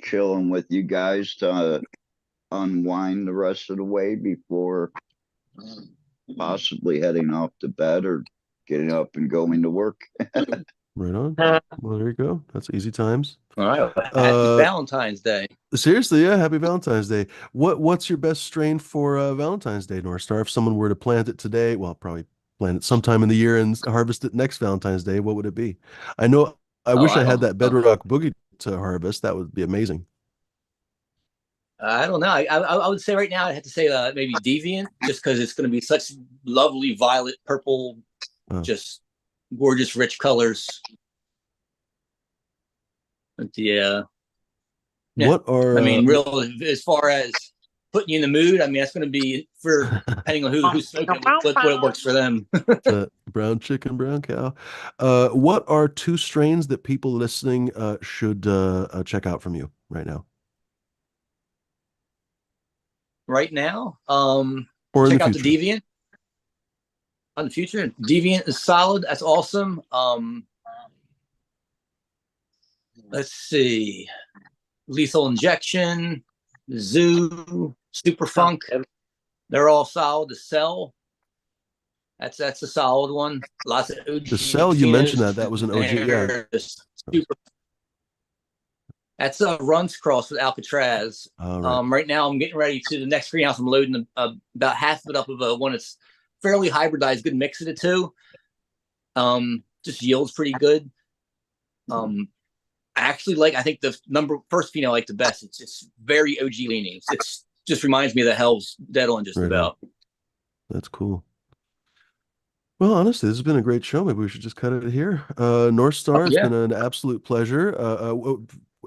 chilling with you guys to unwind the rest of the way before possibly heading off to bed or getting up and going to work. Right on. Well, there you go. That's easy times. All right, happy Uh, Valentine's Day. Seriously, yeah, happy Valentine's Day. What's your best strain for Valentine's Day, North Star? If someone were to plant it today, well, probably plant it sometime in the year and harvest it next Valentine's Day, what would it be? I know I Oh, wish I had that Bedrock Boogie to harvest. That would be amazing. I don't know. I would say right now I'd have to say maybe Deviant, just because it's going to be such lovely violet, purple, Uh, just gorgeous, rich colors. But yeah. what are I mean, real as far as putting you in the mood. I mean, that's going to be for depending on who's smoking it, what works for them. the brown chicken, brown cow? What are two strains that people listening should check out from you right now Right now, or in the check out the future? Deviant on the future. Deviant is solid. That's awesome. Let's see. Lethal Injection, Zoo, Super Funk. They're all solid. The Cell, that's a solid one. Lots of The OG Cell, you mentioned Finos that was an in OG. Yeah. there. Super. That's a runs cross with Alcatraz. All right. Right now, I'm getting ready to the next greenhouse. I'm loading about half of it up of one that's fairly hybridized, good mix of the two. Just yields pretty good. I actually I think the first pheno I like the best. It's just very OG leanings. It's just reminds me of the Hell's Dead on just Right on. about. That's cool. Well, honestly, this has been a great show. Maybe we should just cut it here. Norstar, it's Yeah. been an absolute pleasure.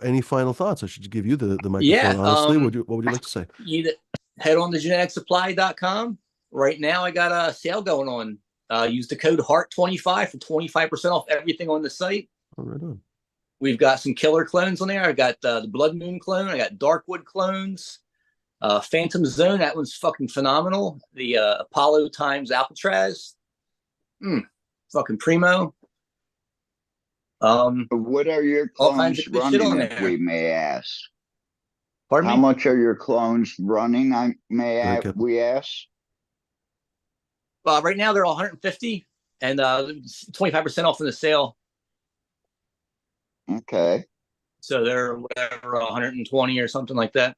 Any final thoughts? I should give you the microphone. Yeah. Honestly, what would you like to say? You head on to geneticsupply.com. Right now, I got a sale going on. Use the code HEART25 for 25% off everything on the site. Oh, right on. We've got some killer clones on there. I got the Blood Moon clone. I got Darkwood clones. Phantom Zone, that one's fucking phenomenal. The Apollo times Alcatraz. Fucking primo. What are your All kinds clones of good shit on running, if there. we may ask? Pardon How me? much are your clones running? Okay. We ask? Right now they're all 150 and 25% off in the sale. Okay. So they're whatever 120 or something like that.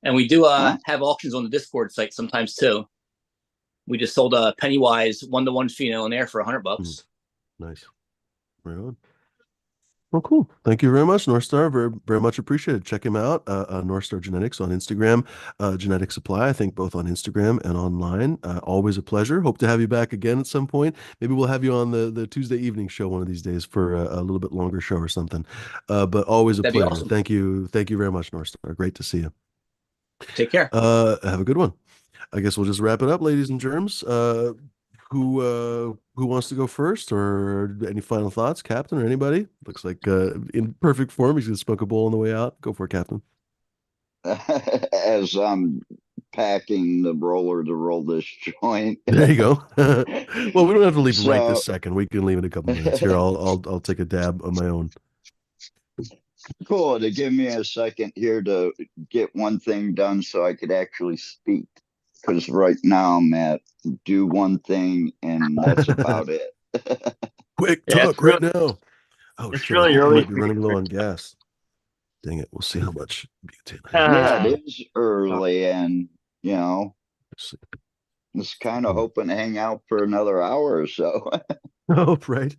And we do have auctions on the Discord site sometimes too. We just sold a Pennywise 1-to-1 pheno in there for $100. Nice. Right on. Well, cool. Thank you very much, Norstar. Very, very much appreciated. Check him out, Norstar Genetics on Instagram, Genetic Supply, I think both on Instagram and online. Always a pleasure. Hope to have you back again at some point. Maybe we'll have you on the Tuesday evening show one of these days for a little bit longer show or something. But always a That'd be pleasure. awesome. Thank you. Thank you very much, Norstar. Great to see you. Take care. Have a good one. I guess we'll just wrap it up, ladies and germs. Who wants to go first, or any final thoughts, Captain, or anybody? Looks like in perfect form. He's gonna smoke a bowl on the way out. Go for it, Captain. As I'm packing the roller to roll this joint. There you go. Well, we don't have to leave right this So, second. We can leave in a couple minutes. Here, I'll take a dab on my own. cool to give me a second here to get one thing done so I could actually speak. Because right now I'm at do one thing and that's about it. Quick, Yeah, talk right now. Oh it's shit, I really think we early might be for running low you. on gas. Dang it. We'll see how much butane I have. Yeah, it is early and, Let's see. just kind of hoping to hang out for another hour or so. Oh, right.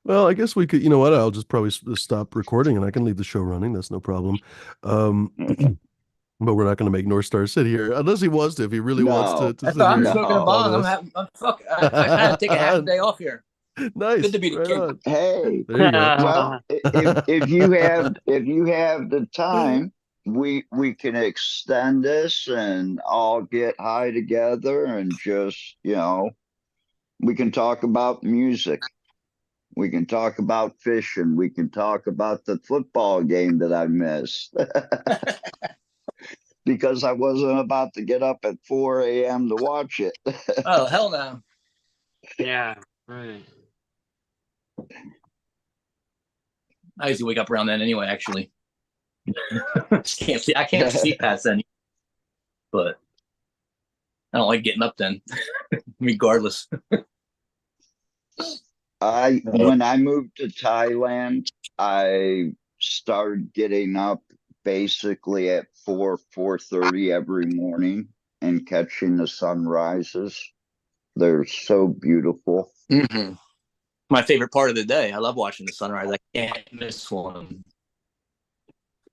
Well, I guess we could, you know what? I'll just probably stop recording and I can leave the show running. That's no problem. But we're not going to make Norstar sit here unless he wants to, if he really wants No, to That's sit all. I'm here and smoking a no. bong. talk I kind of take a half a with day off here. us. Good Nice. to be the Right king. on. Hey, There you go. well, if you have the time, we can extend this and all get high together and just, we can talk about music. We can talk about fishing. We can talk about the football game that I missed because I wasn't about to get up at 4 a.m. to watch it. Oh, hell no. Yeah, right. I usually wake up around then anyway, actually. I can't sleep past then. But I don't like getting up then, regardless. When I moved to Thailand, I started getting up basically at 4:30 every morning and catching the sunrises. They're so beautiful. Mm-hmm. My favorite part of the day. I love watching the sunrise. I can't miss one.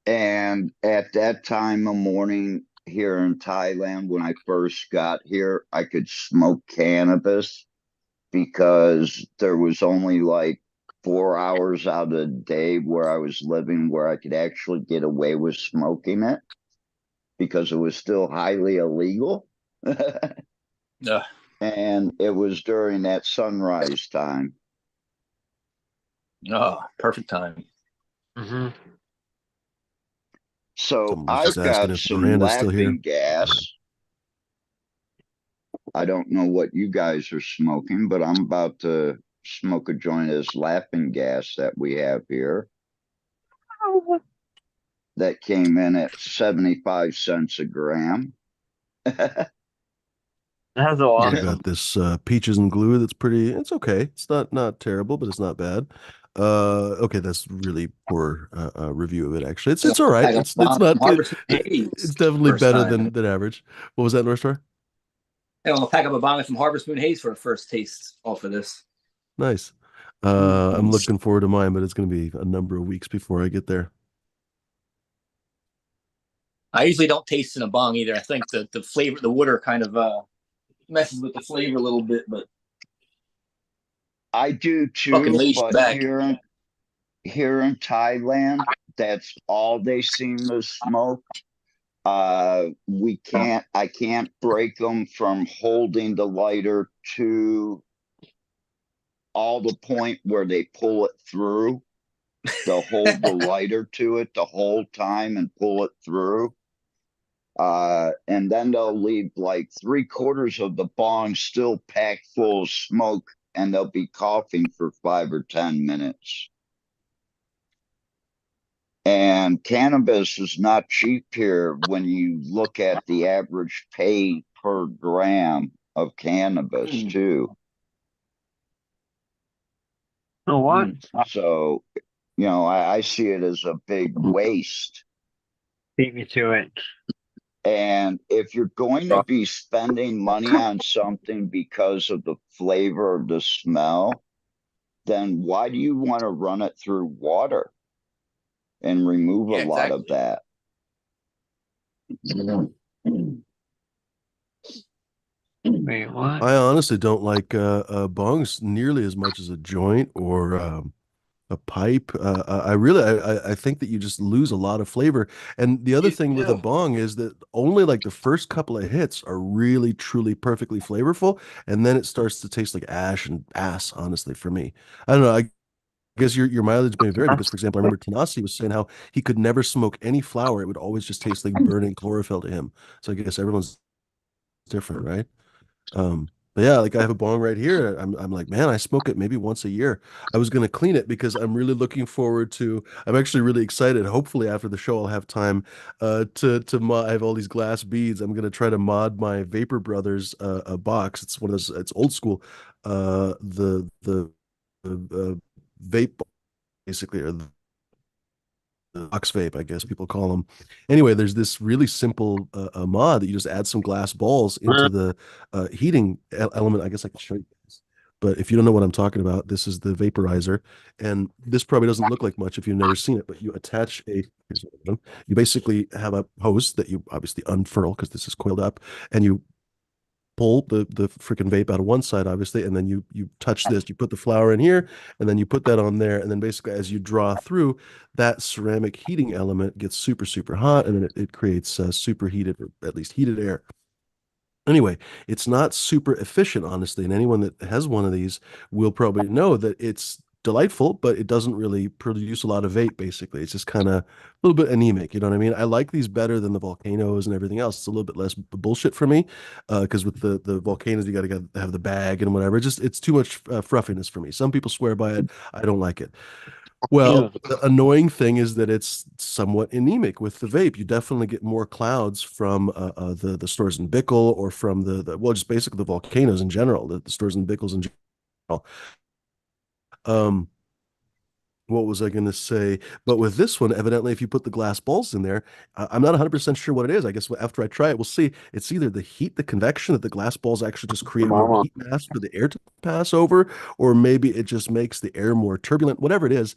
And at that time of morning here in Thailand, when I first got here, I could smoke cannabis because there was only like 4 hours out of the day where I was living where I could actually get away with smoking it because it was still highly illegal. And it was during that sunrise time. Oh, perfect time. Mm-hmm. So Someone was I've just asking got if some Miranda's still here. laughing gas. I don't know what you guys are smoking, but I'm about to smoke a joint of this laughing gas that we have here. That came in at 75 cents a gram. It has a Yeah, lot. I got this peaches and glue that's pretty, it's okay. It's not terrible, but it's not bad. Okay, that's really poor review of it actually. It's all right. I got It's bomb from not good. Harvest Moon It's Haze definitely first better time. than average. What was that, North Star? I want to pack up a bomb from Harvest Moon Haze for the first taste off of this. Nice. I'm looking forward to mine, but it's going to be a number of weeks before I get there. I usually don't taste in a bong either. I think the flavor, the water kind of messes with the flavor a little bit, but I do fucking too, lays you but back. here in Thailand, that's all they seem to smoke. I can't break them from holding the lighter to all the point where they pull it through. They'll hold the lighter to it the whole time and pull it through. And then they'll leave like 3/4 of the bong still packed full of smoke, and they'll be coughing for 5 or 10 minutes. And cannabis is not cheap here when you look at the average pay per gram of cannabis, too. Oh, what? So, I see it as a big waste. Beat me to it. And if you're going to be spending money on something because of the flavor or the smell, then why do you want to run it through water and remove a Yeah, lot of exactly. that? Wait, what? I honestly don't like bongs nearly as much as a joint or a pipe. I think that you just lose a lot of flavor. And the other You thing with a do. bong is that only like the first couple of hits are really truly perfectly flavorful, and then it starts to taste like ash and ass. Honestly, for me, I don't know. I guess your mileage may vary because, for example, I remember Tanasi was saying how he could never smoke any flower; it would always just taste like burning chlorophyll to him. So I guess everyone's different, right? But yeah, like I have a bong right here. I'm like, man, I smoke it maybe once a year. I was gonna clean it because I'm really looking forward to. I'm actually really excited. Hopefully after the show I'll have time to mod. I have all these glass beads. I'm gonna try to mod my Vapor Brothers box. It's one of those. It's old school. The vape basically, or the box vape, I guess people call them. Anyway, there's this really simple mod that you just add some glass balls into the heating element. I guess I can show you guys. But if you don't know what I'm talking about, this is the vaporizer. And this probably doesn't look like much if you've never seen it, but you attach you basically have a hose that you obviously unfurl because this is coiled up, and you pull the freaking vape out of one side, obviously, and then you touch this, you put the flower in here, and then you put that on there, and then basically as you draw through, that ceramic heating element gets super hot, and then it creates superheated or at least heated air. Anyway, it's not super efficient, honestly, and anyone that has one of these will probably know that it's delightful, but it doesn't really produce a lot of vape, basically. It's just kind of a little bit anemic, you know what I mean? I like these better than the volcanoes and everything else. It's a little bit less bullshit for me, because with the volcanoes, you got to have the bag and whatever. It's too much fruffiness for me. Some people swear by it. I don't like it. Well, Ew. the annoying thing is that it's somewhat anemic with the vape. You definitely get more clouds from the Stores and Bickle or from well, just basically the volcanoes in general, the Stores and Bickles in general. Um, what was I going to say? But with this one, evidently, if you put the glass balls in there, I'm not 100% sure what it is. I guess after I try it, we'll see. It's either the heat, the convection that the glass balls actually just create more Mama. heat mass for the air to pass over, or maybe it just makes the air more turbulent. Whatever it is,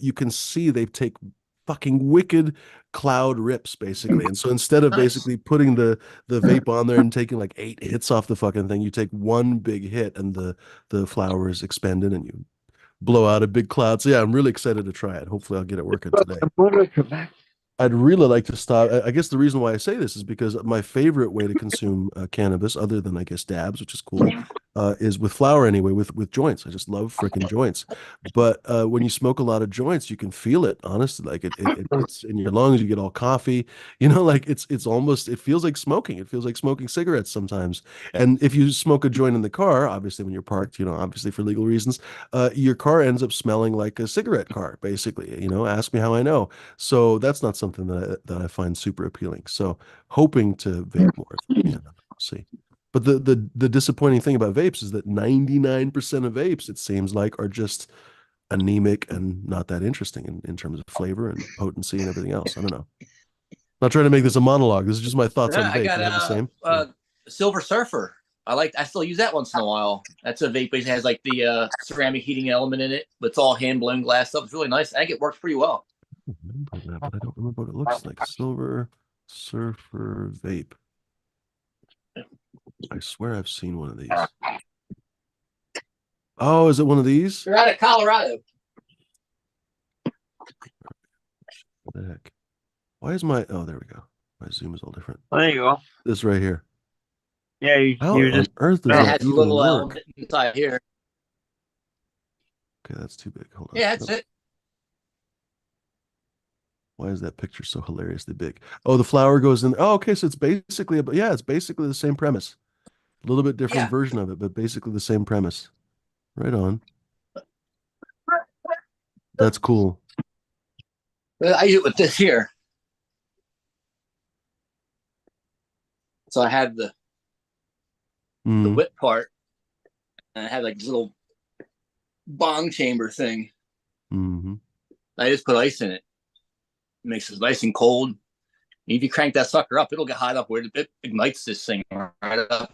you can see they take fucking wicked cloud rips basically. And so instead of Nice. basically putting the vape on there and taking like 8 hits off the fucking thing, you take one big hit and the flower is expended and you blow out a big cloud. So yeah, I'm really excited to try it. Hopefully I'll get it working today. I'm going to Quebec. I'd really like to stop. I guess the reason why I say this is because my favorite way to consume cannabis, other than I guess dabs, which is cool, is with flower anyway, with joints. I just love freaking joints. But when you smoke a lot of joints, you can feel it, honestly. Like it gets in your lungs, you get all coffee, like it's almost, it feels like smoking. It feels like smoking cigarettes sometimes. And if you smoke a joint in the car, obviously when you're parked, obviously for legal reasons, your car ends up smelling like a cigarette car, basically. Ask me how I know. So that's not something that I find super appealing. So hoping to vape more if I can. We'll see. But the disappointing thing about vapes is that 99% of vapes, it seems like, are just anemic and not that interesting in terms of flavor and potency and everything else. I don't know. Not trying to make this a monologue. This is just my thoughts on I vape. got You have the same? Silver Surfer. I still use that once in a while. That's a vape. It has like the ceramic heating element in it, but it's all hand blown glass stuff. It's really nice. I think it works pretty well. I remember that, but I don't remember what it looks like. Silver Surfer vape. I swear I've seen one of these. Oh, is it one of these? They're out of Colorado. What the heck? Why is my, oh, there we go. My zoom is all different. There you go. This right here. Yeah, How you on just earth does It that has a even little work? element inside here. Okay, that's too big. Hold on. Yeah, that's Nope. it. Why is that picture so hilariously big? Oh, the flower goes in. Oh, okay. So it's basically, yeah, it's basically the same premise. A little bit different Yeah. version of it, but basically the same premise. Right on. That's cool. I use it with this here. So I had the Mm, whip part, and I had like this little bong chamber thing. hmm I just put ice in it. It makes it nice and cold. And if you crank that sucker up, it'll get hot up where it ignites this thing right up.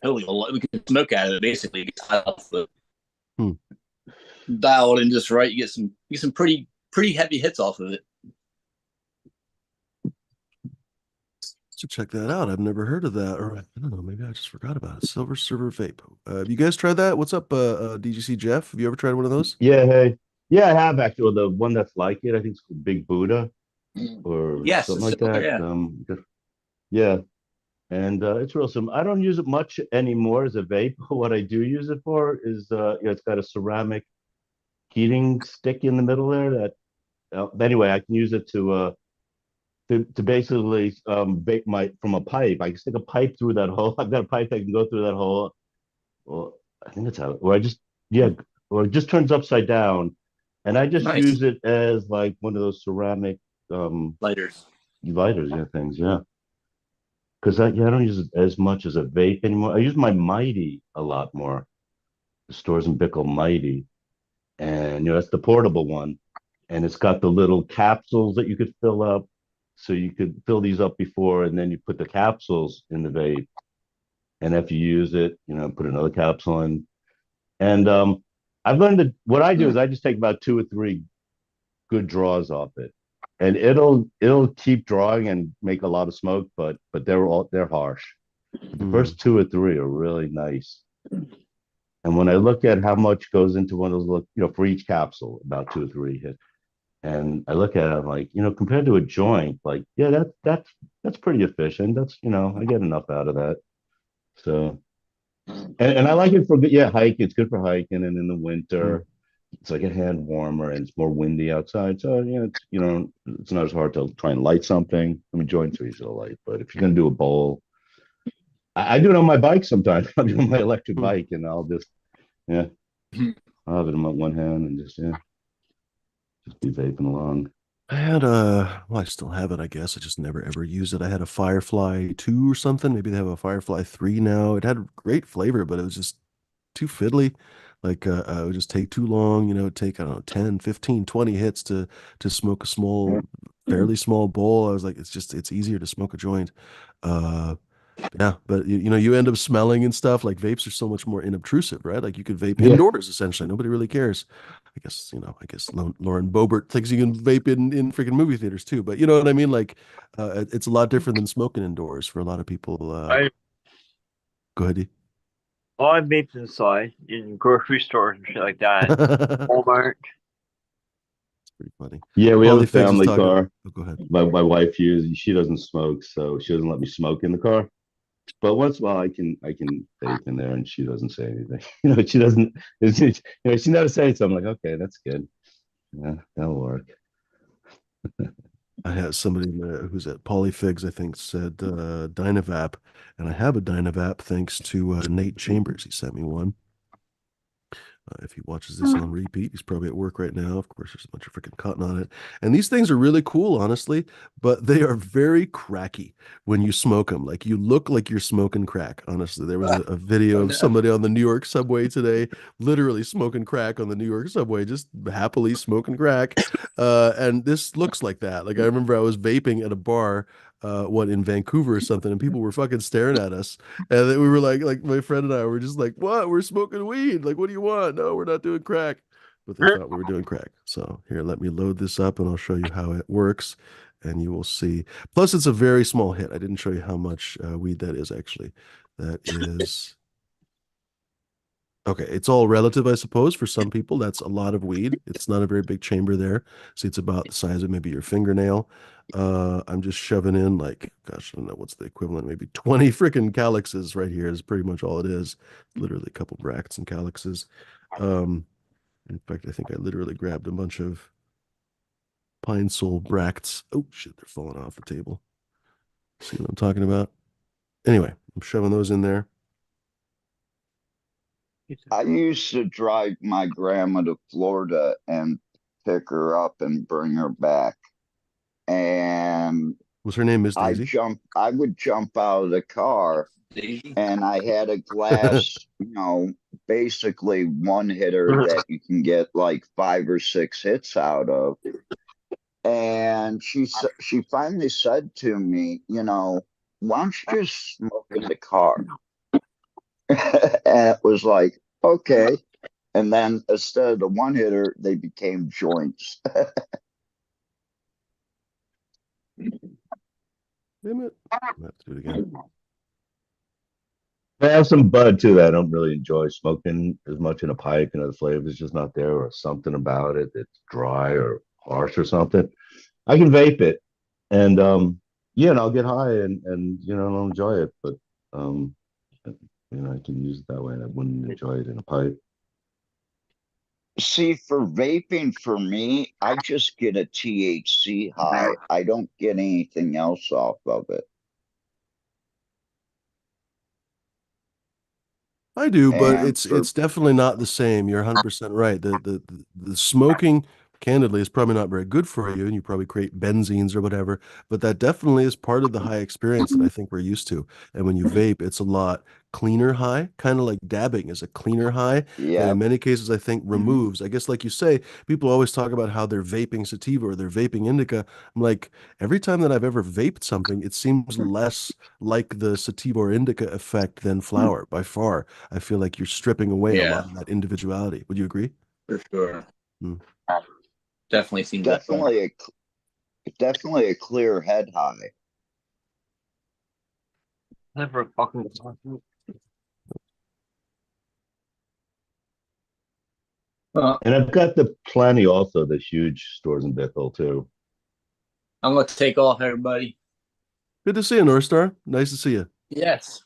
We can smoke out of it basically. It gets hot up. Hmm. Dialed in just right. You get some pretty heavy hits off of it. So check that out. I've never heard of that. Or I don't know. Maybe I just forgot about it. Silver Server Vape. Have you guys tried that? What's up, DGC Jeff? Have you ever tried one of those? Yeah, hey. Yeah, I have actually. Well, the one that's like it, I think it's called Big Buddha or Yes, something it's like similar. that. Yeah. Yeah, and it's real simple. I don't use it much anymore as a vape. What I do use it for is, it's got a ceramic heating stick in the middle there. That anyway, I can use it to basically vape my from a pipe. I can stick a pipe through that hole. I've got a pipe that can go through that hole. Well, I think that's how. Or I just yeah, or it just turns upside down, and I just Nice use it as like one of those ceramic um lighters. lighters, things, yeah. Because I don't use it as much as a vape anymore. I use my Mighty a lot more. The stores in Bickle Mighty, and that's the portable one, and it's got the little capsules that you could fill up. So you could fill these up before, and then you put the capsules in the vape, and if you use it, put another capsule in. And I've learned that what I do is I just take about two or three good draws off it, and it'll keep drawing and make a lot of smoke, but they're harsh. But the Mm. first two or three are really nice. And when I look at how much goes into one of those, for each capsule, about two or three hit, and I look at it, I'm like, compared to a joint, like, yeah, that's pretty efficient. That's I get enough out of that. So, and I like it for hike. It's good for hiking, and in the winter, it's like a hand warmer, and it's more windy outside. So it's not as hard to try and light something. I mean, joints are easy to light, but if you're gonna do a bowl, I do it on my bike sometimes. I do it on my electric Mm. bike, and I'll just yeah, I'll have it in my one hand and just be vaping along. I had well, I still have it, I guess. I just never ever used it. I had a Firefly 2 or something. Maybe they have a Firefly 3 now. It had great flavor, but it was just too fiddly. Like it would just take too long, it'd take, I don't know, 10, 15, 20 hits to smoke a fairly small bowl. I was like, it's easier to smoke a joint. Uh yeah, but you end up smelling and stuff. Like vapes are so much more inobtrusive, right? Like you could vape Yeah, indoors essentially. Nobody really cares. I guess Lauren Boebert thinks you can vape in freaking movie theaters too. But you know what I mean? Like it's a lot different than smoking indoors for a lot of people. I Go ahead. I vaped inside in grocery stores and shit like that. It's Walmart. pretty funny. yeah. We have a Polyfix was family talking. car. Oh, go ahead. My wife uses. She doesn't smoke, so she doesn't let me smoke in the car. But once in a while, I can vape in there, and she doesn't say anything. She doesn't. She never says so. I'm like, okay, that's good. Yeah, that'll work. I had somebody who's at Polyfigs, I think, said Dynavap, and I have a Dynavap thanks to Nate Chambers. He sent me one. If he watches this on repeat, he's probably at work right now. Of course, there's a bunch of freaking cotton on it. And these things are really cool, honestly, but they are very cracky when you smoke them. Like you look like you're smoking crack, honestly. There was a video Oh, of no. somebody on the New York subway today, literally smoking crack on the New York subway, just happily smoking crack. And this looks like that. Like I remember I was vaping at a bar, what in Vancouver or something, and people were fucking staring at us. And then we were like my friend and I were just like, "What? We're smoking weed. Like, what do you want? No, we're not doing crack." But they thought we were doing crack. So here, let me load this up and I'll show you how it works, and you will see. Plus, it's a very small hit. I didn't show you how much weed that is actually. That is okay. It's all relative, I suppose. For some people, that's a lot of weed. It's not a very big chamber there. See, it's about the size of maybe your fingernail. I'm just shoving in like, gosh, I don't know what's the equivalent. Maybe 20 freaking calyxes right here is pretty much all it is. Literally a couple bracts and calyxes. In fact, I think I literally grabbed a bunch of pine sol bracts. Oh shit, they're falling off the table. See what I'm talking about? Anyway, I'm shoving those in there. I used to drive my grandma to Florida and pick her up and bring her back. And Was her name Miss Daisy? I would jump out of the car Daisy. and I had a glass, basically one hitter that you can get like 5 or 6 hits out of. And she finally said to me, why don't you just smoke in the car? And it was like, okay. And then instead of the one hitter, they became joints. Damn it. I have to do it again. I have some bud too that I don't really enjoy smoking as much in a pipe. The flavor's just not there, or something about it. It's dry or harsh or something. I can vape it, and yeah, and I'll get high and I'll enjoy it. But um, I can use it that way, and I wouldn't enjoy it in a pipe. See, for vaping, for me, I just get a THC high. I don't get anything else off of it. I do, but And it's for it's definitely not the same. You're 100% right. The smoking, candidly, is probably not very good for you, and you probably create benzenes or whatever. But that definitely is part of the high experience that I think we're used to. And when you vape, it's a lot cleaner high, kind of like dabbing is a cleaner high that in yeah, many cases I think removes. I guess like you say, people always talk about how they're vaping sativa or they're vaping indica. I'm like, every time that I've ever vaped something, it seems less like the sativa or indica effect than flower by far. I feel like you're stripping away a Yeah, lot of that individuality. Would you agree? for sure. Hmm. Definitely seems that way. definitely a clear head high. Never fucking. And I've got the plenty also, the huge stores in Bethel too. I'm gonna take off, everybody. Good to see you, Norstar. Nice to see you. Yes.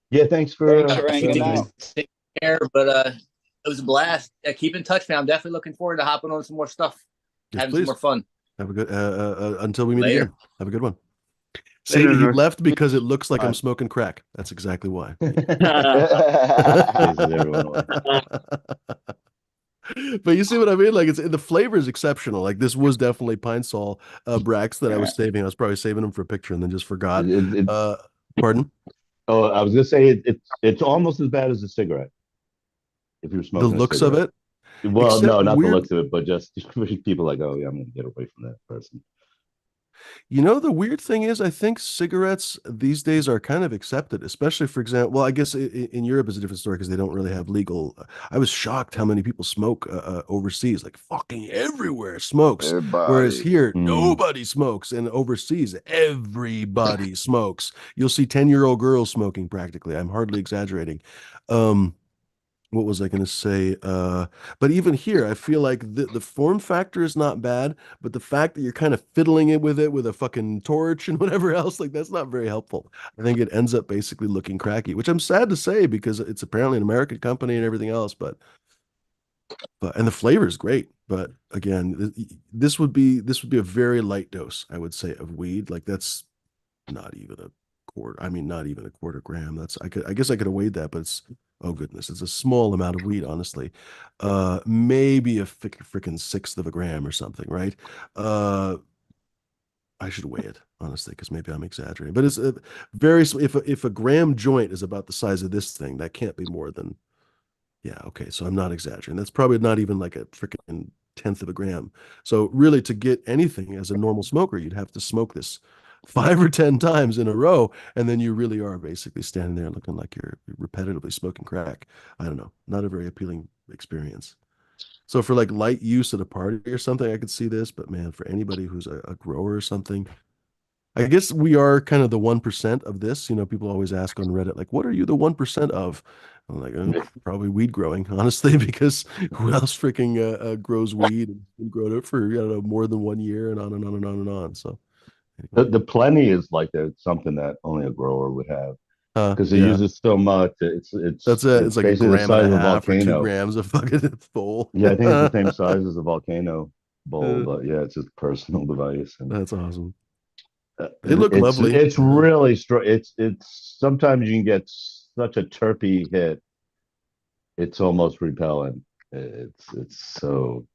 Yeah, thanks Thanks for for Few hanging things out. everything. to take care, but it was a blast. Keep in touch, man. I'm definitely looking forward to hopping on some more stuff, Yes, having some please. more fun. Have a good until we meet Later. again. Have a good one. See, Later, he nurse. left because it looks like I'm Bye. smoking crack. That's exactly why. Chases everyone away. But you see what I mean? Like the flavor is exceptional. Like this was definitely pine sol Brax that I was saving. I was probably saving them for a picture and then just forgot. It, Uh, pardon? oh, I was gonna say it's almost as bad as a cigarette if you're The smoking a looks of cigarette. it, Well, except no, not the weird. looks of it, but just people like, oh yeah, I'm gonna get away from that person. You know, the weird thing is, I think cigarettes these days are kind of accepted, especially for example, well, I guess in Europe is a different story because they don't really have legal. I was shocked how many people smoke overseas, like fucking everywhere smokes. Whereas Everybody. here, Hmm. nobody smokes, and overseas, everybody smokes. You'll see 10-year-old girls smoking practically. I'm hardly exaggerating. Um, what was I going to say? But even here, I feel like the form factor is not bad, but the fact that you're kind of fiddling it with a fucking torch and whatever else, like that's not very helpful. I think it ends up basically looking cracky, which I'm sad to say because it's apparently an American company and everything else, but and the flavor is great. But again, this would be a very light dose, I would say, of weed. Like that's not even a quarter. I mean, not even a quarter gram. I guess I could have weighed that, but it's oh goodness, it's a small amount of weed, honestly. Maybe a freaking sixth of a gram or something, right? Uh, I should weigh it honestly, because maybe I'm exaggerating. But it's a if a gram joint is about the size of this thing, that can't be more than yeah, okay. So I'm not exaggerating. That's probably not even like a freaking tenth of a gram. So really to get anything as a normal smoker, you'd have to smoke this 5 or 10 times in a row, and then you really are basically standing there looking like you're repetitively smoking crack. I don't know. Not a very appealing experience. So for like light use at a party or something, I could see this, but man, for anybody who's a grower or something, I guess we are kind of the 1% of this. You know, people always ask on Reddit, like, what are you the 1% of? I'm like, probably weed growing, honestly, because who else freaking grows weed and grown it for, I don't know, more than 1 year and on and on and on and on. So anyway, The plenty is like something that only a grower would have because it yeah, uses so much. that's it. It's It's like a basically the gram and size a of a half or two volcano. grams of fucking full. Yeah, I think it's the same size as a volcano bowl, but yeah, it's just personal device, and That's awesome. They look lovely. it's really strong. It's sometimes you can get such a terpy hit, it's almost repellent. It's so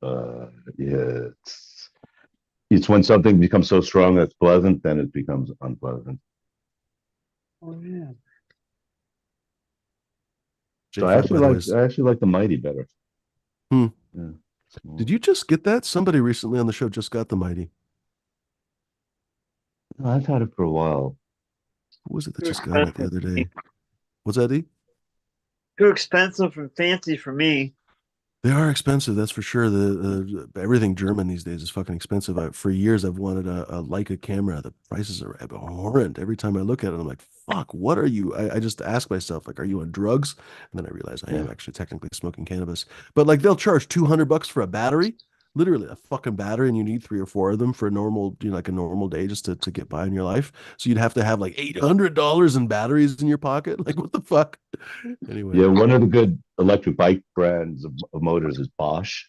yeah, it's when something becomes so strong that's pleasant, then it becomes unpleasant. Oh yeah. J So Five, by the way, is I actually like the Mighty better. hmm. Yeah. Did you just get that? Somebody recently on the show just got the Mighty. No, I've had it for a while. Who was it that Too just got it the expensive. other day? What's that, E? Too expensive and fancy for me. They are expensive, that's for sure. The everything German these days is fucking expensive. For years, I've wanted a Leica camera. The prices are abhorrent. Every time I look at it, I'm like, "Fuck, what are you?" I just ask myself, like, "Are you on drugs?" And then I realize I am Yeah. actually technically smoking cannabis. But like, they'll charge $200 for a battery, literally a fucking battery, and you need 3 or 4 of them for a normal, like a normal day just to get by in your life. So you'd have to have like $800 in batteries in your pocket. Like, what the fuck? Anyway, Yeah, one of the good electric bike brands of motors is Bosch.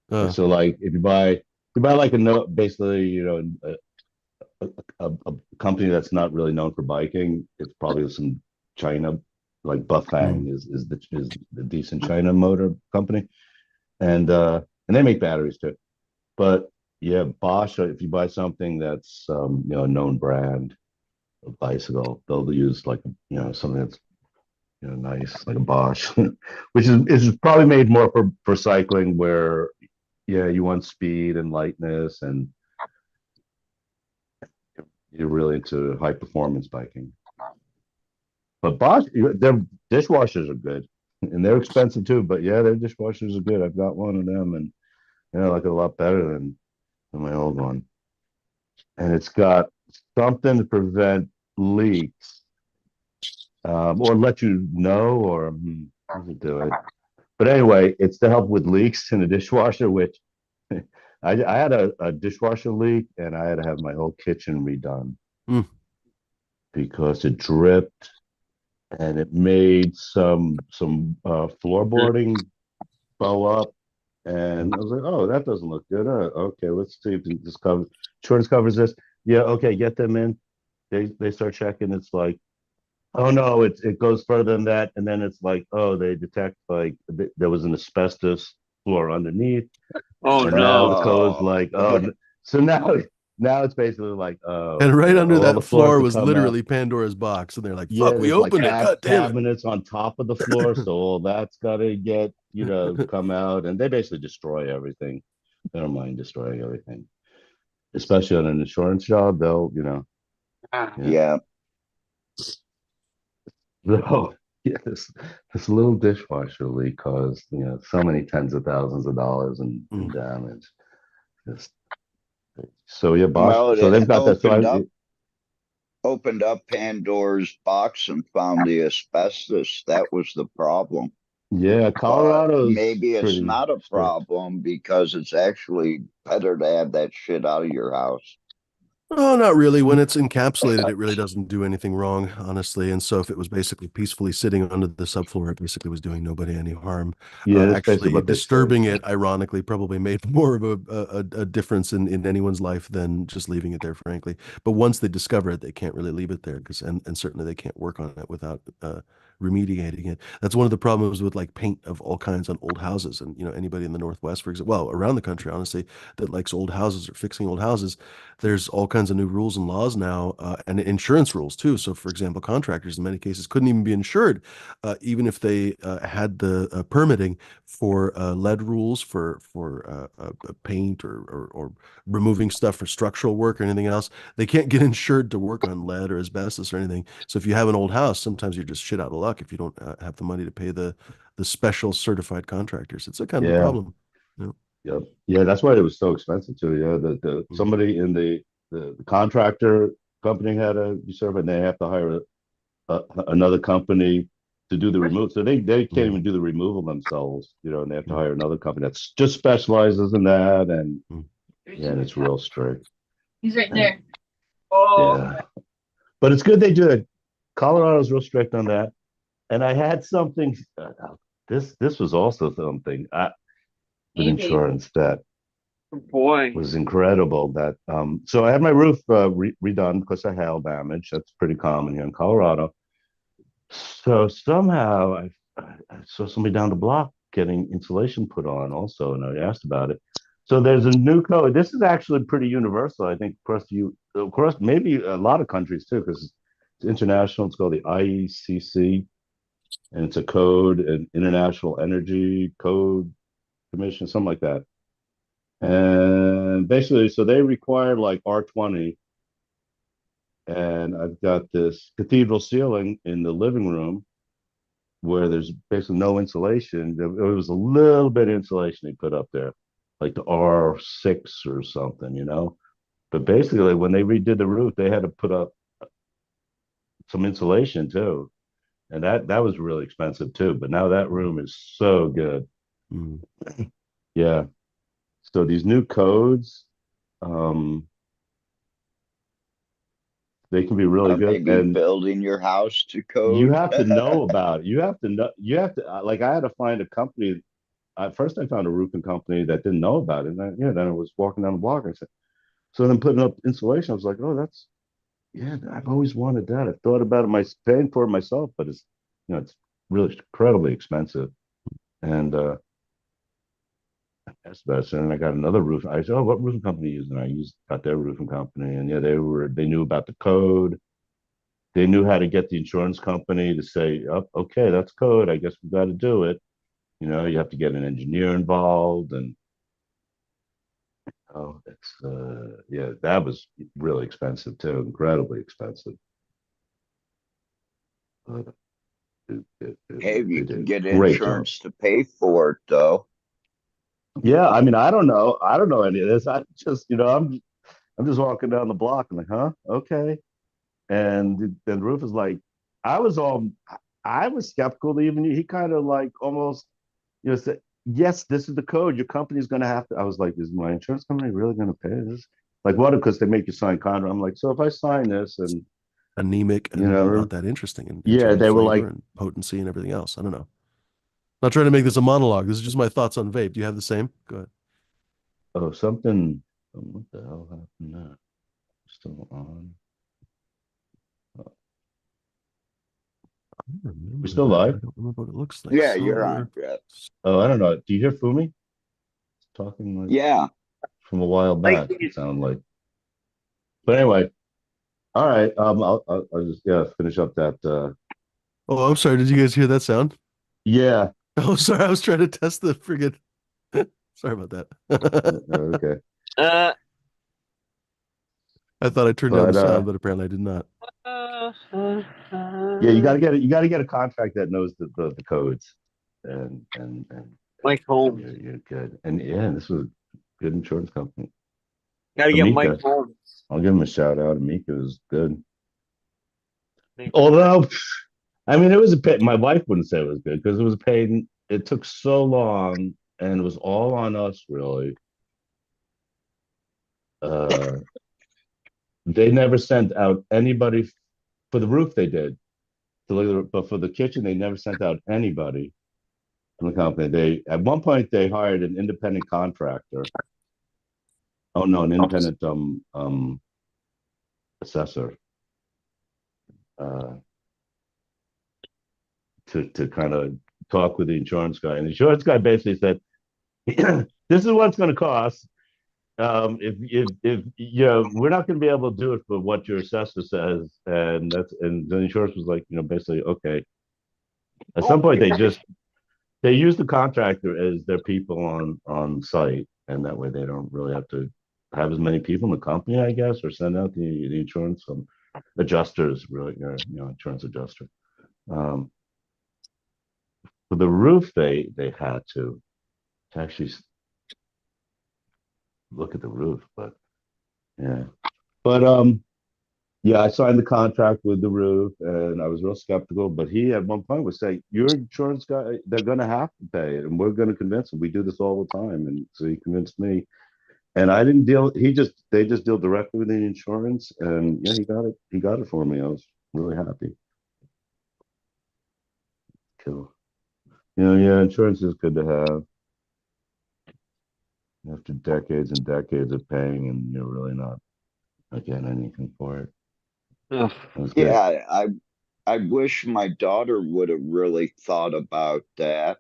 And uh, so like if you buy like a no basically, a company that's not really known for biking, it's probably some China, like mm, Bafang is the decent China motor company. And they make batteries too. But yeah, Bosch, if you buy something that's a known brand of bicycle, they'll use like something that's nice, like a Bosch, which is probably made more for cycling where yeah, you want speed and lightness and you're really into high performance biking. But Bosch, their dishwashers are good. And they're expensive too, but yeah, their dishwashers are good. I've got one of them and yeah, I like it a lot better than my old one. And it's got something to prevent leaks, or let you know, or how does it do it? But anyway, it's to help with leaks in the dishwasher, which I had a dishwasher leak and I had to have my whole kitchen redone mm. because it dripped and it made floorboarding bow up. And I was like, oh, that doesn't look good. Okay, let's see if this cover insurance covers this. Yeah, okay, get them in. They start checking. It's like, oh no, it goes further than that. And then it's like, oh, they detect like there was an asbestos floor underneath. Oh And now the no. code's Oh, like, oh, so now it's basically like, oh, And right under all that the floors floor to was come out. literally Pandora's box, and they're like, Yeah, "Fuck, we there's like opened it. God damn it!" cabinets on top of the floor, so all that's got to get come out, and they basically destroy everything. They don't mind destroying everything, especially on an insurance job. They'll, yeah. yeah. So yeah, this little dishwasher leak caused so many tens of thousands of dollars in Mm. damage. Just so yeah, Bosch. Well, So it they've got that. So opened up Pandora's box and found the asbestos. That was the problem. Yeah, But Colorado's maybe it's pretty not a strict. problem because it's actually better to have that shit out of your house. Oh, not really. When it's encapsulated, it really doesn't do anything wrong, honestly. And so if it was basically peacefully sitting under the subfloor, it basically was doing nobody any harm. Yeah, that's basically Actually, what they say. disturbing it, ironically, probably made more of a difference in anyone's life than just leaving it there, frankly. But once they discover it, they can't really leave it there because, and certainly they can't work on it without remediating it. That's one of the problems with like paint of all kinds on old houses. And, anybody in the Northwest, for example, well, around the country, honestly, that likes old houses or fixing old houses, there's all kinds of new rules and laws now, and insurance rules too. So, for example, contractors in many cases couldn't even be insured, even if they had the permitting for lead rules for paint or removing stuff for structural work or anything else. They can't get insured to work on lead or asbestos or anything. So, if you have an old house, sometimes you're just shit out of luck if you don't have the money to pay the special certified contractors. It's a kind of a Yeah, problem. yep. Yeah, that's why it was so expensive too. Yeah, the Mhm. somebody in the contractor company had a usurp, and they have to hire another company to do the remove. So they can't Mhm. even do the removal themselves, and they have to Mhm. hire another company that's just specializes in that. And Mhm. yeah, and it's real strict. He's right And there. Oh, yeah, but it's good they do it. Colorado's real strict on that. And I had something. This was also something with hey, babe. insurance that Boy. was incredible. That so I had my roof redone because of hail damage. That's pretty common here in Colorado. So somehow I saw somebody down the block getting insulation put on also, and I asked about it. So there's a new code. This is actually pretty universal, I think, across maybe a lot of countries too, because it's international. It's called the IECC, and it's a code, an International Energy Code Commission, something like that. And basically, so they require like R20, and I've got this cathedral ceiling in the living room where there's basically no insulation. There was a little bit of insulation they put up there, like the R6 or something. But basically, when they redid the roof, they had to put up some insulation too, and that was really expensive too. But now that room is so good. Mhm. Yeah. So these new codes, um, they can be really good, Maybe and building your house to you code. have to know about it. You have to know. You have to like. I had to find a company. At first, I found a roofing company that didn't know about it. And then I was walking down the block. I said, so then putting up insulation, I was like, oh, yeah, I've always wanted that. I thought about it, paying for it myself, but it's really incredibly expensive. And that's about it. And I got another roof. I said, oh, what roofing company are you using? Got their roofing company. And yeah, they knew about the code. They knew how to get the insurance company to say, oh, okay, that's code. I guess we got to do it. You have to get an engineer involved, and oh, it's yeah, that was really expensive too, incredibly expensive. But Hey, they you did can a get great job. insurance to pay for it, though. Yeah, I mean, I don't know any of this. I just, I'm just walking down the block. I'm like, huh, okay. And then the roof is like, I was all, I was skeptical. Even he kind of like almost, said, yes, this is the code. Your company's going to have to. I was like, is my insurance company really going to pay this? Like, what? Because they make you sign contract. I'm like, so if I sign this, and Anemic you and know, not that interesting in yeah, terms of they were flavor like, and potency and everything else. I don't know. Not trying to make this a monologue. This is just my thoughts on vape. Do you have the same? Go ahead. oh, something. What the hell happened there? Still on? I don't We remember still that. I live? don't remember what it looks like. Yeah, you're Silver. on, Jeff. Oh, I don't know. Do you hear Fumi? Talking like Yeah. from a while Like, back. It sounded like. But anyway, all right. I'll just finish up that. Oh, I'm sorry. Did you guys hear that sound? Yeah. Oh, sorry. I was trying to test the friggin'. Sorry about that. Okay. uh, I thought I turned down the But sound, but apparently I did not. uh, uh, yeah, you got uh, to get it. You got to get a contract that knows the codes, and Mike Holmes. you're good. And yeah, this was a good insurance company. Gotta get Mike Amika, Holmes. I'll give him a shout out. Amika was good. Make sure. Although, I mean, it was a pain. My wife wouldn't say it was good because it was a pain. it took so long, and it was all on us, really. Uh, they never sent out anybody for the roof. They did to look at it, but for the kitchen, they never sent out anybody from the company. They at one point they hired an independent contractor. Oh no, an independent assessor uh, to kind of talk with the insurance guy. And the insurance guy basically said, "This is what it's going to cost. If you know, we're not going to be able to do it for what your assessor says." And the insurance was like, basically, okay. At some point, they use the contractor as their people on site, and that way they don't really have to have as many people in the company, I guess, or send out the insurance adjusters, really, insurance adjuster. Um, for the roof, they had to actually look at the roof, but yeah, but yeah, I signed the contract with the roof, and I was real skeptical. But he at one point was saying, "Your insurance guy, they're going to have to pay it, and we're going to convince them. We do this all the time." And so he convinced me, and I didn't deal. They just deal directly with the insurance, and yeah, he got it. He got it for me. I was really happy. Cool. Yeah, insurance is good to have after decades and decades of paying, and you're really not getting anything for it. Ugh. That's good. Yeah, I wish my daughter would have really thought about that.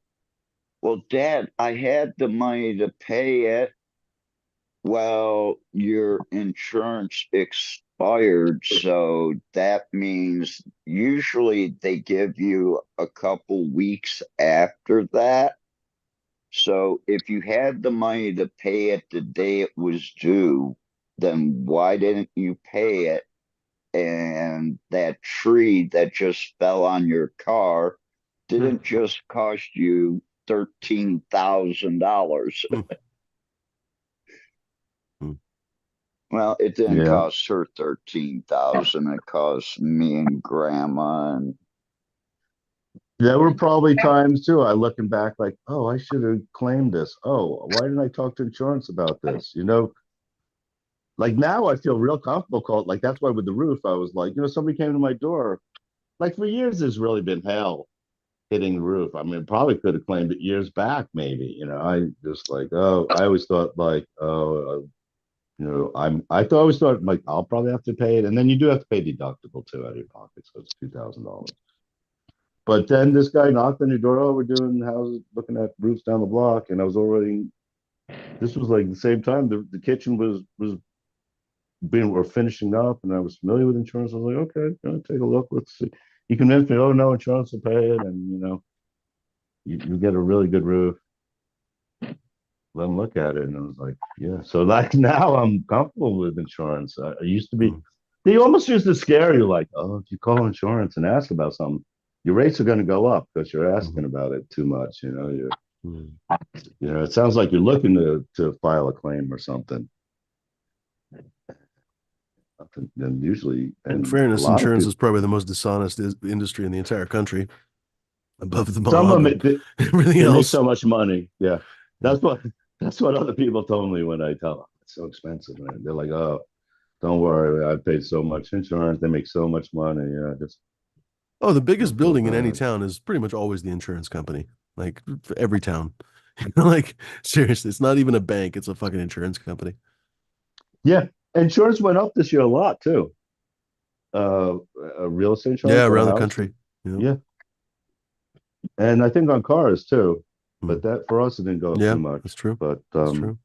Well, Dad, I had the money to pay it. Well, your insurance expired, so that means usually they give you a couple weeks after that. So if you had the money to pay it the day it was due, then why didn't you pay it? And that tree that just fell on your car didn't just cost you $13,000. Hmm. Hmm. Well, it didn't Yeah. cost her 13,000. It cost me and Grandma and There were probably times too. I looking back like, oh, I should have claimed this. Oh, why didn't I talk to insurance about this? Like now I feel real comfortable called like that's why with the roof I was like, somebody came to my door. Like for years there's really been hail hitting the roof. I mean, probably could have claimed it years back, maybe. I just like, oh, I always thought like, oh, I always thought like I'll probably have to pay it, and then you do have to pay deductible too out of your pocket, so it's $2,000. But then this guy knocked on your door. Oh, we're doing houses, looking at roofs down the block, and I was already. This was like the same time the kitchen was being we're finishing up, and I was familiar with insurance. I was like, okay, gonna take a look. Let's see. He convinced me. Oh no, insurance will pay it, and you get a really good roof. Let him look at it, and I was like, yeah. So like now I'm comfortable with insurance. I used to be. Hmm. They almost used to scare you, like, oh, if you call insurance and ask about something, your rates are going to go up because you're asking about it too much. Hmm. It sounds like you're looking to file a claim or something. And usually, In and a fairness, lot of insurance people, is probably the most dishonest industry in the entire country, above the some of mob them, and everything they make else. so much money. Yeah, Yeah. that's what that's what other people told me when I tell them it's so expensive. And they're like, oh, don't worry, I paid so much insurance. They make so much money. Yeah, just Oh, the don't biggest feel building in any bad. town is pretty much always the insurance company. Like for every town. Like seriously, it's not even a bank, it's a fucking insurance company. Yeah, insurance went up this year a lot too. Uh, Real estate Yeah, insurance on a around the house. country. Yeah. Yeah, and I think on cars too. Hmm. But that for us it didn't go up too Yeah, much. that's true. But That's true.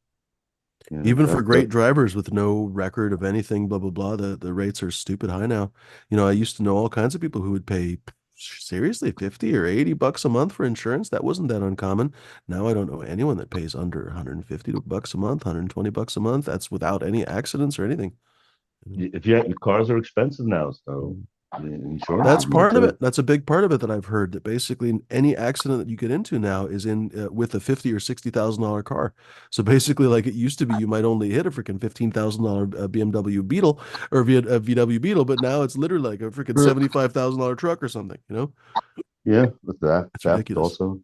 Even for that great drivers with no record of anything, blah blah blah, the rates are stupid high now. I used to know all kinds of people who would pay seriously 50 or 80 bucks a month for insurance. That wasn't that uncommon. Now I don't know anyone that pays under 150 bucks a month, 120 bucks a month. That's without any accidents or anything. if you cars are expensive now, so Mhm. the insurance That's is more part of too. it. That's a big part of it that I've heard that basically any accident that you get into now is in with a 50 or $60,000 car. So basically, like it used to be, you might only hit a freaking $15,000 BMW Beetle or a VW Beetle, but now it's literally like a freaking $75,000 truck or something. Yeah, with that It's theft ridiculous. also.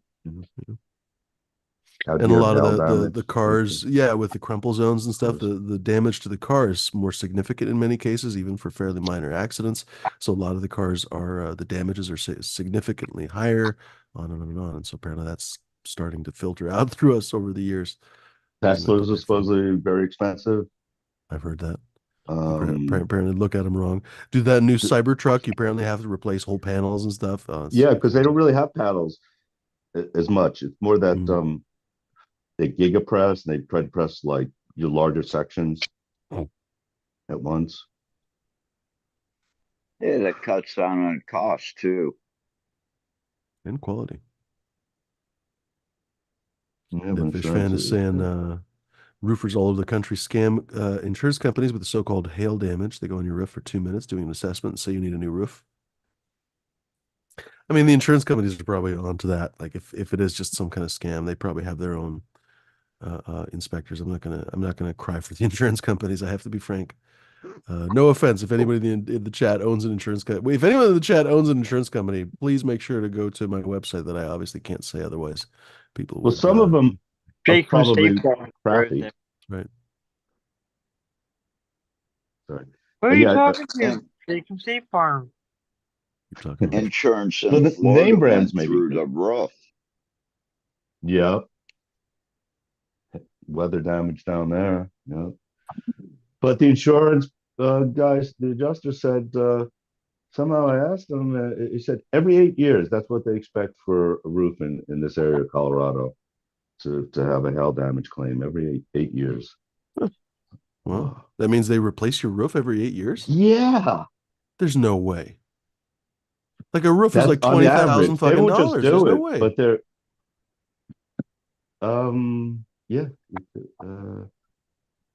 Out And a here, lot of hail the damage. cars, yeah, with the crumple zones and stuff, Cars. the damage to the car is more significant in many cases, even for fairly minor accidents. So a lot of the cars are the damages are significantly higher, on and on and on. And so apparently that's starting to filter out through us over the years. Using that to Teslas are pick from. supposedly very expensive. I've heard that. Um, Apparently, look at them wrong. Do that new Cybertruck, you apparently have to replace whole panels and stuff. It's yeah, because they don't really have paddles as much. It's more that mm. they giga press and they try to press like your larger sections at once. Yeah, that cuts down on cost too. And quality. Yeah, but The fish fan insurance is is saying good. roofers all over the country scam insurance companies with the so-called hail damage. They go on your roof for 2 minutes doing an assessment and say you need a new roof. I mean, the insurance companies are probably onto that. Like if it is just some kind of scam, they probably have their own inspectors. I'm not gonna cry for the insurance companies. I have to be frank. No offense if anybody in the chat owns an insurance company. If anyone in the chat owns an insurance company, please make sure to go to my website that I obviously can't say otherwise. People Well, would some of them are Jake from State probably Farm wrote crappy. that. right. Sorry. Who are you Yeah, talking to? And Jake from State Farm. You're talking about. insurance well, in the name Florida brands went may be through good. the roof. Yeah, weather damage down there. Yeah, but the insurance guys, the adjuster said somehow I asked him. He said every 8 years. That's what they expect for a roof in this area of Colorado to have a hail damage claim every eight years. Well, Oh. that means they replace your roof every 8 years? Yeah, There's no way. Like a roof is that's like on the 20,000 average. They fucking won't just dollars. There's do no it, way. but they're yeah. Uh,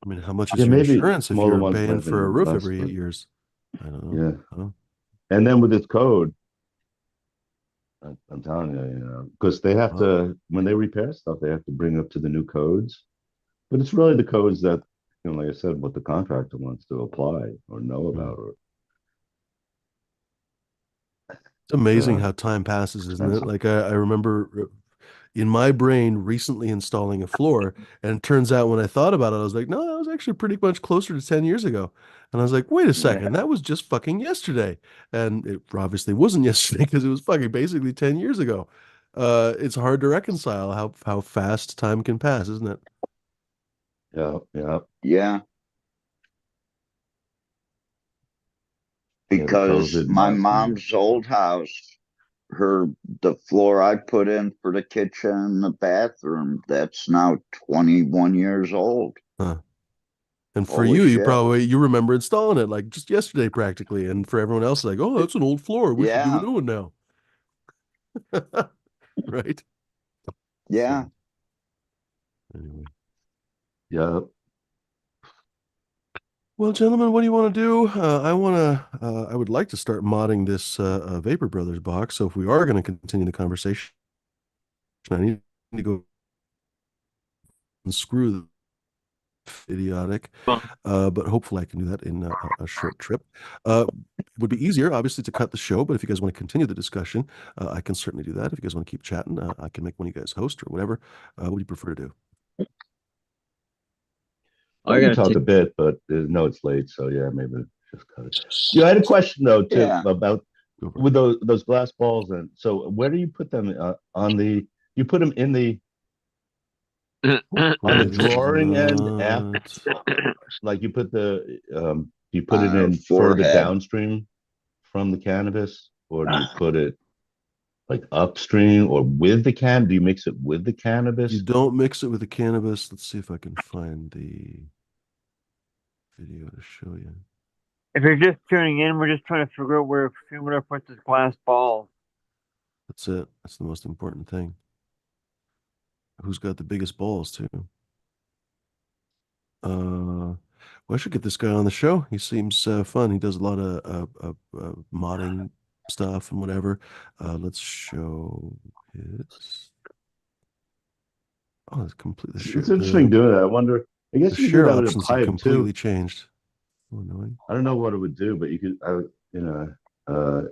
I mean, how much is Yeah, your maybe insurance if smaller you're ones paying might be a for a little roof less, every eight but years? I don't know. yeah. Oh, And then with its code, I'm telling you, because they have wow. to, when they repair stuff, they have to bring up to the new codes. But it's really the codes that, like I said, what the contractor wants to apply or know Hmm. about, or It's amazing uh, how time passes, isn't it? expensive. Like I remember in my brain recently installing a floor, and it turns out when I thought about it, I was like, no, that was actually pretty much closer to 10 years ago. And I was like, wait a Yeah. second, that was just fucking yesterday. And it obviously wasn't yesterday because it was fucking basically 10 years ago. It's hard to reconcile how fast time can pass, isn't it? Yeah, yeah, Yeah, yeah. The because COVID my nasty year. mom's old house, her the floor I put in for the kitchen and the bathroom, that's now 21 years old. Huh. And for Holy you, shit. you remember installing it like just yesterday practically. And for everyone else, like, oh, that's an old floor. We should do a Yeah, new one now. Right? yeah. So anyway. Yeah. Well, gentlemen, what do you want to do? I would like to start modding this Vapor Brothers box. So if we are going to continue the conversation, I need to go and screw the idiotic. But hopefully I can do that in a short trip. It would be easier, obviously, to cut the show. But if you guys want to continue the discussion, I can certainly do that. If you guys want to keep chatting, I can make one of you guys host or whatever. What do you prefer to do? We can talk a bit, but no, it's late, so yeah, maybe just cut it. You I had a question though too Yeah. about Go for it. with those glass balls, and so where do you put them on the? You put them in the on the Believe it or drawing end after, not. like you put it On her in further forehead. downstream from the cannabis, or do you put it like upstream or with the do you mix it with the You cannabis? don't mix it with the cannabis. Let's see if I can find the video to show you. If you're just tuning in, we're just trying to figure out where Fumina puts his glass ball. That's it. That's the most important thing. Who's got the biggest balls too? Well, I should get this guy on the show. He seems fun. He does a lot of modding stuff and whatever. Let's show his. Oh, it's completely It's interesting doing that. I wonder. I the guess you could do share that with a options have pipe completely too. changed. Oh, annoying. I don't know what it would do, but you could, you know.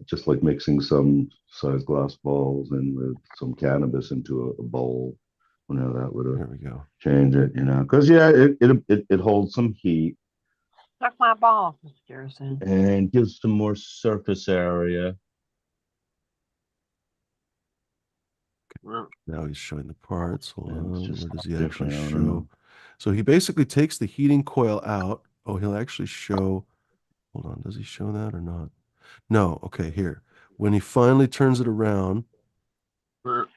just like mixing some size glass balls and with some cannabis into a bowl. That would have There we go. changed it, because yeah, it holds some heat Suck my balls, Mr. Garrison. and gives some more surface area. Well, Now he's showing the parts. Hold And it's on. just Where does he actually different. I don't show? know. So he basically takes the heating coil out. Oh, he'll actually show. Hold on. Does he show that or not? No. Okay, here. When he finally turns it around, well,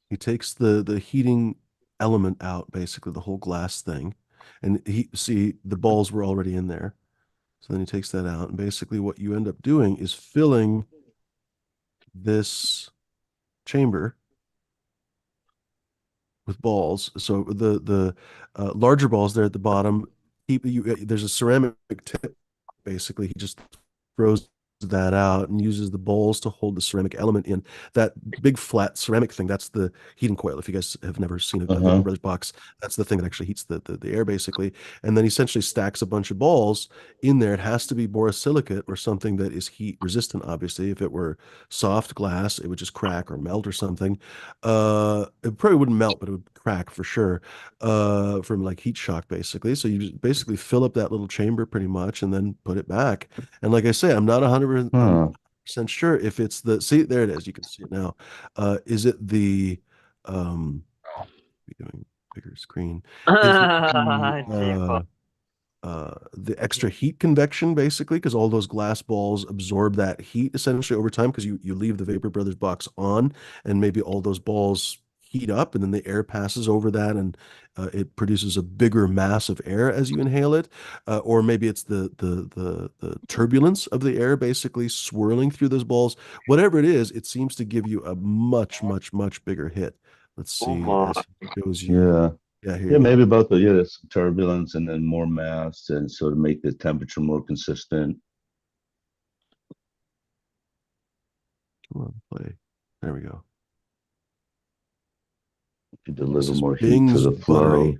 he takes the heating element out, basically the whole glass thing. And he see the balls were already in there. So then he takes that out. And basically what you end up doing is filling this chamber with balls. So the larger balls there at the bottom, there's a ceramic tip. Basically, he just throws that out and uses the bowls to hold the ceramic element in. That big flat ceramic thing, that's the heating coil. If you guys have never seen a Vapor Uh-huh. Brothers box, that's the thing that actually heats the air basically. And then he essentially stacks a bunch of balls in there. It has to be borosilicate or something that is heat resistant, obviously. If it were soft glass, it would just crack or melt or something. It probably wouldn't melt, but it would crack for sure, from like heat shock basically. So you just basically fill up that little chamber pretty much and then put it back. And like I say, I'm not 100% sure if it's the, see, there it is. You can see it now. Is it the, be doing bigger screen? Is it shameful. the extra heat convection basically because all those glass balls absorb that heat essentially over time because you leave the Vapor Brothers box on and maybe all those balls heat up and then the air passes over that and it produces a bigger mass of air as you inhale it, or maybe it's the turbulence of the air basically swirling through those balls. Whatever it is, it seems to give you a much bigger hit. Let's Oh see my. as he shows you. Yeah. Yeah, here Yeah, you go. maybe both. There's some turbulence and then more mass, and so to make the temperature more consistent. Come on, play. There we go. You This deliver is more heat to Bing's the buttery. flow.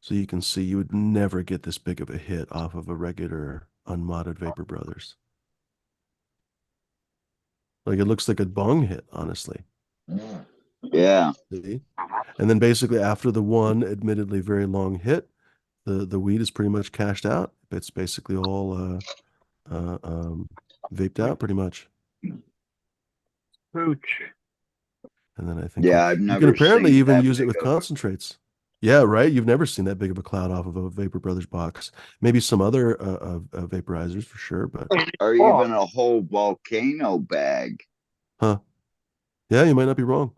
So you can see you would never get this big of a hit off of a regular unmodded Vapor Brothers. Like it looks like a bong hit, honestly. Yeah. See? And then basically after the one admittedly very long hit, the weed is pretty much cashed out. It's basically all vaped out pretty much. Pooch. And then I think Yeah, I've you can never apparently seen even that use it big with of a. concentrates. Yeah, right. You've never seen that big of a cloud off of a Vapor Brothers box. Maybe some other vaporizers for sure, but Or Oh, even a whole volcano bag. huh. Yeah, you might not be wrong.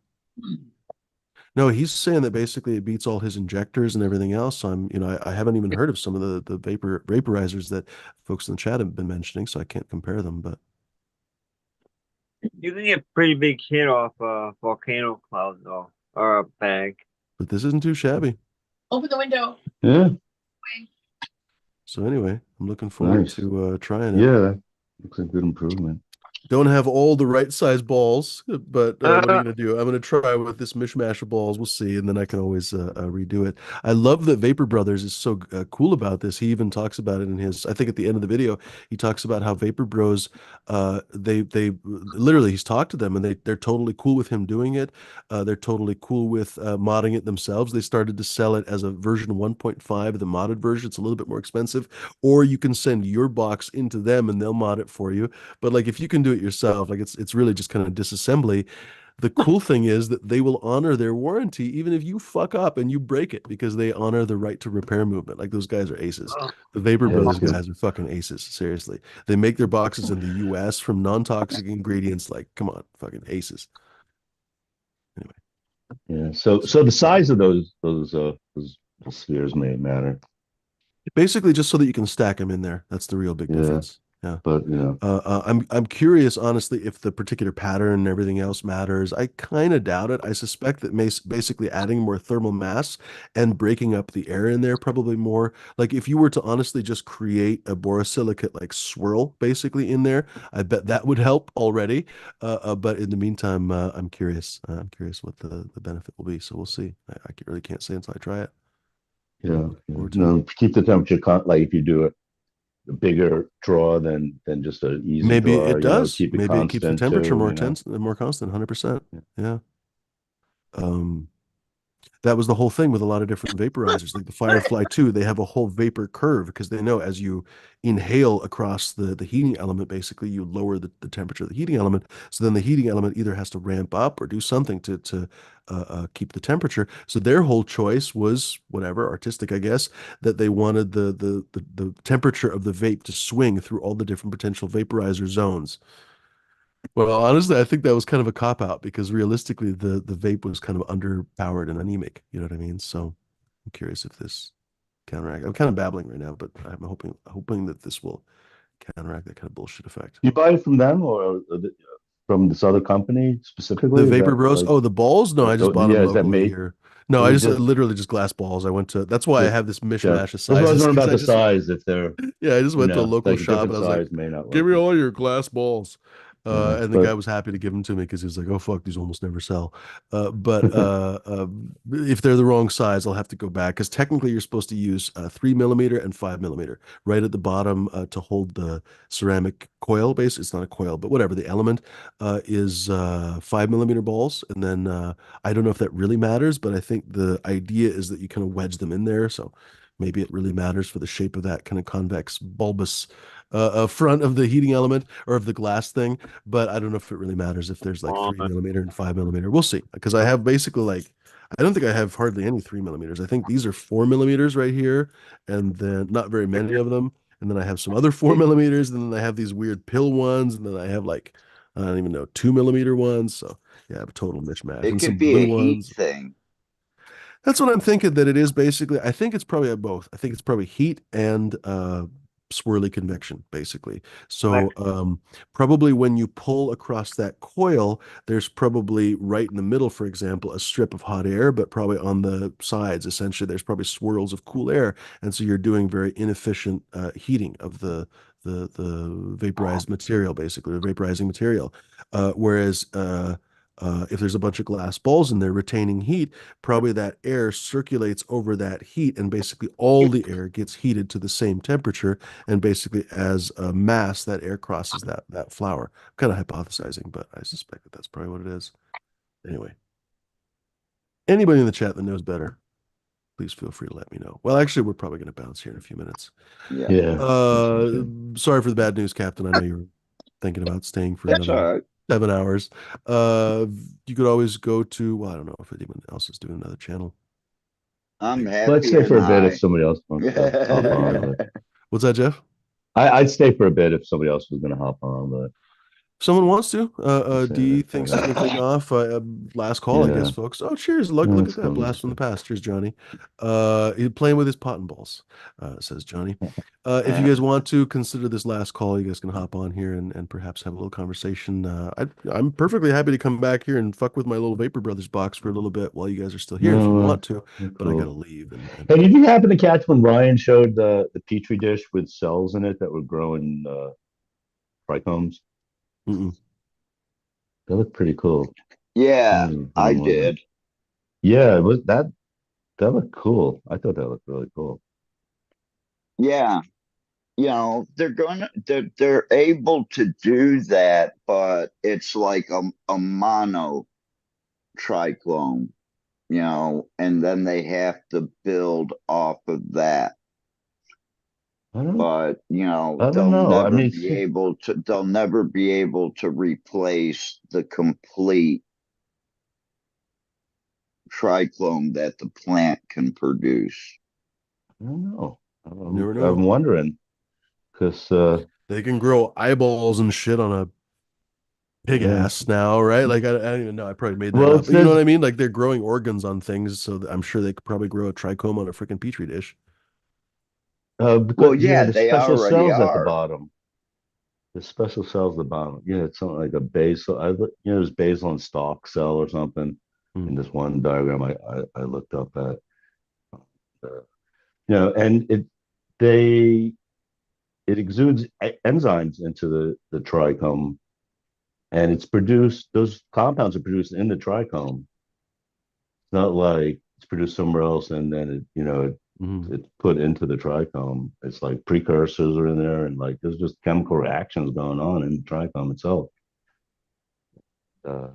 No, he's saying that basically it beats all his injectors and everything else. So I haven't even heard of some of the vaporizers that folks in the chat have been mentioning, so I can't compare them. you can get a pretty big hit off a volcano cloud though, or a bag. But this isn't too shabby. Open the window. Yeah, So anyway, I'm looking forward nice. to trying it. Yeah, that looks like good improvement. Don't have all the right size balls, but what are you Uh, going to do? I'm going to try with this mishmash of balls. We'll see, and then I can always redo it. I love that Vapor Brothers is so cool about this. He even talks about it in his, I think at the end of the video, he talks about how Vapor Bros, they literally he's talked to them and they're totally cool with him doing it. They're totally cool with modding it themselves. They started to sell it as a version 1.5, the modded version. It's a little bit more expensive, or you can send your box into them and they'll mod it for you. But like if you can do it yourself, like it's really just kind of disassembly. The cool thing is that they will honor their warranty even if you fuck up and you break it because they honor the right to repair movement. Like those guys are aces. The Vapor Yeah, Brothers that's good. guys are fucking aces. Seriously. They make their boxes in the US from non-toxic ingredients. Like, come on, fucking aces. Anyway, Yeah. So the size of those spheres may matter. basically just so that you can stack them in there. That's the real big Yeah, difference. Yeah. but I'm curious, honestly, if the particular pattern and everything else matters. I kind of doubt it. I suspect that basically adding more thermal mass and breaking up the air in there probably more. Like if you were to honestly just create a borosilicate like swirl basically in there, I bet that would help already. But in the meantime, I'm curious. I'm curious what the benefit will be. So we'll see. I really can't say until I try it. But yeah, looking yeah. forward to it. No, keep the temperature like if you do it a bigger draw than just an easy Maybe draw. it does. Keep it Maybe it keeps the constant temperature too. more tense, more constant. 100%. Yeah. Yeah. Um, that was the whole thing with a lot of different vaporizers, like the Firefly 2. They have a whole vapor curve because they know as you inhale across the heating element, basically you lower the temperature of the heating element. So then the heating element either has to ramp up or do something to keep the temperature. So their whole choice was whatever artistic, I guess, that they wanted the temperature of the vape to swing through all the different potential vaporizer zones. Well, honestly, I think that was kind of a cop out because realistically, the vape was kind of underpowered and anemic. You know what I mean? So I'm curious if this counteract. I'm kind of babbling right now, but I'm hoping that this will counteract that kind of bullshit effect. You buy it from them or from this other company The specifically? Is Vapor that Bros. like, Oh, the balls? No, I just bought them yeah, is that locally made? here. No, Is I it just just literally just glass balls. I went to. That's why I just have this yeah? mishmash of That's what I was sizes wondering because about I the just size. If they're yeah, I just went to a local like a shop and different I was like, size may not "Give work. me all your glass balls." And the But guy was happy to give them to me because he was like, "Oh fuck, these almost never sell." But if they're the wrong size, I'll have to go back because technically you're supposed to use 3 millimeter and 5 millimeter right at the bottom to hold the ceramic coil base. It's not a coil, but whatever the element is 5 millimeter balls, and then I don't know if that really matters, but I think the idea is that you kind of wedge them in there, so maybe it really matters for the shape of that kind of convex bulbous front of the heating element or of the glass thing. But I don't know if it really matters if there's like 3 millimeter and 5 millimeter. We'll see. Because I have basically like, I don't think I have hardly any 3 millimeters. I think these are 4 millimeters right here, and then not very many of them. And then I have some other four It millimeters, and then I have these weird pill ones, and then I have like, I don't even know, 2 millimeter ones. So yeah, I have a total mishmash it and some could be blue a heat ones. thing. That's what I'm thinking that it is basically. I think it's probably both. I think it's probably heat and swirly convection, basically. So probably when you pull across that coil, there's probably right in the middle, for example, a strip of hot air, but probably on the sides, essentially, there's probably swirls of cool air, and so you're doing very inefficient heating of the vaporized material, basically, the vaporizing material. Whereas if there's a bunch of glass balls in there retaining heat, probably that air circulates over that heat and basically all the air gets heated to the same temperature, and basically as a mass that air crosses that flower. I'm kind of hypothesizing, but I suspect that that's probably what it is. Anyway, anybody in the chat that knows better, please feel free to let me know. Well, actually, we're probably going to bounce here in a few minutes. Yeah, yeah, uh Sorry for the bad news, Captain. I know you were thinking about staying for that's all another right. 7 hours. uh you could always go to, well, I don't know if anyone else is doing another channel. I'm well, I'd happy stay and for a bit if high. somebody else wants to hop on. But What's that, Jeff? I'd stay for a bit if somebody else was going to hop on. But Someone wants to. just saying D that, thinks he's going to take off. Last call, I guess, yeah, folks. Oh, cheers! Look that's at that cool. blast from the past. Cheers, Johnny. He's playing with his pot and balls. Says Johnny. If you guys want to consider this last call, you guys can hop on here and perhaps have a little conversation. I'm perfectly happy to come back here and fuck with my little Vapor Brothers box for a little bit while you guys are still here if you No, want to. But I gotta cool. leave. Hey, did you happen to catch when Ryan showed the petri dish with cells in it that were growing trichomes? Mm-mm. That looked pretty cool. Yeah, I I don't wonder. did. Yeah, it was that looked cool. I thought that looked really cool. Yeah, they're able to do that, but it's like a mono triclone, and then they have to build off of that. I don't But I don't know. I mean, they'll never be able to replace the complete triclone that the plant can produce. I don't know. You never know. I'm wondering because They can grow eyeballs and shit on a pig yeah. ass now, right? Like I don't even know. I probably made that Well, up, it but you know what says I mean. Like they're growing organs on things, so I'm sure they could probably grow a trichome on a freaking petri dish. Well, because yeah, the they special already cells at the are. bottom. The special cells at the bottom. Yeah, it's something like a basal. There's basal and stalk cell or something Hmm. in this one diagram I looked up at. Uh, and they it exudes enzymes into the trichome, and it's produced. Those compounds are produced in the trichome. It's not like it's produced somewhere else, and then it's put into the trichome. It's like precursors are in there, and like there's just chemical reactions going on in the trichome itself. Uh,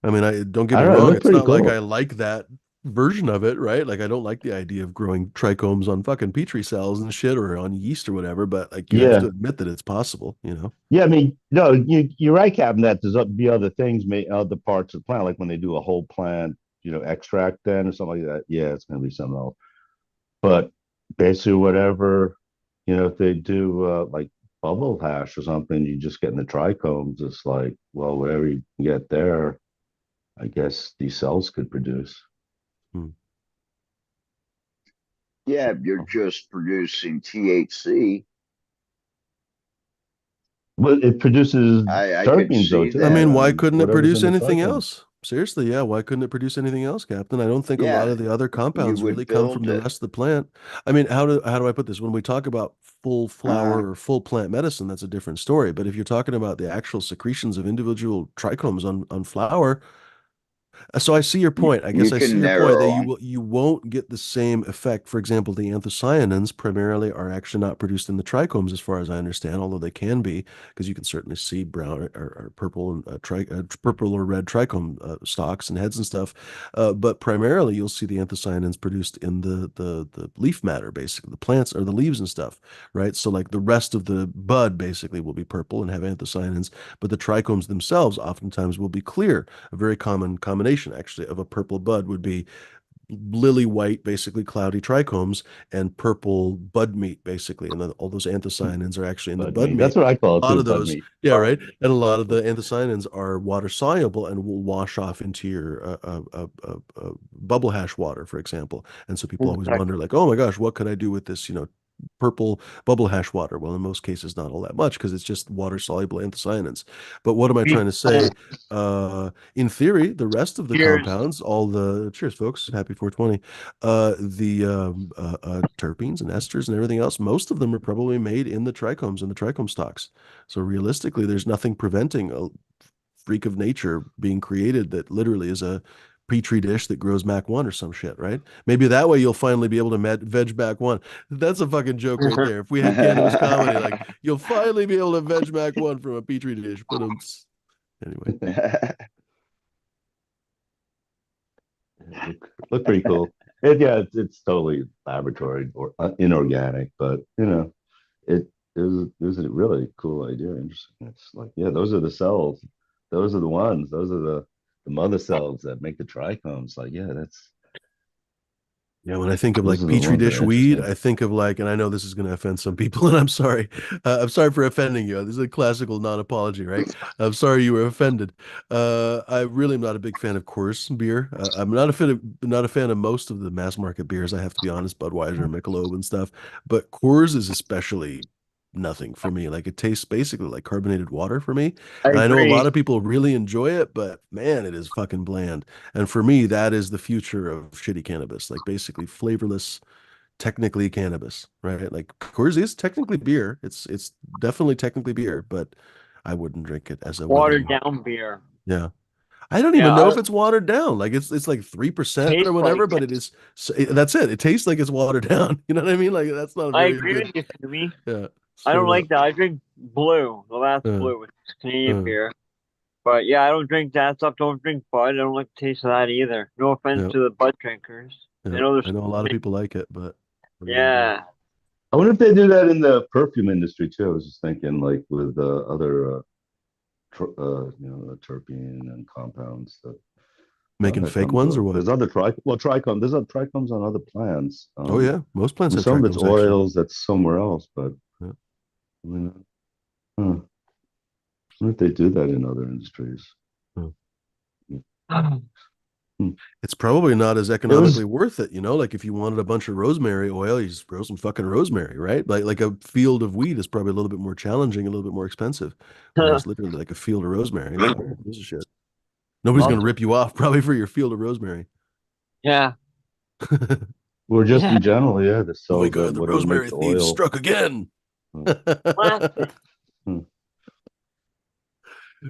I mean, I don't get I me don't know. It wrong. looked It's pretty not like cool. I like that version of it, right? Like I don't like the idea of growing trichomes on fucking Petri cells and shit or on yeast or whatever, but like you have to Yeah, admit that it's possible, you know? yeah. I mean, no, you're right, Captain. That there's be other things, other parts of the plant, like when they do a whole plant, extract then or something like that. Yeah, it's going to be something else. But basically, whatever, if they do like bubble hash or something, you just get in the trichomes. It's like, well, whatever you can get there, I guess these cells could produce. Hmm. Yeah, you're just producing THC. But it produces I could terpenes though see too. I that. mean, why And couldn't it whatever's produce in the anything trichome. else? Seriously, yeah, why couldn't it produce anything else, Captain? I don't think a lot Yeah, of the other you compounds really would come from build the it. rest of the plant. I mean, how do I put this? When we talk about full Uh, flower or full plant medicine, that's a different story. But if you're talking about the actual secretions of individual trichomes on flower, so I see your you, point. I guess you I see can your point that narrow you them. will you won't get the same effect. For example, the anthocyanins primarily are actually not produced in the trichomes, as far as I understand, although they can be, because you can certainly see brown or purple and purple or red trichome stalks and heads and stuff. But primarily, you'll see the anthocyanins produced in the leaf matter, basically the plants or the leaves and stuff, right? So like the rest of the bud basically will be purple and have anthocyanins, but the trichomes themselves oftentimes will be clear. A very common combination, actually, of a purple bud would be lily white, basically cloudy trichomes, and purple bud meat, basically. And then all those anthocyanins are actually in the Bud bud meat. meat. That's what I call A it lot too, of bud those, meat. yeah, right. And a lot of the anthocyanins are water soluble and will wash off into your bubble hash water, for example. And so people always Exactly. wonder, like, oh my gosh, what could I do with this, purple bubble hash water? Well, in most cases, not all that much because it's just water soluble anthocyanins. But what am I trying to say? In theory, the rest of the Cheers. compounds, all the cheers, folks, happy 420, the terpenes and esters and everything else, most of them are probably made in the trichomes and the trichome stocks. So realistically, there's nothing preventing a freak of nature being created that literally is a petri dish that grows Mac 1 or some shit, right? Maybe that way you'll finally be able to veg Mac 1. That's a fucking joke right there. If we had cannabis comedy, like you'll finally be able to veg Mac 1 from a petri dish. But anyway. Look pretty cool. Yeah, it's totally laboratory or inorganic, but it was a really cool idea. Interesting. It's like, yeah, those are the cells. Those are the ones. Those are the mother cells that make the trichomes. Like, yeah, Yeah, when I think of those like are the petri ones that dish are weed, interesting. I think of like, and I know this is going to offend some people, and I'm sorry. I'm sorry for offending you. This is a classical non-apology, right? I'm sorry you were offended. I really am not a big fan of Coors beer. I'm not a fan of most of the mass market beers. I have to be honest, Budweiser, Michelob, and stuff. But Coors is especially nothing for me. Like it tastes basically like carbonated water for me. I And I know a lot agree. of people really enjoy it, but man, it is fucking bland. And for me, that is the future of shitty cannabis, like basically flavorless, technically cannabis, right? Like Coors is technically beer. It's definitely technically beer, but I wouldn't drink it as a Watered willing. down beer. Yeah. I don't even Yeah, know I if it's watered down. Like it's like 3% or taste whatever, like but it is that's it. It tastes like it's watered down. You know what I mean? Like that's not a I very agree good, with you, Fumi. yeah, I don't straight up. like that. I drink blue, the last Uh, blue with Canadian uh, beer. But yeah, I don't drink that stuff. Don't drink Bud. I don't like the taste of that either. No offense yeah, to the Bud drinkers. I yeah. know I there's know a lot of people like it, but what are you gonna do? yeah. I wonder if they do that in the perfume industry too. I was just thinking, like with other, terpene and compounds that Making that fake comes ones or up. what? There's other trichome. There's other trichomes on other plants. Oh yeah, most plants have Some of it's trichomes actually. oils that's somewhere else, but Yeah. I mean, huh. I wonder if they do that in other industries. Hmm. Hmm. It's probably not as It economically was worth it, Like if you wanted a bunch of rosemary oil, you just grow some fucking rosemary, right? Like a field of wheat is probably a little bit more challenging, a little bit more expensive. Whereas literally like a field of rosemary, who gives a shit? Nobody's Love gonna it. rip you off probably for your field of rosemary. Yeah. or just Yeah. in general, yeah, the Oh my cells that God, the whatever makes rosemary the thieves oil. struck again. Hmm. Classic. Hmm.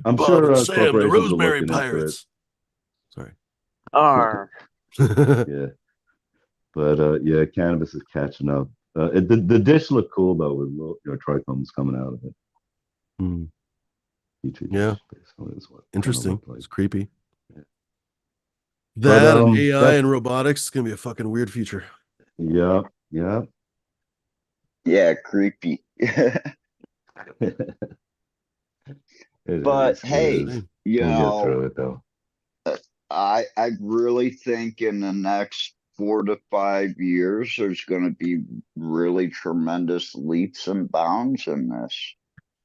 I'm Bob sure and Sam, the corporations are rosemary looking into it. pirates. Sorry. Arr. Yeah, But yeah, cannabis is catching up. The dish looked cool though, with little, trichomes coming out of it. Hmm. Petri Yeah, dish, basically, is what it's gonna interesting. look like. It's creepy. Yeah. But That and AI that's and robotics is gonna be a fucking weird future. yeah, yeah. Yeah, creepy. It But is. It hey, is. you We'll get know, through it though. I really think in the next 4 to 5 years, there's going to be really tremendous leaps and bounds in this.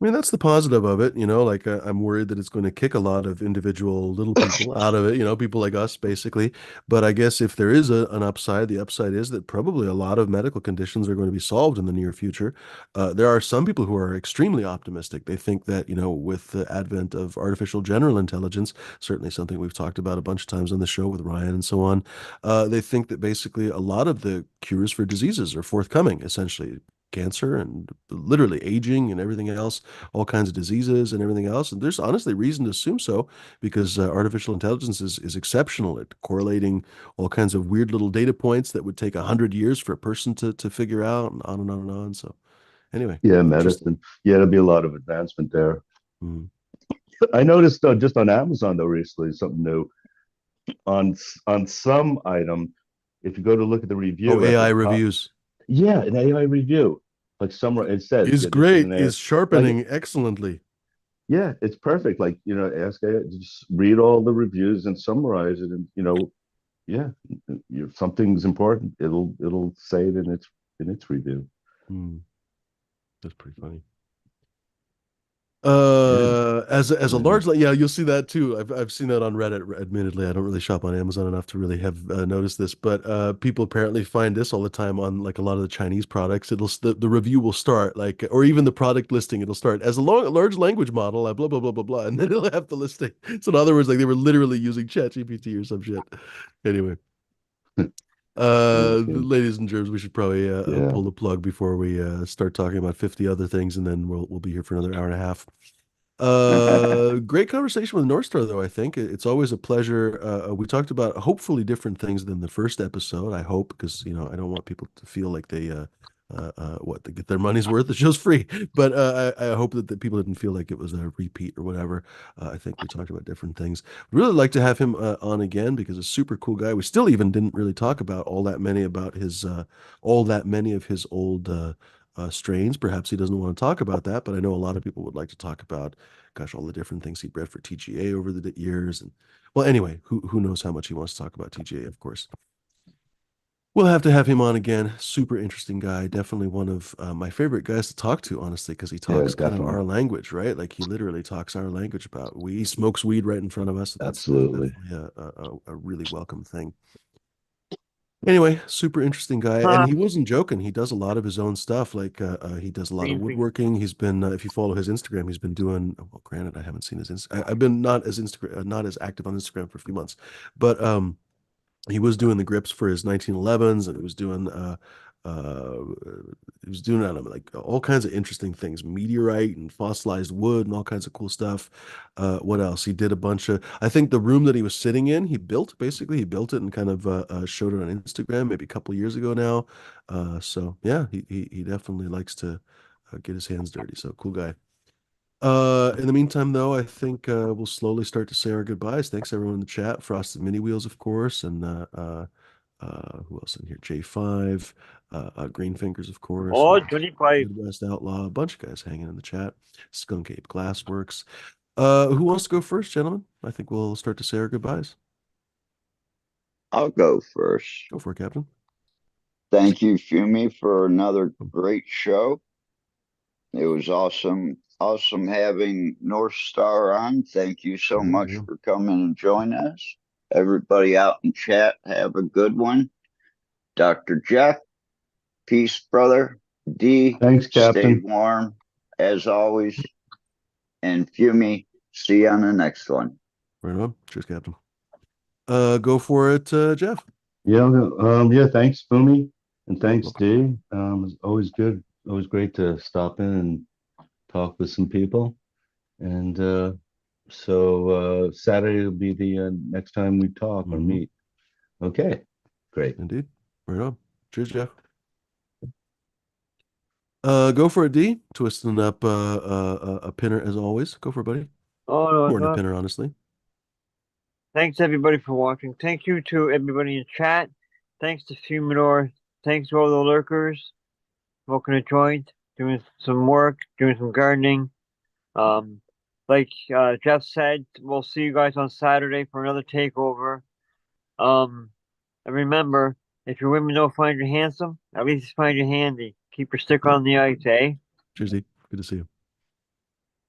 I mean, that's the positive of it, like I'm worried that it's going to kick a lot of individual little people out of it, people like us basically. But I guess if there is an upside, the upside is that probably a lot of medical conditions are going to be solved in the near future. There are some people who are extremely optimistic. They think that, with the advent of artificial general intelligence, certainly something we've talked about a bunch of times on the show with Ryan and so on, they think that basically a lot of the cures for diseases are forthcoming, essentially cancer and literally aging and everything else, all kinds of diseases and everything else. And there's honestly reason to assume so because artificial intelligence is exceptional at correlating all kinds of weird little data points that would take 100 years for a person to figure out, and on and on and on. So anyway, Yeah, interesting. medicine. Yeah, there'll be a lot of advancement there. Mm. I noticed just on Amazon though recently something new on some item. If you go to look at the Oh, review at the AI top, reviews yeah, an AI review, like somewhere it says, is yeah, this is great, an AI. is Like, sharpening excellently. yeah, it's perfect. Like, ask AI, just read all the reviews and summarize it, and yeah, if something's important, it'll say it in its review. Mm. That's pretty funny. Yeah, As a yeah, large, yeah, you'll see that too. I've seen that on Reddit. Admittedly, I don't really shop on Amazon enough to really have noticed this, but people apparently find this all the time on like a lot of the Chinese products. The review will start like, or even the product listing, it'll start as a large language model, blah blah blah blah blah, and then it'll have the listing. So in other words, like they were literally using ChatGPT or some shit. Anyway, yeah, yeah. ladies and germs, we should probably Yeah. pull the plug before we start talking about 50 other things, and then we'll be here for another hour and a half. Great conversation with Norstar, though. I think it's always a pleasure. We talked about hopefully different things than the first episode. I hope because I don't want people to feel like they get their money's worth. The show's free, but I hope that the people didn't feel like it was a repeat or whatever. I think we talked about different things. Really like to have him on again because a super cool guy. We still even didn't really talk about all that many of his old. Strains. Perhaps he doesn't want to talk about that, but I know a lot of people would like to talk about, gosh, all the different things he bred for TGA over the years. And well, anyway, who knows how much he wants to talk about TGA, of course. We'll have to have him on again. Super interesting guy. Definitely one of my favorite guys to talk to, honestly, because he Yeah, talks kind of definitely. our language, right? Like he literally talks our language about we he smokes weed right in front of us. So that's Absolutely. definitely a really welcome thing. Anyway, super interesting guy, and Huh. he wasn't joking. He does a lot of his own stuff. Like he does a lot of Green finger. woodworking. He's been, if you follow his Instagram, he's been doing. Well, granted, I haven't seen his. I've been not as active on Instagram for a few months, but he was doing the grips for his 1911s, and uh he was doing like all kinds of interesting things, meteorite and fossilized wood and all kinds of cool stuff. What else? He did a bunch of, I think the room that he was sitting in, he built it and kind of showed it on Instagram maybe a couple of years ago now. So yeah, he definitely likes to get his hands dirty. So cool guy. In the meantime, though, I think we'll slowly start to say our goodbyes. Thanks everyone in the chat. Frosted Mini Wheels, of course, and who else in here? J5, Green Fingers, of course, Oh, 25. Midwest Outlaw, a bunch of guys hanging in the chat. Skunk Ape Glassworks. Who wants to go first, gentlemen? I think we'll start to say our goodbyes. I'll go first. Go for it, Captain. Thank you, Fumi, for another great show. It was awesome having North Star on. Thank you so much Yeah. for coming and joining us. Everybody out in chat, have a good one. Dr. Jeff, peace, brother. D, Thanks, stay Captain. warm as always. And Fumi, see you on the next one. Right on. Cheers, Captain. Go for it, Jeff. Yeah, yeah, thanks, Fumi, and You're thanks, welcome. D. It's always good, always great to stop in and talk with some people. And so Saturday will be the next time we talk or Mhm. meet. Okay, great. Indeed. Right on. Cheers, Jeff. Go for it, D. Twisting up a pinner as always. Go for it, buddy. Oh, no, More than a no. pinner, honestly. Thanks everybody for watching. Thank you to everybody in chat. Thanks to Fuminor. Thanks to all the lurkers. Smoking a joint, doing some work, doing some gardening. Like Jeff said, we'll see you guys on Saturday for another takeover. And remember, if your women don't find you handsome, at least find you handy. Keep your stick on the ice, eh? Cheers, D. Good to see you.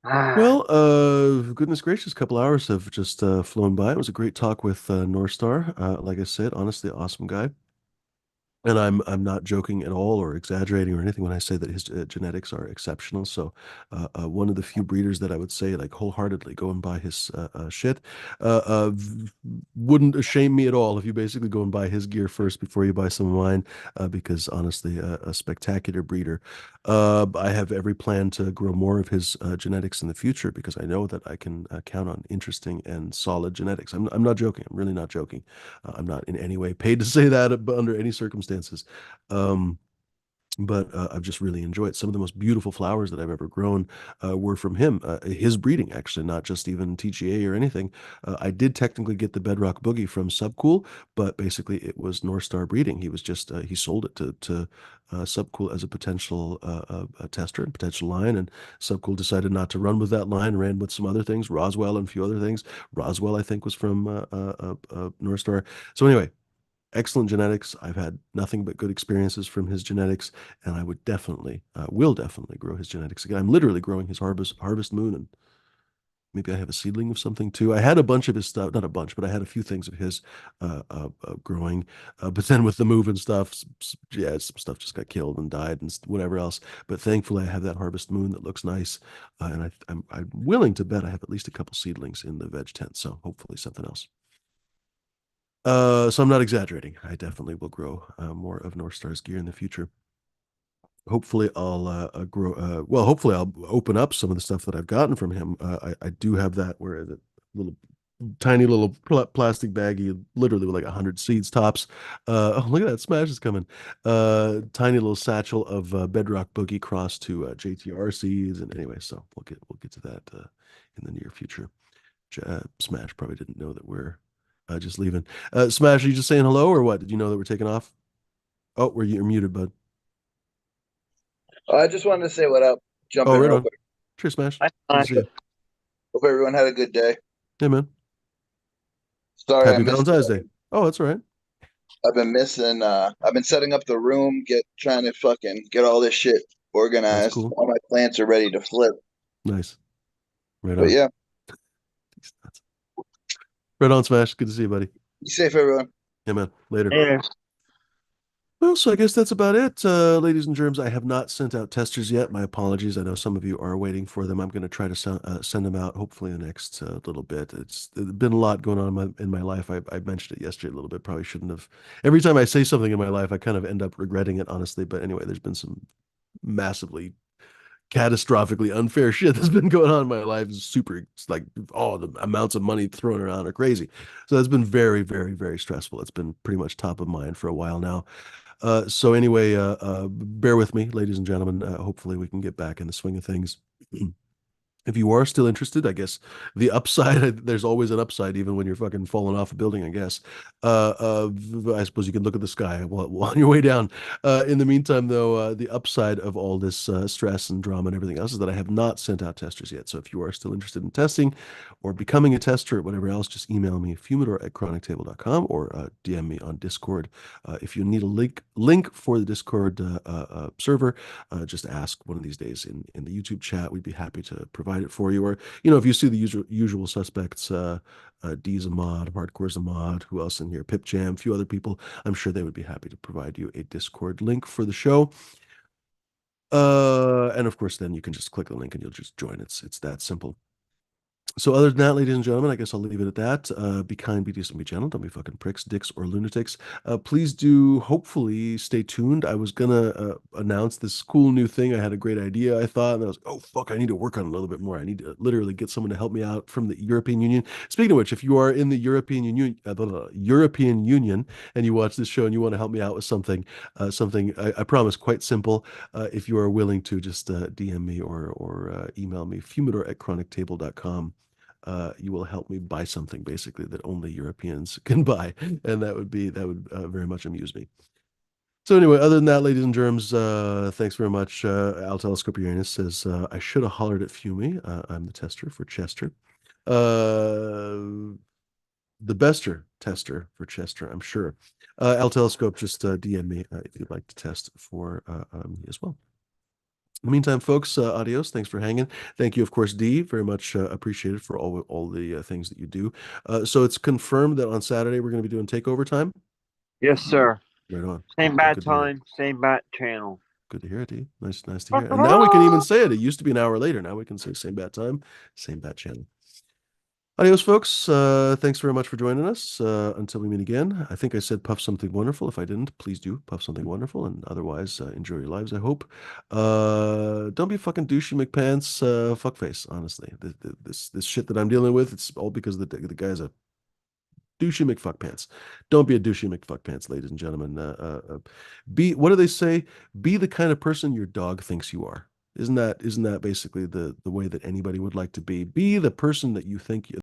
Ah. Well, goodness gracious, a couple hours have just flown by. It was a great talk with Norstar. Like I said, honestly, awesome guy. And I'm not joking at all or exaggerating or anything when I say that his genetics are exceptional. So one of the few breeders that I would say like wholeheartedly go and buy his shit wouldn't shame me at all if you basically go and buy his gear first before you buy some of mine because honestly a spectacular breeder. I have every plan to grow more of his genetics in the future because I know that I can count on interesting and solid genetics. I'm not joking. I'm really not joking. I'm not in any way paid to say that under any circumstances. Um, but I've just really enjoyed some of the most beautiful flowers that I've ever grown were from him. His breeding, actually, not just even TGA or anything. I did technically get the Bedrock Boogie from Subcool, but basically it was Norstar breeding. He was just he sold it to Subcool as a potential a tester and potential line, and Subcool decided not to run with that line, ran with some other things, Roswell and a few other things. Roswell, I think, was from Norstar. So anyway, excellent genetics. I've had nothing but good experiences from his genetics, and I would definitely, will definitely grow his genetics again. I'm literally growing his Harvest Moon, and maybe I have a seedling of something too. I had a bunch of his stuff, not a bunch, but I had a few things of his growing. But then with the move and stuff, yeah, some stuff just got killed and died and whatever else. But thankfully, I have that Harvest Moon that looks nice, and I'm willing to bet I have at least a couple seedlings in the veg tent. So hopefully something else. So I'm not exaggerating. I definitely will grow more of Norstar's gear in the future. Hopefully I'll grow. Well, hopefully I'll open up some of the stuff that I've gotten from him. I do have that where the little tiny little plastic baggie, literally with like 100 seeds tops. Oh, look at that! Smash is coming. Tiny little satchel of Bedrock Boogie crossed to JTR seeds, and anyway, so we'll get to that in the near future. Smash probably didn't know that we're just leaving. Smash, are you just saying hello or what? Did you know that we're taking off? Oh, you're muted, bud. I just wanted to say what up. Jump Oh, in right real on. quick. Cheers, Smash. Hi, Good to Smash. see you. Hope everyone had a good day. Hey, man. Sorry I Happy missed Valentine's it. Day. Oh, that's all right. I've been missing I've been setting up the room, trying to fucking get all this shit That's organized. cool. All my plants are ready to flip. Nice. Right But on. yeah, Right on, Smash. Good to see you, buddy. be safe everyone. Yeah, man. Later. Later. Well, so I guess that's about it, ladies and germs. I have not sent out testers yet. My apologies. I know some of you are waiting for them. I'm going to try to send them out hopefully in the next little bit. There's been a lot going on in my life. I mentioned it yesterday a little bit. Probably shouldn't have. Every time I say something in my life, I kind of end up regretting it, honestly. But anyway, there's been some massively catastrophically unfair shit that's been going on in my life. It's super, it's like, oh, the amounts of money thrown around are crazy. So it's been very, very, very stressful. It's been pretty much top of mind for a while now. So anyway, bear with me, ladies and gentlemen. Hopefully we can get back in the swing of things. If you are still interested, I guess the upside, there's always an upside, even when you're fucking falling off a building, I guess. I suppose you can look at the sky while on your way down. In the meantime, though, the upside of all this stress and drama and everything else is that I have not sent out testers yet. So if you are still interested in testing or becoming a tester or whatever else, just email me, fumidor@chronictable.com, or DM me on Discord. If you need a link for the Discord server, just ask one of these days in the YouTube chat. We'd be happy to provide it for you. Or, if you see the usual suspects, D's a mod, Hardcore's a mod, who else in here? Pip Jam, a few other people. I'm sure they would be happy to provide you a Discord link for the show. And of course, then you can just click the link and you'll just join. It's that simple. So other than that, ladies and gentlemen, I guess I'll leave it at that. Be kind, be decent, be gentle. Don't be fucking pricks, dicks, or lunatics. Please do hopefully stay tuned. I was gonna announce this cool new thing. I had a great idea, I thought, and I was, oh fuck, I need to work on it a little bit more. I need to literally get someone to help me out from the European Union. Speaking of which, if you are in the European Union and you watch this show and you want to help me out with something I promise quite simple. If you are willing to just DM me or email me, fumidor@chronictable.com. You will help me buy something basically that only Europeans can buy, and that would very much amuse me. So anyway, other than that, ladies and germs, thanks very much. Al Telescope Uranus says I should have hollered at Fumi. I'm the tester for Chester. The bester tester for Chester, I'm sure. Al Telescope, just DM me if you'd like to test for me as well. In the meantime, folks, adios. Thanks for hanging. Thank you, of course, Dee. Very much appreciated for all the things that you do. So it's confirmed that on Saturday we're going to be doing takeover time. Yes, sir. Right on. Same Good- bat good to hear. time, same bat channel. Good to hear it, Dee. Nice to hear. And now we can even say it. It used to be an hour later. Now we can say same bat time, same bat channel. Adios, folks. Thanks very much for joining us. Until we meet again, I think I said puff something wonderful. If I didn't, please do puff something wonderful. And otherwise, enjoy your lives, I hope. Don't be fucking douchey McPants fuckface, honestly. This shit that I'm dealing with, it's all because the guy's a douchey McFuckpants. Don't be a douchey McFuckpants, ladies and gentlemen. What do they say? Be the kind of person your dog thinks you are. Isn't that basically the way that anybody would like to be? Be the person that you think